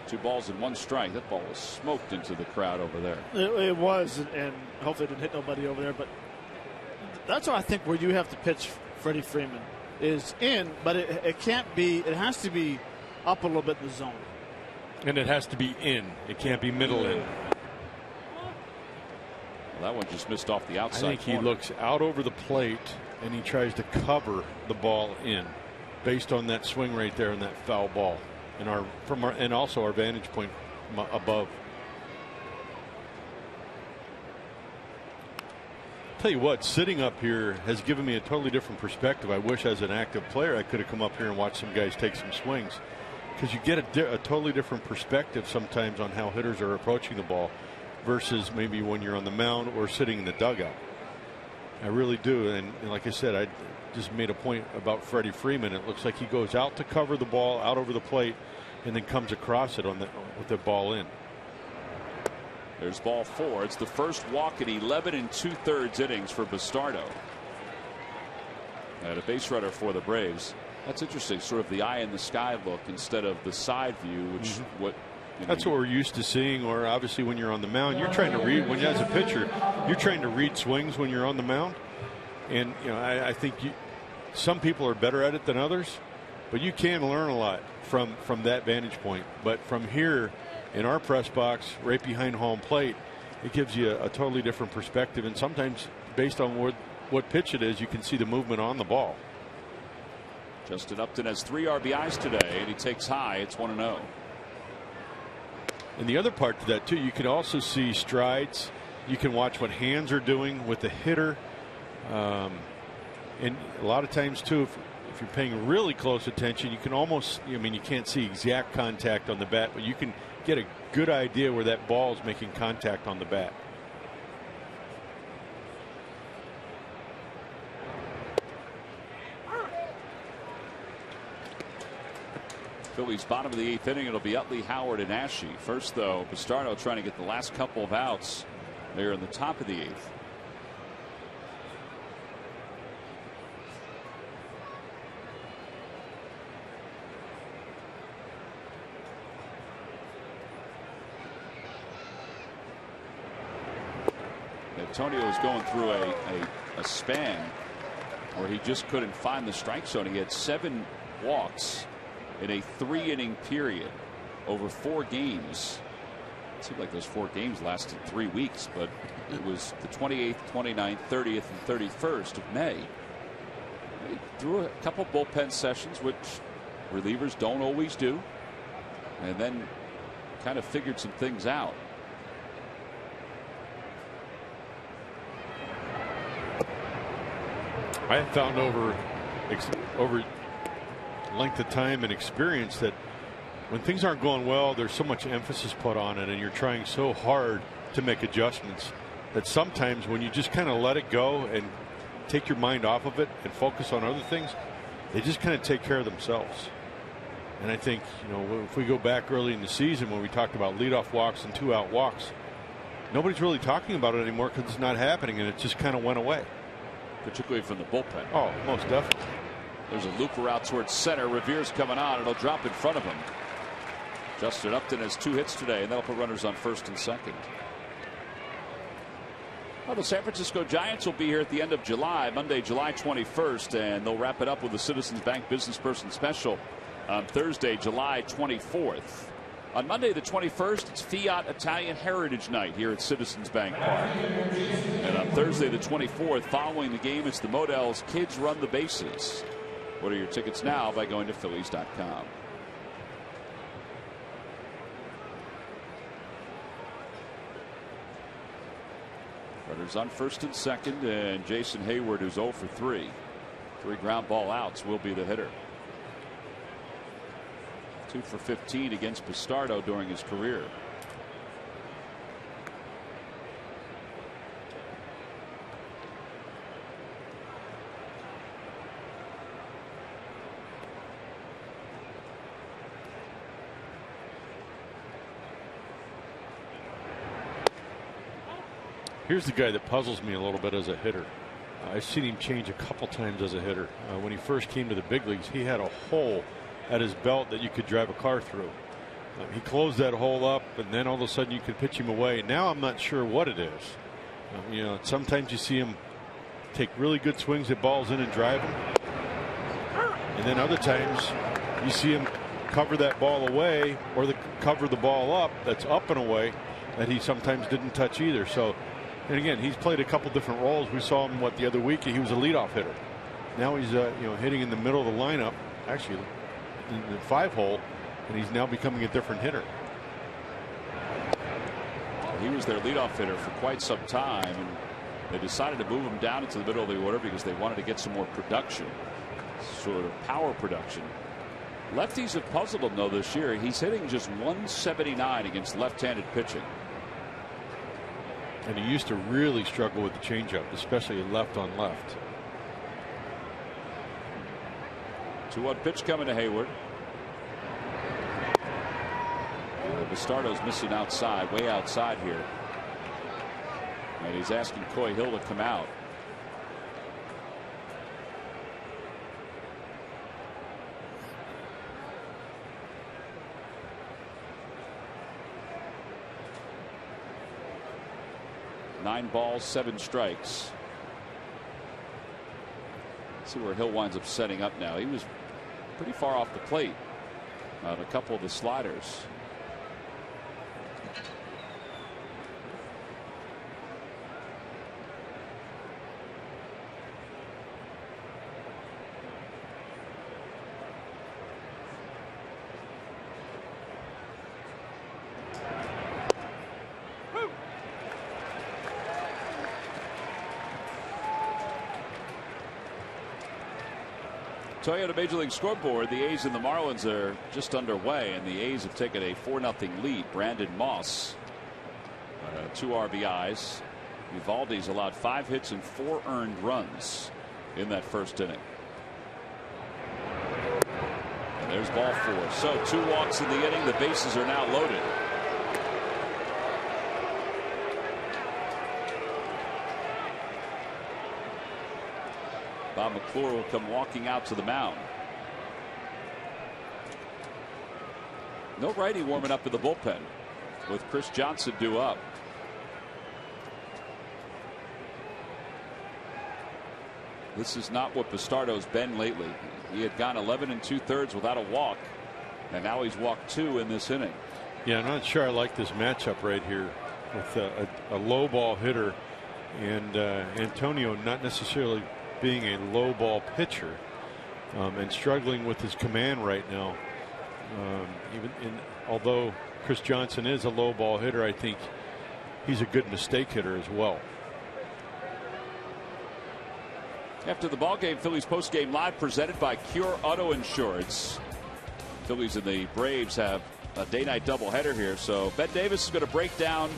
Two balls and 1 strike. That ball was smoked into the crowd over there. It was, and hopefully it didn't hit nobody over there. But that's what I think where you have to pitch Freddie Freeman is in, but it can't be. It has to be up a little bit in the zone. And it has to be in. It can't be middle in. Well, that one just missed off the outside. I think corner. he looks out over the plate and he tries to cover the ball in based on that swing right there and that foul ball. And also our vantage point above. Tell you what, sitting up here has given me a totally different perspective. I wish as an active player I could have come up here and watched some guys take some swings, because you get a totally different perspective sometimes on how hitters are approaching the ball versus maybe when you're on the mound or sitting in the dugout. I really do. And like I said, I just made a point about Freddie Freeman. It looks like he goes out to cover the ball out over the plate and then comes across it with the ball in. There's ball 4. It's the first walk in 11 2/3 innings for Bastardo. And a base runner for the Braves. That's interesting, sort of the eye in the sky look instead of the side view, which that's what we're used to seeing. Or obviously when you're on the mound, you're trying to read, when as a pitcher, you're trying to read swings when you're on the mound. And I think some people are better at it than others, but you can learn a lot from that vantage point. But from here in our press box right behind home plate, it gives you a totally different perspective, and sometimes based on what pitch it is, you can see the movement on the ball. Justin Upton has 3 RBIs today, and he takes high. It's 1-0. And the other part to that too, you can also see strides. You can watch what hands are doing with the hitter, and a lot of times too, if you're paying really close attention, you can almost, you can't see exact contact on the bat, but you can get a good idea where that ball is making contact on the bat. Phillies bottom of the 8th inning. It'll be Utley, Howard, and Ashe. First, though, Bastardo trying to get the last couple of outs there in the top of the 8th. Antonio was going through a span where he just couldn't find the strike zone. He had 7 walks in a 3-inning period over 4 games. It seemed like those 4 games lasted 3 weeks, but it was the 28th, 29th, 30th, and 31st of May. They threw a couple bullpen sessions, which relievers don't always do, and then kind of figured some things out. I have found over length of time and experience that when things aren't going well, there's so much emphasis put on it, and you're trying so hard to make adjustments that sometimes when you just kind of let it go and take your mind off of it and focus on other things, they just kind of take care of themselves. And I think, you know, if we go back early in the season when we talked about leadoff walks and 2-out walks, nobody's really talking about it anymore because it's not happening, and it just kind of went away. Particularly from the bullpen. Oh, most definitely. There's a looper out towards center. Revere's coming on. It'll drop in front of him. Justin Upton has 2 hits today, and that'll put runners on first and second. Well, the San Francisco Giants will be here at the end of July, Monday, July 21st, and they'll wrap it up with the Citizens Bank Business Person Special on Thursday, July 24th. On Monday, the 21st, it's Fiat Italian Heritage Night here at Citizens Bank Park. And on Thursday, the 24th, following the game, it's the Modell's Kids Run the Bases. Order your tickets now by going to Phillies.com. Runners on first and second, and Jason Hayward, who's 0 for 3. 3 ground ball outs, will be the hitter. 2 for 15 against Pistardo during his career. Here's the guy that puzzles me a little bit as a hitter. I've seen him change a couple times as a hitter. When he first came to the big leagues, he had a hole at his belt that you could drive a car through. He closed that hole up, and then all of a sudden you could pitch him away. Now I'm not sure what it is. You know, sometimes you see him take really good swings at balls in and drive them, and then other times you see him cover that ball away, or cover the ball up that's up and away that he sometimes didn't touch either. So, and again, he's played a couple different roles. We saw him the other week. He was a leadoff hitter. Now he's hitting in the middle of the lineup, actually in the 5-hole, and he's now becoming a different hitter. He was their leadoff hitter for quite some time, and they decided to move him down into the middle of the order because they wanted to get some more production, sort of power production. Lefties have puzzled him though this year. He's hitting just 179 against left-handed pitching. And he used to really struggle with the changeup, especially left on left. 2-1 pitch coming to Hayward. Bastardo's missing outside, way outside here. And he's asking Coy Hill to come out. Nine balls, 7 strikes. Let's see where Hill winds up setting up now. He was pretty far off the plate on a couple of the sliders. Toyota Major League Scoreboard, the A's and the Marlins are just underway, and the A's have taken a 4-0 lead. Brandon Moss, 2 RBIs. Eovaldi's allowed 5 hits and 4 earned runs in that first inning. And there's ball 4. So 2 walks in the inning. The bases are now loaded. Bob McClure will come walking out to the mound. No righty warming up in the bullpen with Chris Johnson due up. This is not what Bastardo's been lately. He had gone 11 2/3 without a walk, and now he's walked 2 in this inning. Yeah, I'm not sure I like this matchup right here with a low ball hitter and Antonio not necessarily being a low ball pitcher and struggling with his command right now. Although Chris Johnson is a low ball hitter, I think he's a good mistake hitter as well. After the ballgame, Phillies postgame live presented by Cure Auto Insurance. Phillies and the Braves have a day-night doubleheader here, so Ben Davis is going to break down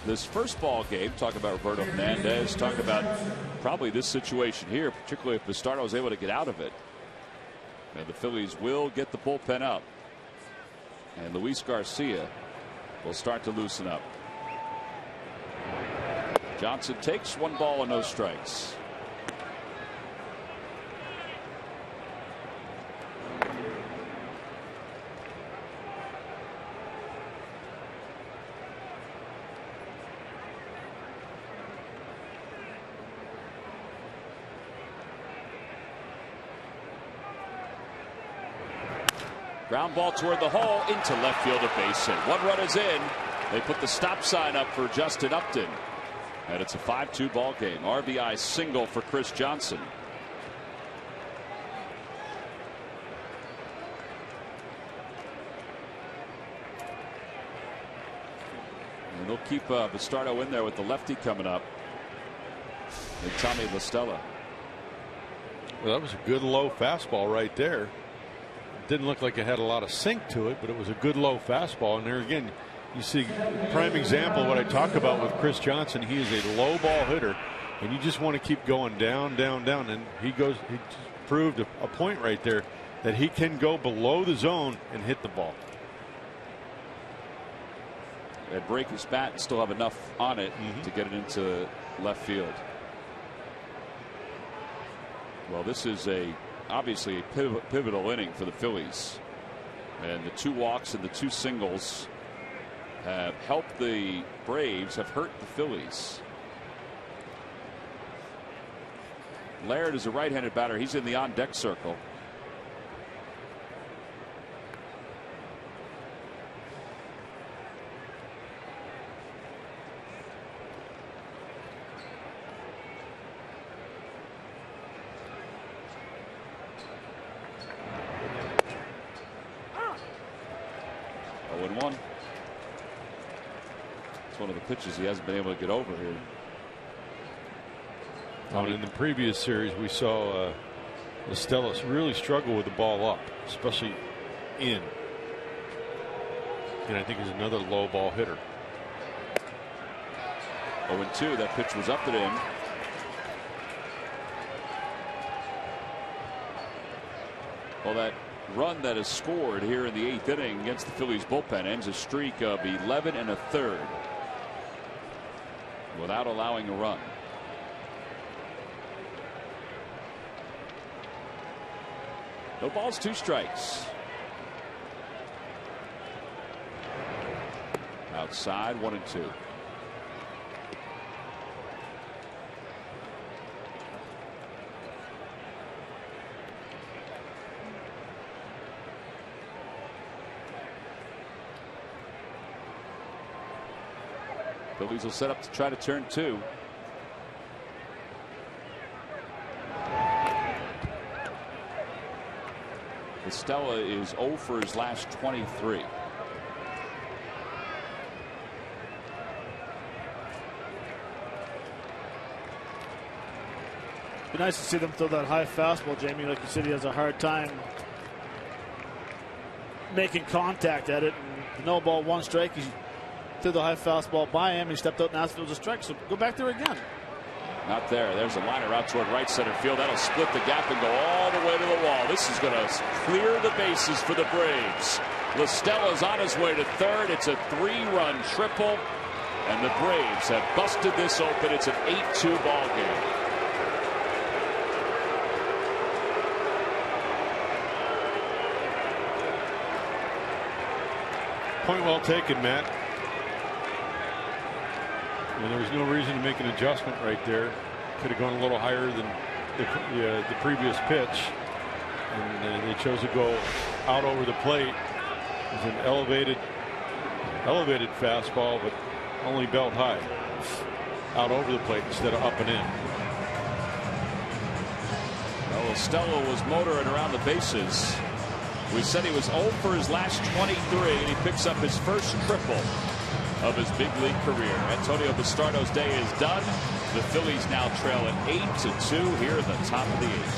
this first ball game, talk about Roberto Hernandez, talk about probably this situation here, particularly if Bastardo is able to get out of it. And the Phillies will get the bullpen up, and Luis Garcia will start to loosen up. Johnson takes 1 ball and no strikes. Ground ball toward the hole, into left field, a base hit. 1 run is in. They put the stop sign up for Justin Upton. And it's a 5-2 ball game. RBI single for Chris Johnson. And they'll keep Bastardo in there with the lefty coming up. And Tommy La Stella. Well, that was a good low fastball right there. Didn't look like it had a lot of sink to it, but it was a good low fastball. And there again, you see prime example of what I talk about with Chris Johnson. He is a low ball hitter, and you just want to keep going down, down, down. And he just proved a point right there that he can go below the zone and hit the ball. And break his bat and still have enough on it to get it into left field. Well, this is obviously a pivotal inning for the Phillies, and the 2 walks and the 2 singles have helped the Braves, have hurt the Phillies. Laird is a right-handed batter. He's in the on-deck circle. It's one of the pitches he hasn't been able to get over here. In the previous series, we saw Estella really struggle with the ball up, especially in. And I think he's another low ball hitter. 0-2. That pitch was up and in. Well, that run that is scored here in the 8th inning against the Phillies bullpen ends a streak of 11 1/3 without allowing a run. No balls, 2 strikes. Outside, 1-2. Phillies will set up to try to turn 2. Estella is 0 for his last 23. Be nice to see them throw that high fastball, Jamie. Like you said, he has a hard time making contact at it. And no ball, 1 strike. He threw the high fastball by him. He stepped out and asked if it was a strike. So go back there again. Not there. There's a liner out toward right center field. That'll split the gap and go all the way to the wall. This is going to clear the bases for the Braves. La Stella's on his way to third. It's a 3-run triple, and the Braves have busted this open. It's an 8-2 ball game. Point well taken, Matt. And there was no reason to make an adjustment right there. Could have gone a little higher than the previous pitch, and they chose to go out over the plate. It was an elevated elevated fastball, but only belt high, out over the plate instead of up and in. Well, Estella was motoring around the bases. We said he was 0 for his last 23, and he picks up his first triple of his big league career. Antonio Bastardo's day is done. The Phillies now trail at 8-2 here at the top of the 8th.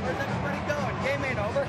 Where's everybody going? Game ain't over.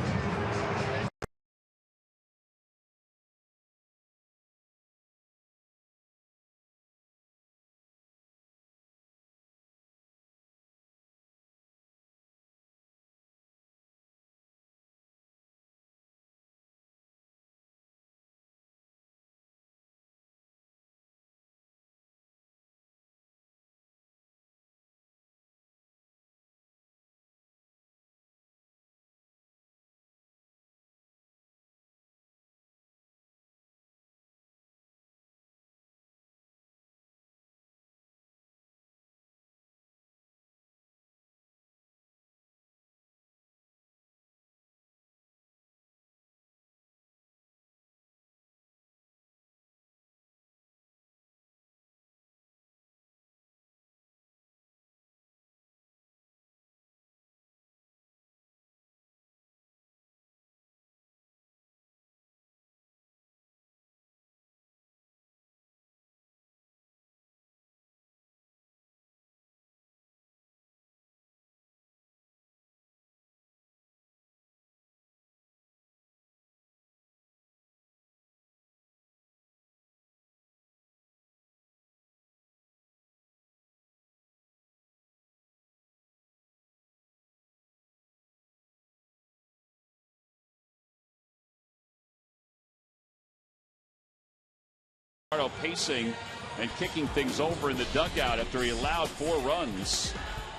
Pacing and kicking things over in the dugout after he allowed 4 runs.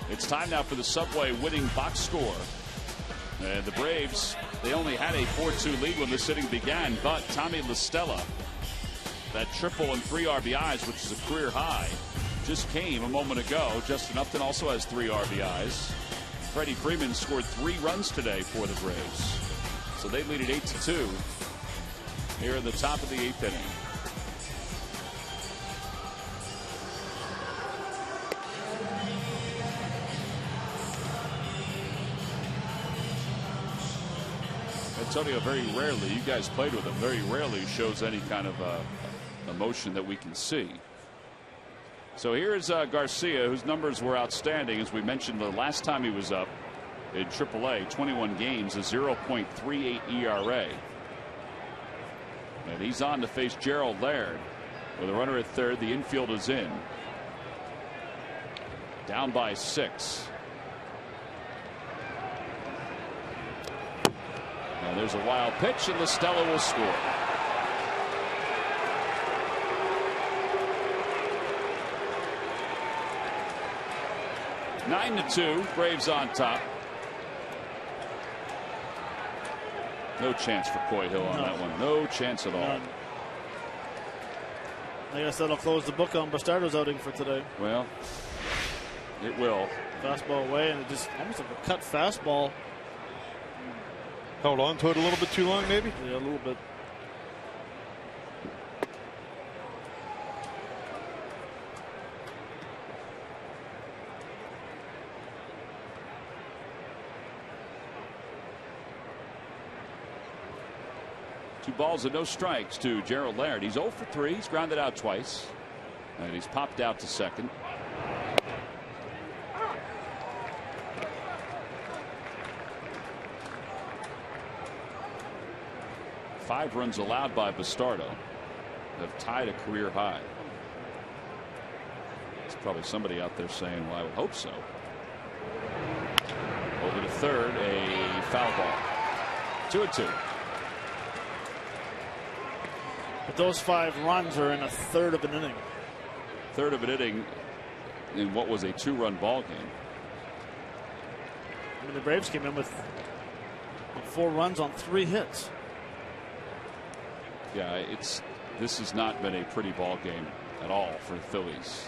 It's time now for the Subway winning box score. And the Braves, they only had a 4-2 lead when this inning began, but Tommy La Stella, that triple and 3 RBIs, which is a career high, just came a moment ago. Justin Upton also has 3 RBIs. Freddie Freeman scored 3 runs today for the Braves. So they lead at 8-2 here in the top of the 8th inning. Antonio very rarely, you guys played with him, very rarely shows any kind of emotion that we can see. So here's Garcia, whose numbers were outstanding. As we mentioned, the last time he was up in AAA, 21 games, a 0.38 ERA. And he's on to face Gerald Laird. With a runner at third, the infield is in. Down by 6. And there's a wild pitch, and La Stella will score. Nine to 2, Braves on top. No chance for Coy Hill on that one. No chance at all. I guess that'll close the book on Bastardo's outing for today. Well, it will. Fastball away, and it just almost like a cut fastball. Held on to it a little bit too long, maybe? Yeah, a little bit. Two balls and no strikes to Gerald Laird. He's 0 for 3. He's grounded out twice. And he's popped out to second. Five runs allowed by Bastardo have tied a career high. There's probably somebody out there saying, well, I would hope so. Over to third, a foul ball. 2-2. But those 5 runs are in a third of an inning. Third of an inning in what was a 2-run ball game. I mean, the Braves came in with 4 runs on 3 hits. Yeah, this has not been a pretty ball game at all for the Phillies.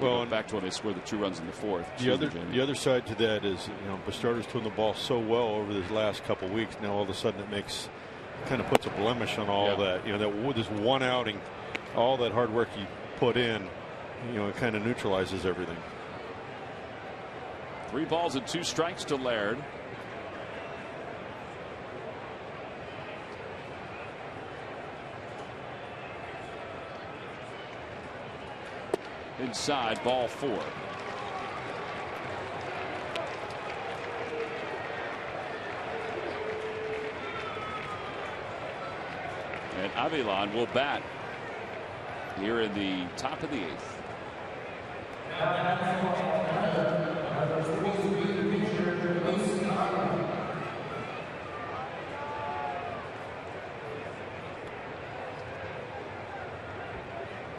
Well, back to when they scored the 2 runs in the 4th. The other side to that is, Bastardo's throwing the ball so well over these last couple weeks. Now all of a sudden it makes kind of puts a blemish on all that. You know, that this one outing, all that hard work you put in, you know, it kind of neutralizes everything. 3 balls and 2 strikes to Laird. Inside, ball 4. And Avilan will bat here in the top of the 8th.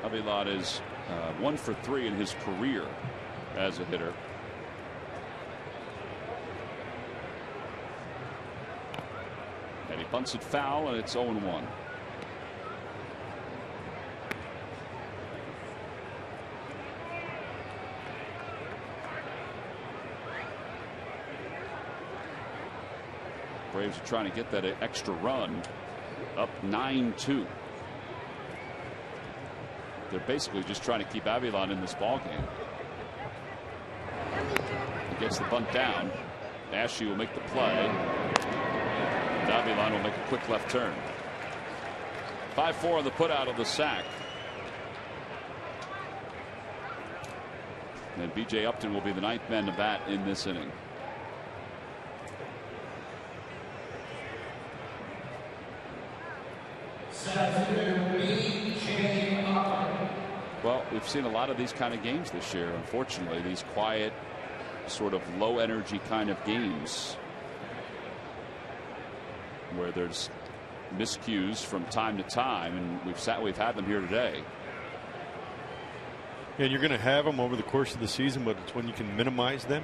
Avilan is 1 for 3 in his career as a hitter. And he bunts it foul, and it's 0-1. Braves are trying to get that extra run, up 9-2. They're basically just trying to keep Avilan in this ball game. He gets the bunt down. Ashe will make the play. And Avilan will make a quick left turn. 5-4 on the putout of the sack. And B.J. Upton will be the 9th man to bat in this inning. Well, we've seen a lot of these kind of games this year, unfortunately, these quiet, sort of low energy kind of games where there's miscues from time to time, and we've had them here today. And you're going to have them over the course of the season, but it's when you can minimize them.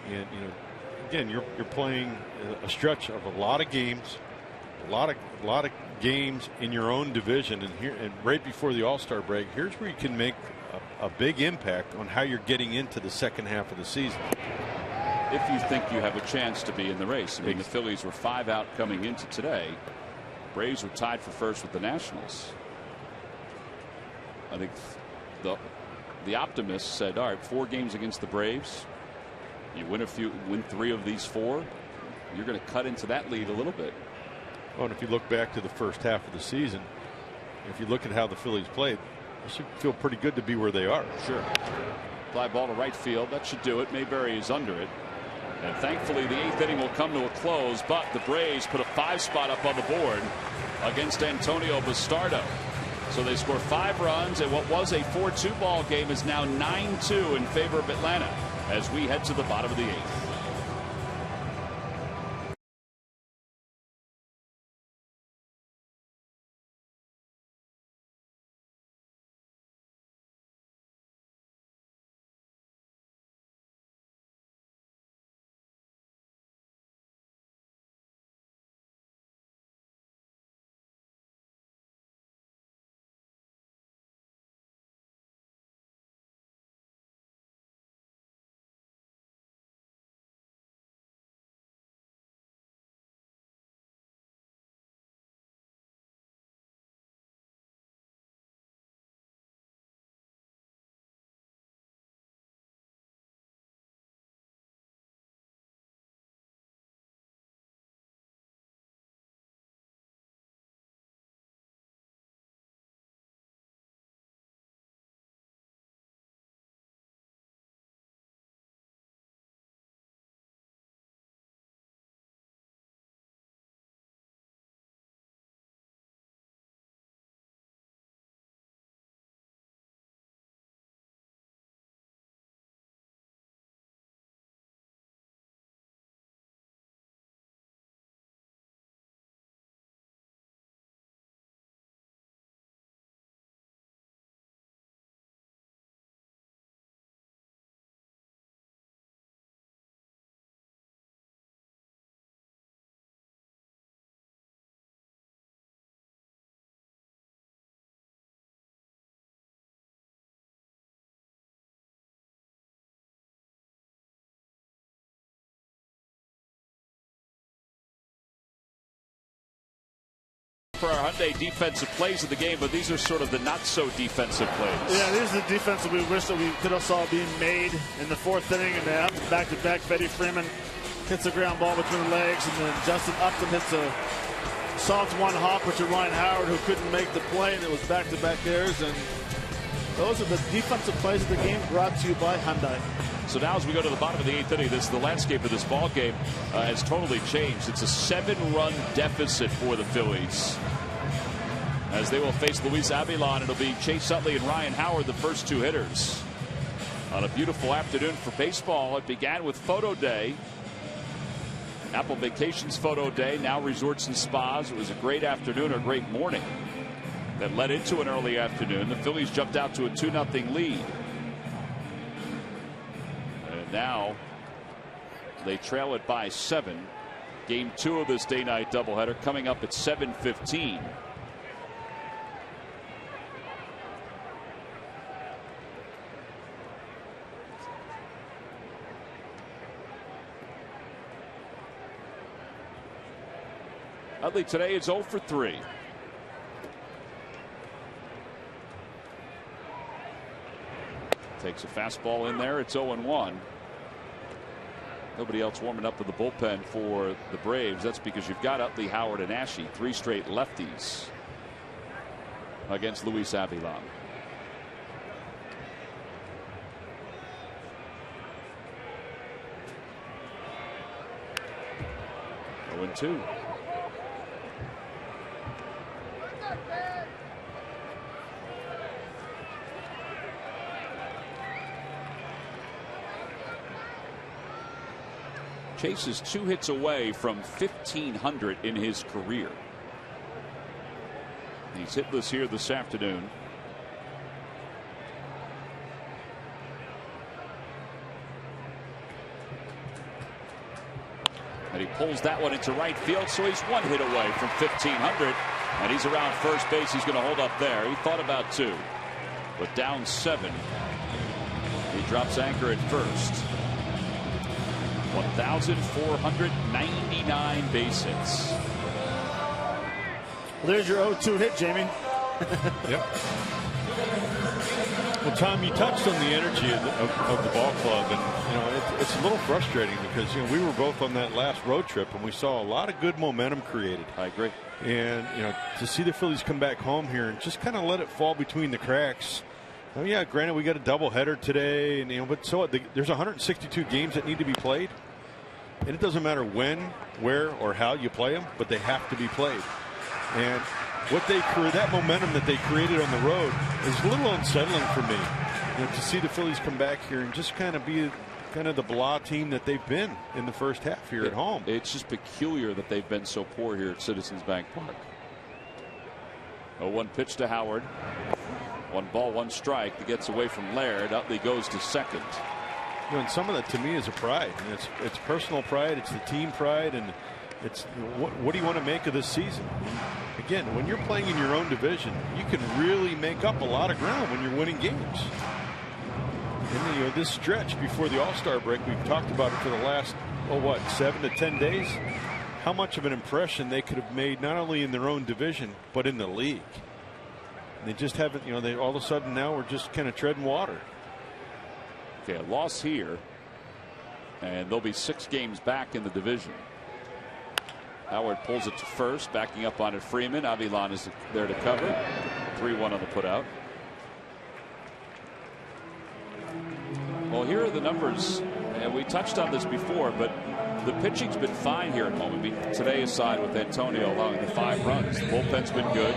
And, you know, again, you're playing a stretch of a lot of games, a lot of games in your own division, and right before the All-Star break, here's where you can make a big impact on how you're getting into the second half of the season. If you think you have a chance to be in the race. I mean, the Phillies were 5 out coming into today. Braves were tied for first with the Nationals. I think the optimists said, all right, 4 games against the Braves. You win 3 of these 4, you're going to cut into that lead a little bit. Oh, and if you look back to the first half of the season, if you look at how the Phillies played, they should feel pretty good to be where they are. Sure. Fly ball to right field. That should do it. Mayberry is under it. And thankfully, the 8th inning will come to a close, but the Braves put a 5 spot up on the board against Antonio Bastardo. So they score 5 runs, and what was a 4-2 ball game is now 9-2 in favor of Atlanta as we head to the bottom of the 8th. for our Hyundai defensive plays of the game, but these are sort of the not-so-defensive plays. Yeah, these are the defensive we wish that we could have saw being made in the 4th inning, and they have back-to-back. Freddie Freeman hits a ground ball between the legs, and then Justin Upton hits a soft one hopper to Ryan Howard, who couldn't make the play, and it was back-to-back errors. And those are the defensive plays of the game, brought to you by Hyundai. So now as we go to the bottom of the 8th inning, the landscape of this ball game has totally changed. It's a 7-run deficit for the Phillies, as they will face Luis Avilan. It'll be Chase Utley and Ryan Howard, the first 2 hitters. On a beautiful afternoon for baseball, it began with photo day. Apple Vacations photo day, now resorts and spas. It was a great afternoon, or a great morning, that led into an early afternoon. The Phillies jumped out to a 2-0 lead. And now they trail it by 7. Game 2 of this day-night doubleheader coming up at 7:15. Utley today is 0 for 3. Takes a fastball in there. It's 0-1. Nobody else warming up to the bullpen for the Braves. That's because you've got Utley, Howard, and Ashe, 3 straight lefties against Luis Avilan. Oh, 0-2. Chase is 2 hits away from 1,500 in his career. He's hitless here this afternoon. And he pulls that one into right field, so he's 1 hit away from 1,500. And he's around first base. He's going to hold up there. He thought about 2, but down 7. He drops anchor at first. 1,499 base hits. There's your 0-2 hit, Jamie. Yep. Well, Tom, you touched on the energy of the ball club, and it's a little frustrating because we were both on that last road trip, and we saw a lot of good momentum created. I agree. And to see the Phillies come back home here and just kind of let it fall between the cracks. Oh yeah, granted we got a doubleheader today, and but there's 162 games that need to be played, and it doesn't matter when, where, or how you play them, but they have to be played. And that momentum that they created on the road is a little unsettling for me. To see the Phillies come back here and just kind of be the blah team that they've been in the first half here at home. It's just peculiar that they've been so poor here at Citizens Bank Park. 0-1 pitch to Howard. 1 ball, 1 strike. That gets away from Laird. Utley goes to second. And some of that to me is a pride. And it's personal pride. It's the team pride. And it's what do you want to make of this season? Again, when you're playing in your own division, you can really make up a lot of ground when you're winning games. And this stretch before the All-Star break, we've talked about it for the last 7 to 10 days. How much of an impression they could have made not only in their own division but in the league. They just haven't, they all of a sudden now we're just kind of treading water. Okay, a loss here, and they'll be 6 games back in the division. Howard pulls it to first, backing up on it. Freeman. Avilan is there to cover. 3-1 on the putout. Well, here are the numbers, and we touched on this before, but the pitching's been fine here at home. I mean, today aside with Antonio allowing the 5 runs, the bullpen's been good,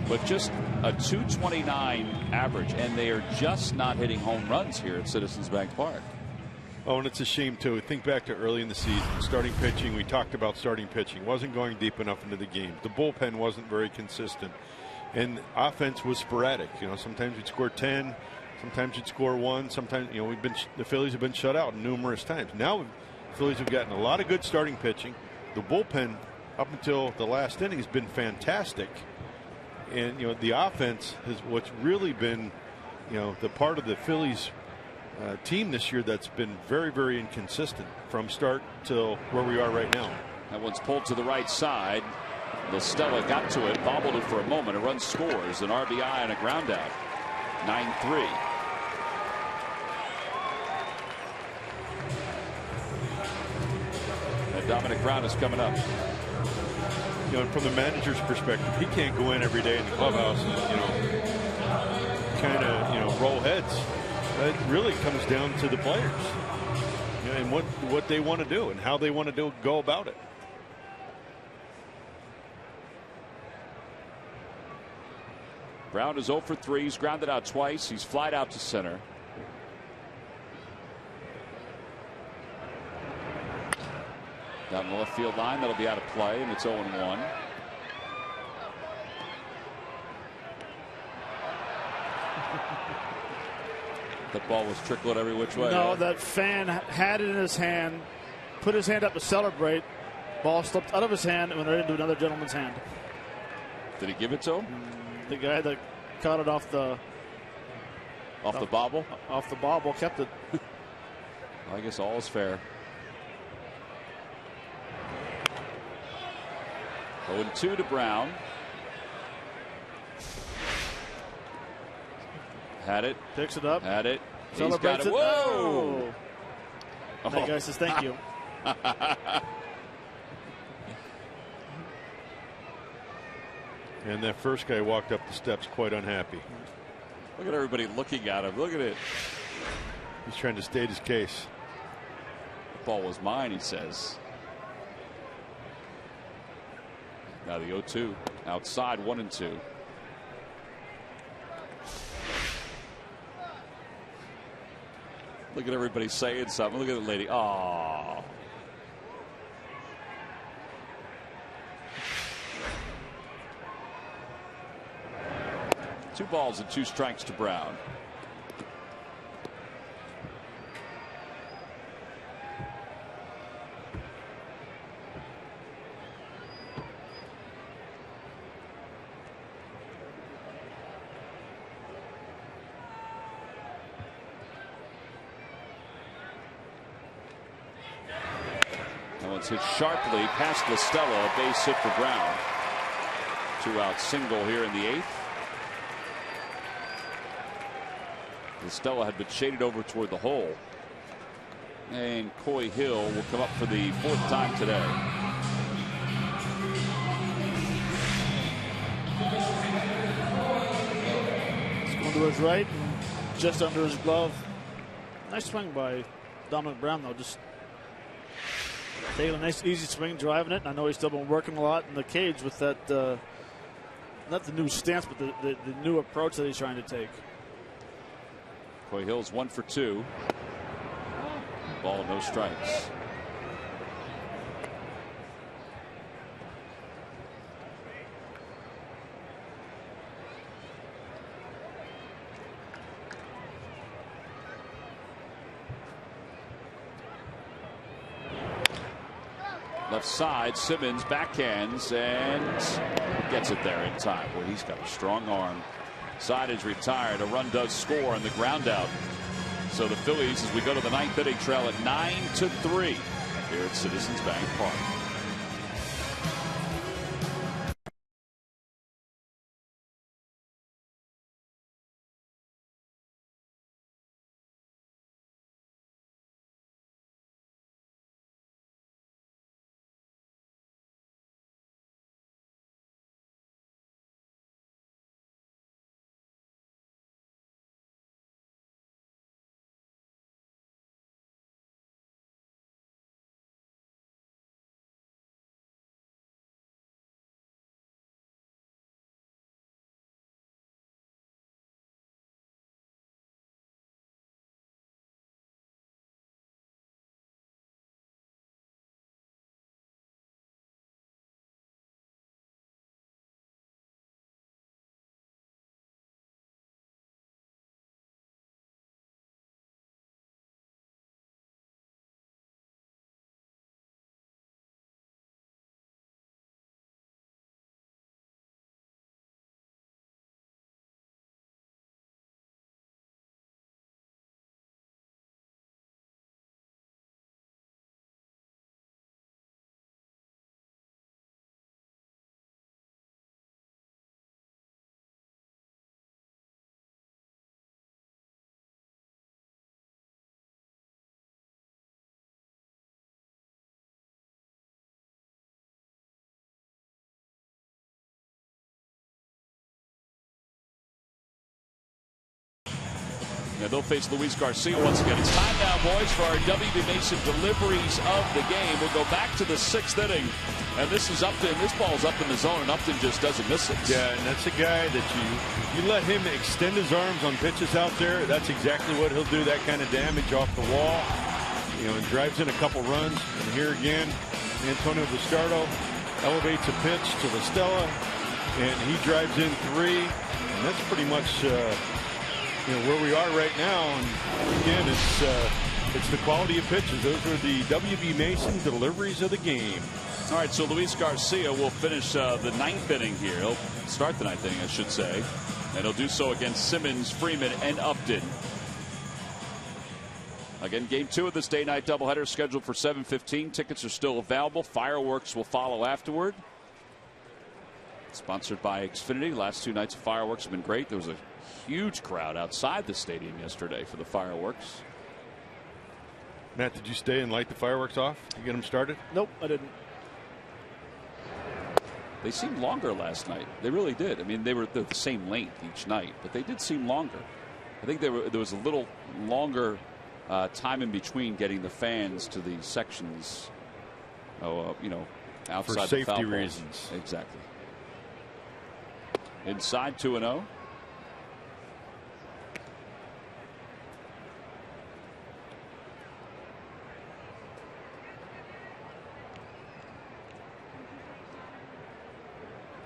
but just a 229 average, and they are just not hitting home runs here at Citizens Bank Park. Oh, and it's a shame too. Think back to early in the season, starting pitching. We talked about starting pitching wasn't going deep enough into the game. The bullpen wasn't very consistent, and offense was sporadic. Sometimes we'd score 10, sometimes you'd score 1. Sometimes the Phillies have been shut out numerous times. Now the Phillies have gotten a lot of good starting pitching. The bullpen up until the last inning has been fantastic. And the offense is what's really been the part of the Phillies team this year that's been very, very inconsistent from start till where we are right now. That one's pulled to the right side. LaStella got to it, bobbled it for a moment. A run scores, an RBI and a ground out. 9-3. And Dominic Brown is coming up. You know, and from the manager's perspective, he can't go in every day in the clubhouse and, you know, kind of, roll heads. It really comes down to the players, you know, and what they want to do and how they want to go about it. Brown is 0 for 3. He's grounded out twice. He's flied out to center. Down the left field line, that'll be out of play, and it's 0-1. That ball was trickling every which way. No, that fan had it in his hand, put his hand up to celebrate. Ball slipped out of his hand and went right into another gentleman's hand. Did he give it to him? The guy that caught it off the bobble? Off the bobble, kept it. I guess all is fair. 0-2 to Brown. Had it. Picks it up. Had it. He's got it. Whoa! Oh. That guy says thank you. And that first guy walked up the steps quite unhappy. Look at everybody looking at him. Look at it. He's trying to state his case. The ball was mine, he says. Now the 0-2 outside, 1-2. Look at everybody saying something. Look at the lady. Oh. Two balls and 2 strikes to Brown. Hit sharply past LaStella, a base hit for Brown. 2-out single here in the 8th. LaStella had been shaded over toward the hole, and Coy Hill will come up for the 4th time today. It's going to his right, just under his glove. Nice swing by Dominic Brown, though. Just taking a nice easy swing, driving it. And I know he's still been working a lot in the cage with that, not the new stance, but the new approach that he's trying to take. Coy Hill's 1 for 2. Ball, no strikes. Left side, Simmons backhands and gets it there in time. Boy, he's got a strong arm. Side is retired. A run does score on the ground out. So the Phillies, as we go to the 9th inning, trail at 9-3 here at Citizens Bank Park. And they'll face Luis Garcia once again. It's time now, boys, for our W.B. Mason deliveries of the game. We'll go back to the 6th inning. And this is Upton. This ball's up in the zone, and Upton just doesn't miss it. Yeah, and that's a guy that you let him extend his arms on pitches out there. That's exactly what he'll do, that kind of damage off the wall. You know, and drives in a couple runs. And here again, Antonio Bastardo elevates a pitch to La Stella, and he drives in 3. And that's pretty much where we are right now. And again, it's the quality of pitches. Those are the W.B. Mason deliveries of the game. All right, so Luis Garcia will finish the 9th inning here. He'll start the 9th inning, I should say. And he'll do so against Simmons, Freeman, and Upton. Again, game 2 of this day-night doubleheader scheduled for 7:15. Tickets are still available. Fireworks will follow afterward. Sponsored by Xfinity. Last 2 nights of fireworks have been great. There was a huge crowd outside the stadium yesterday for the fireworks. Matt, did you stay and light the fireworks off to get them started? Nope, I didn't. They seemed longer last night. They really did. I mean, they're the same length each night, but they did seem longer. I think there was a little longer time in between getting the fans to the sections, outside for safety the foul reasons. Exactly. Inside 2-0.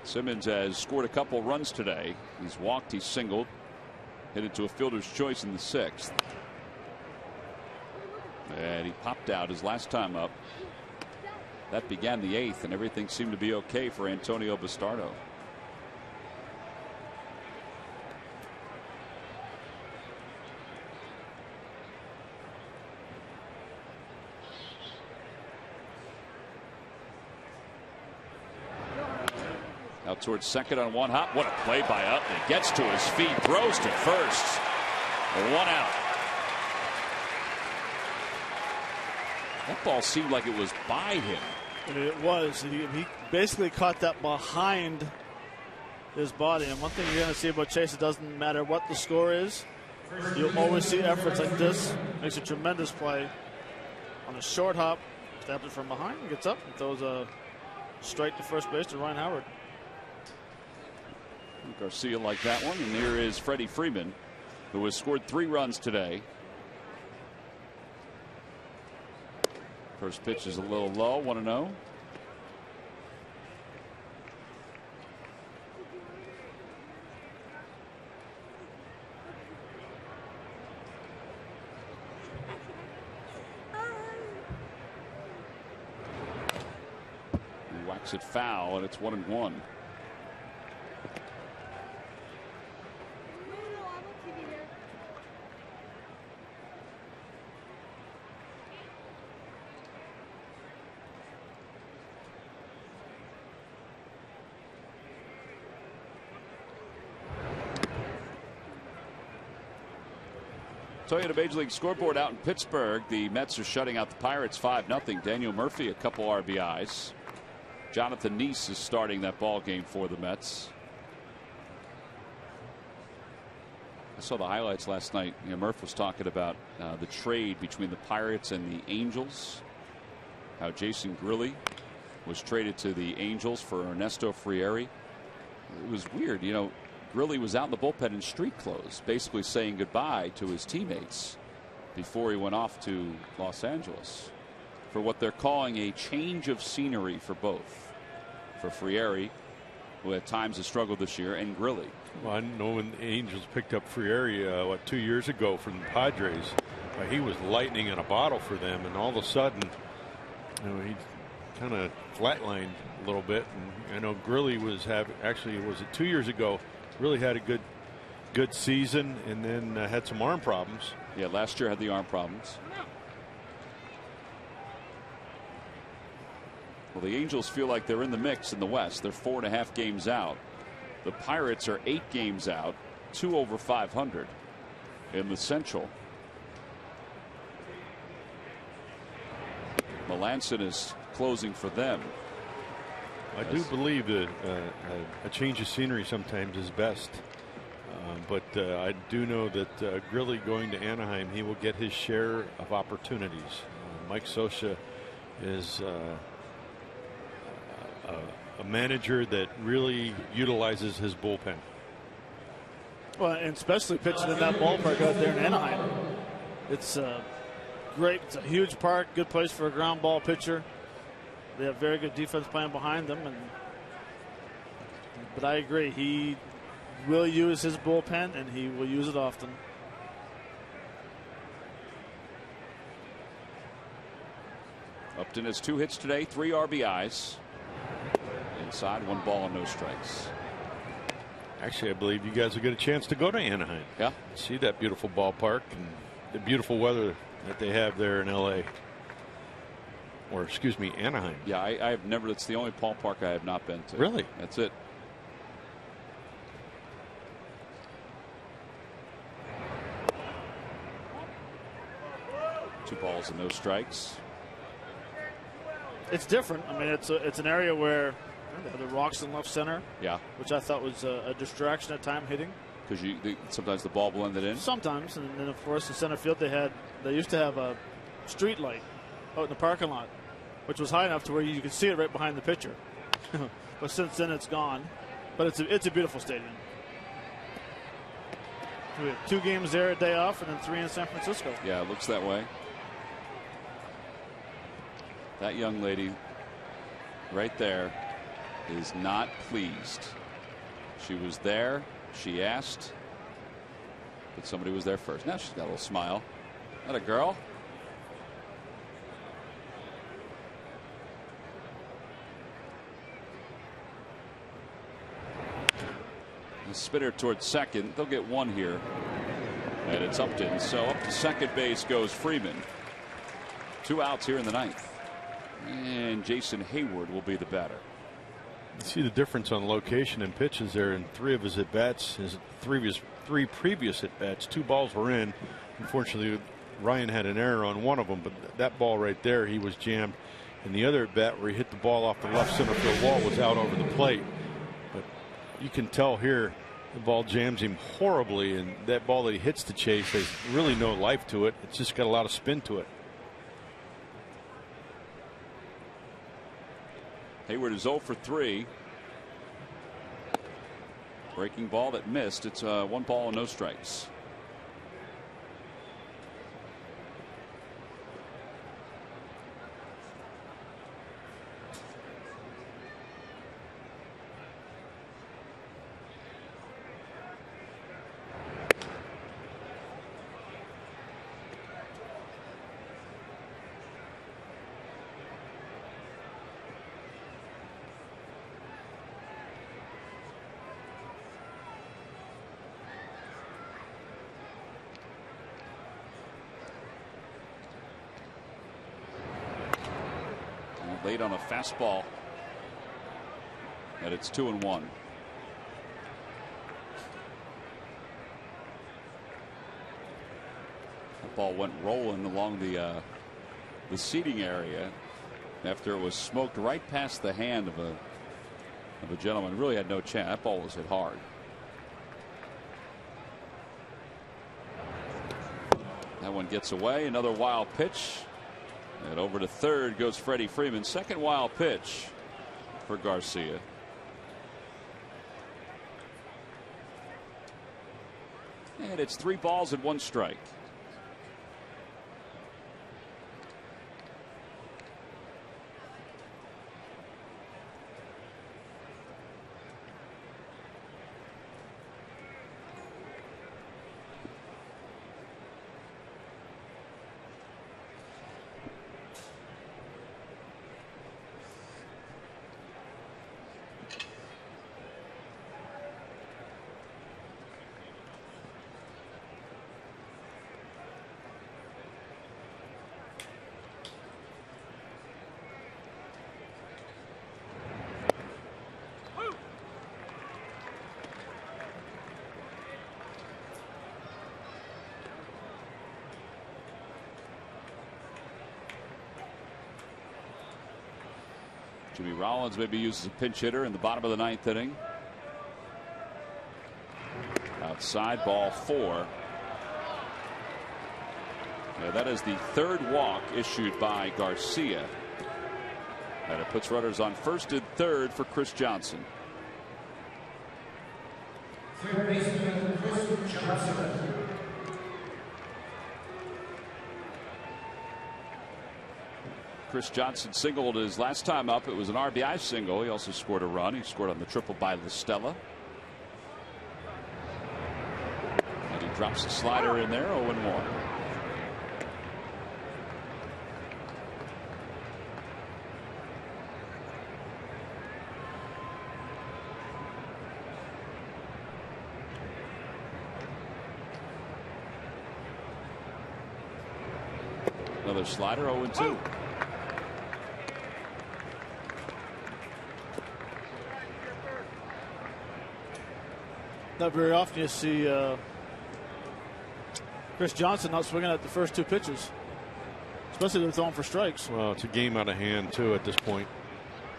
Simmons has scored a couple runs today. He's walked, he's singled, hit it to a fielder's choice in the 6th. And he popped out his last time up. That began the 8th, and everything seemed to be okay for Antonio Bastardo. Out towards second on one hop. What a play by Upton. Gets to his feet, throws to first. 1 out. That ball seemed like it was by him. It was. He basically caught that behind his body. And one thing you're going to see about Chase, it doesn't matter what the score is. You'll always see efforts like this. Makes a tremendous play on a short hop. Stabs it from behind, gets up, and throws a straight to first base to Ryan Howard. Garcia like that one. And here is Freddie Freeman, who has scored 3 runs today. First pitch is a little low, 1-0. He whacks it foul, and it's 1-1. Toyota Major League scoreboard out in Pittsburgh. The Mets are shutting out the Pirates 5-0. Daniel Murphy a couple RBIs. Jonathan Neese is starting that ball game for the Mets. I saw the highlights last night. Murph was talking about the trade between the Pirates and the Angels. How Jason Grilli was traded to the Angels for Ernesto Frieri. It was weird. Grilli was out in the bullpen in street clothes, basically saying goodbye to his teammates before he went off to Los Angeles for what they're calling a change of scenery for both. For Frieri, who at times has struggled this year, and Grilli. Well, I know when the Angels picked up Frieri, 2 years ago from the Padres, he was lightning in a bottle for them, and all of a sudden, he kind of flatlined a little bit. And I know Grilli was actually, was it 2 years ago? Really had a good season, and then had some arm problems. Yeah, last year had the arm problems. Well, the Angels feel like they're in the mix in the West. They're 4.5 games out. The Pirates are 8 games out, 2 over 500 in the Central. Melanson is closing for them. I do believe that a change of scenery sometimes is best. But I do know that Grilly going to Anaheim, he will get his share of opportunities. Mike Scioscia is a manager that really utilizes his bullpen. Well, and especially pitching in that ballpark out there in Anaheim. It's great. It's a huge park, good place for a ground ball pitcher. They have very good defense playing behind them. But I agree, he will use his bullpen, and he will use it often. Upton has 2 hits today, 3 RBIs. Inside, 1 ball and no strikes. Actually, I believe you guys will get a chance to go to Anaheim. Yeah. See that beautiful ballpark and the beautiful weather that they have there in L.A. Or, excuse me, Anaheim. Yeah, I have never. It's the only ballpark I have not been to. Really? That's it. Two balls and no strikes. It's different. I mean, it's an area where they have the rocks in left center. Yeah. Which I thought was a distraction at time hitting. Because sometimes the ball blended in. Sometimes, and then of course in center field they used to have a street light out in the parking lot, which was high enough to where you could see it right behind the pitcher. But since then it's gone. But it's a beautiful stadium. We have 2 games there, a day off, and then 3 in San Francisco. Yeah, it looks that way. That young lady right there is not pleased. She was there. She asked, but somebody was there first. Now she's got a little smile. That a girl? A spitter towards second. They'll get 1 here. And it's Upton. So up to second base goes Freeman. 2 outs here in the 9th. And Jason Hayward will be the batter. You see the difference on location and pitches there in 3 of his at-bats. His 3 previous at-bats, 2 balls were in. Unfortunately, Ryan had an error on 1 of them, but that ball right there, he was jammed. And the other at-bat where he hit the ball off the left center field wall was out over the plate. But you can tell here the ball jams him horribly, and that ball that he hits to chase has really no life to it. It's just got a lot of spin to it. Hayward is 0 for 3. Breaking ball that missed. It's 1 ball and no strikes. Late on a fastball, and it's 2-1. That ball went rolling along the seating area after it was smoked right past the hand of a gentleman. Really had no chance. That ball was hit hard. That one gets away. Another wild pitch. And over to third goes Freddie Freeman. Second wild pitch for Garcia. And it's 3 balls and 1 strike. Jimmy Rollins maybe uses a pinch hitter in the bottom of the 9th inning. outside, ball 4. That is the 3rd walk issued by Garcia. And it puts runners on 1st and 3rd for Chris Johnson. Chris Johnson singled his last time up. It was an RBI single. He also scored a run. He scored on the triple by LaStella. And he drops the slider in there, 0-1. Another slider, 0-2. Not very often you see Chris Johnson not swinging at the first 2 pitches, especially if they're throwing for strikes. Well, it's a game out of hand, too, at this point.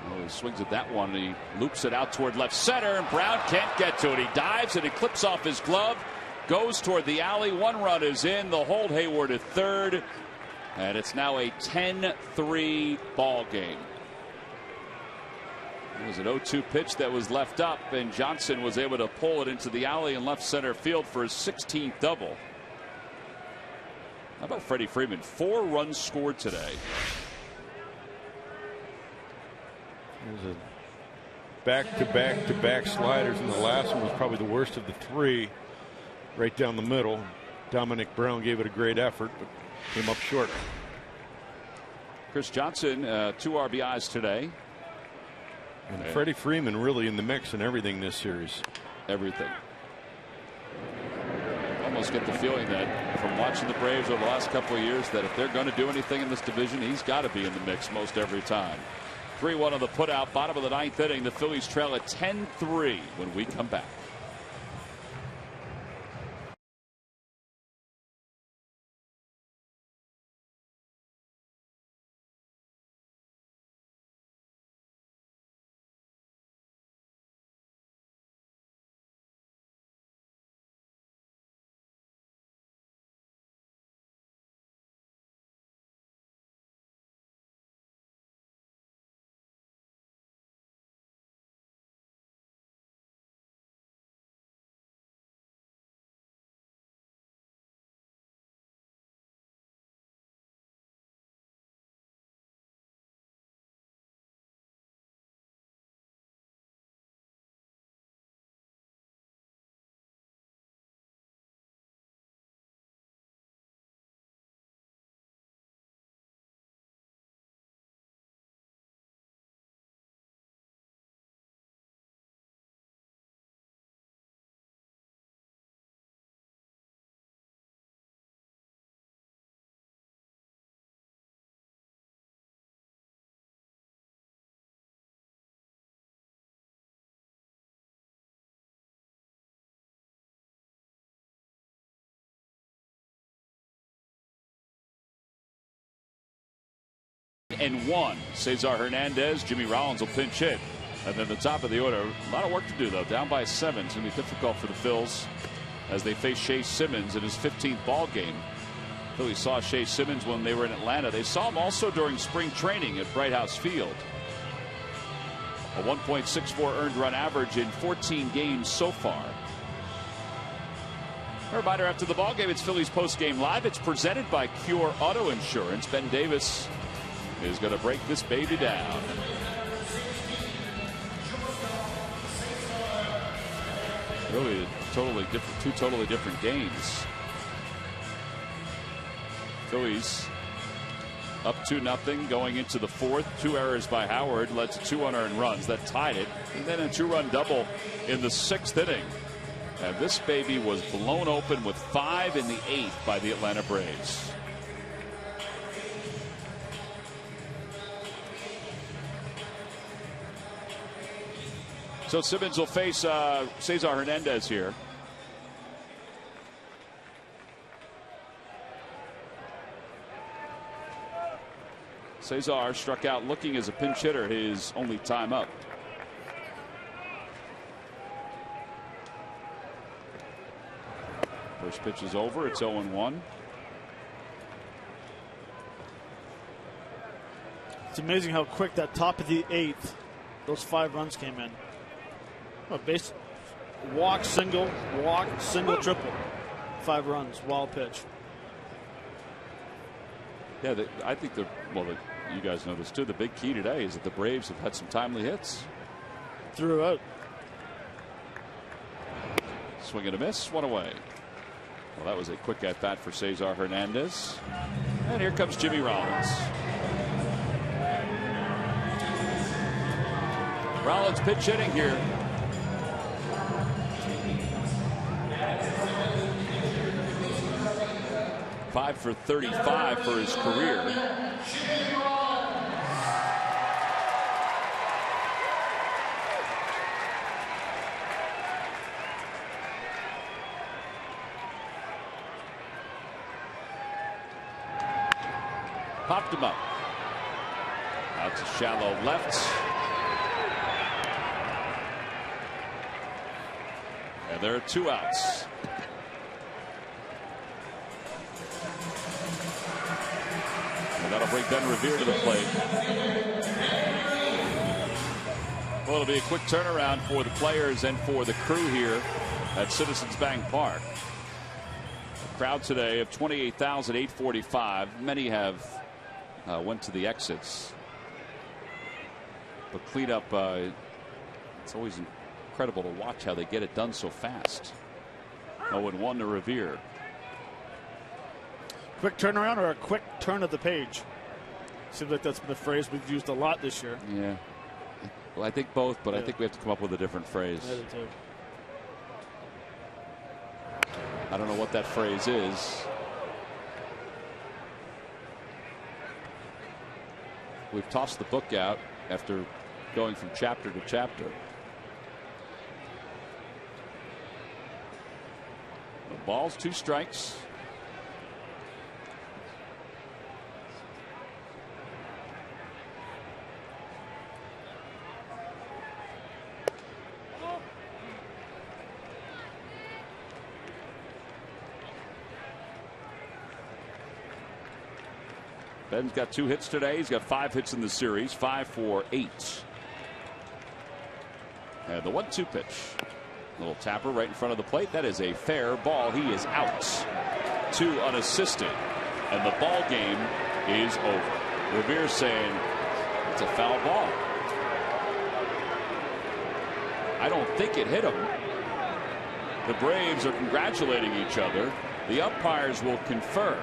Well, he swings at that one. He loops it out toward left center, and Brown can't get to it. He dives and it clips off his glove, goes toward the alley. 1 run is in. The hold, Hayward at 3rd, and it's now a 10-3 ball game. It was an 0-2 pitch that was left up, and Johnson was able to pull it into the alley in left center field for his 16th double. How about Freddie Freeman? 4 runs scored today. There's a back-to-back-to-back sliders, and the last one was probably the worst of the 3, right down the middle. Dominic Brown gave it a great effort, but came up short. Chris Johnson, 2 RBIs today. And Freddie Freeman really in the mix and everything this series. Everything. Almost get the feeling that from watching the Braves over the last couple of years that if they're going to do anything in this division, he's got to be in the mix most every time. 3-1 on the putout, bottom of the 9th inning. The Phillies trail at 10-3 when we come back. And 1. Cesar Hernandez, Jimmy Rollins will pinch hit. And then the top of the order, a lot of work to do though. Down by 7. It's going to be difficult for the Phils as they face Shea Simmons in his 15th ball game. Phillies saw Shea Simmons when they were in Atlanta. They saw him also during spring training at Bright House Field. A 1.64 earned run average in 14 games so far. A reminder after the ball game, it's Phillies post game live. It's presented by Cure Auto Insurance. Ben Davis is going to break this baby down. Really totally different, 2 totally different games. Phillies up 2-0 going into the 4th. 2 errors by Howard led to 2 unearned runs that tied it, and then a 2-run double in the 6th inning. And this baby was blown open with 5 in the 8th by the Atlanta Braves. So Simmons will face Cesar Hernandez here. Cesar struck out looking as a pinch hitter his only time First pitch is over. It's 0-1. It's amazing how quick that top of the 8th, those 5 runs came in. Base walk, single, triple. 5 runs, wild pitch. Yeah, I think you guys know this too. The big key today is that the Braves have had some timely hits. Throughout. Swing and a miss, one away. Well, that was a quick at bat for Cesar Hernandez. And here comes Jimmy Rollins. Rollins pitch hitting here. Five for 35 for his career. Popped him up. Out to shallow left. And there are 2 outs. And that'll bring Ben Revere to the plate. Well, it'll be a quick turnaround for the players and for the crew here at Citizens Bank Park. A crowd today of 28,845. Many have went to the exits. But cleanup, it's always incredible to watch how they get it done so fast. 0-1 to Revere. Quick turnaround or a quick turn of the page? Seems like that's been a phrase we've used a lot this year. Yeah. Well, I think both, but I think we have to come up with a different phrase. I do too. I don't know what that phrase is. We've tossed the book out after going from chapter to chapter. The ball's 2 strikes. Ben's got 2 hits today. He's got 5 hits in the series. 5 for 8. And the 1-2 pitch. Little tapper right in front of the plate. That is a fair ball. He is out. 2 unassisted. And the ball game is over. Revere saying it's a foul ball. I don't think it hit him. The Braves are congratulating each other. The umpires will confer.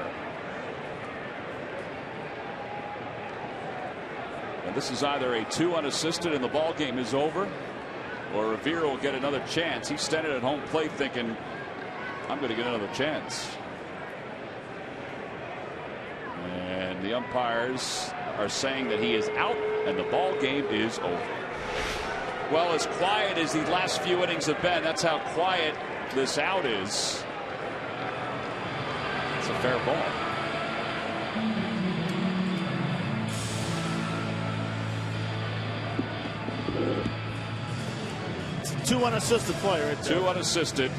And this is either a 2 unassisted and the ball game is over, or Revere will get another chance. He's standing at home plate thinking, I'm going to get another chance. And the umpires are saying that he is out and the ball game is over. Well, as quiet as the last few innings have been, that's how quiet this out is. It's a fair ball. Two unassisted play right there. 2 unassisted.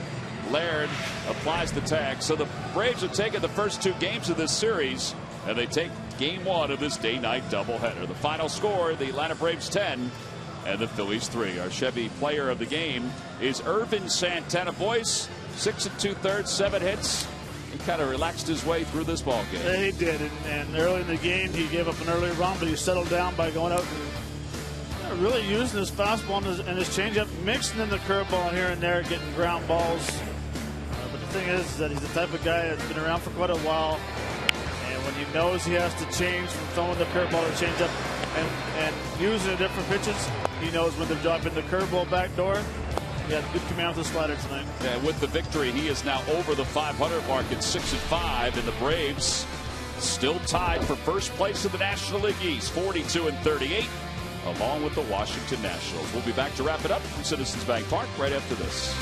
Laird applies the tag. So the Braves have taken the first 2 games of this series, and they take game 1 of this day-night doubleheader. The final score, the Atlanta Braves 10 and the Phillies 3. Our Chevy player of the game is Irvin Santana. Boys, 6 2/3, 7 hits. He kind of relaxed his way through this ball game. Yeah, he did, and early in the game he gave up an early run, but he settled down by going out and really using his fastball and his changeup, mixing in the curveball here and there, getting ground balls. But the thing is that he's the type of guy that's been around for quite a while, and when he knows he has to change from throwing the curveball to changeup and using the different pitches, he knows when to drop in the curveball back door. He had good command of the slider tonight. Yeah, with the victory, he is now over the 500 mark at 6-5, and the Braves still tied for first place in the National League East, 42-38. Along with the Washington Nationals. We'll be back to wrap it up from Citizens Bank Park right after this.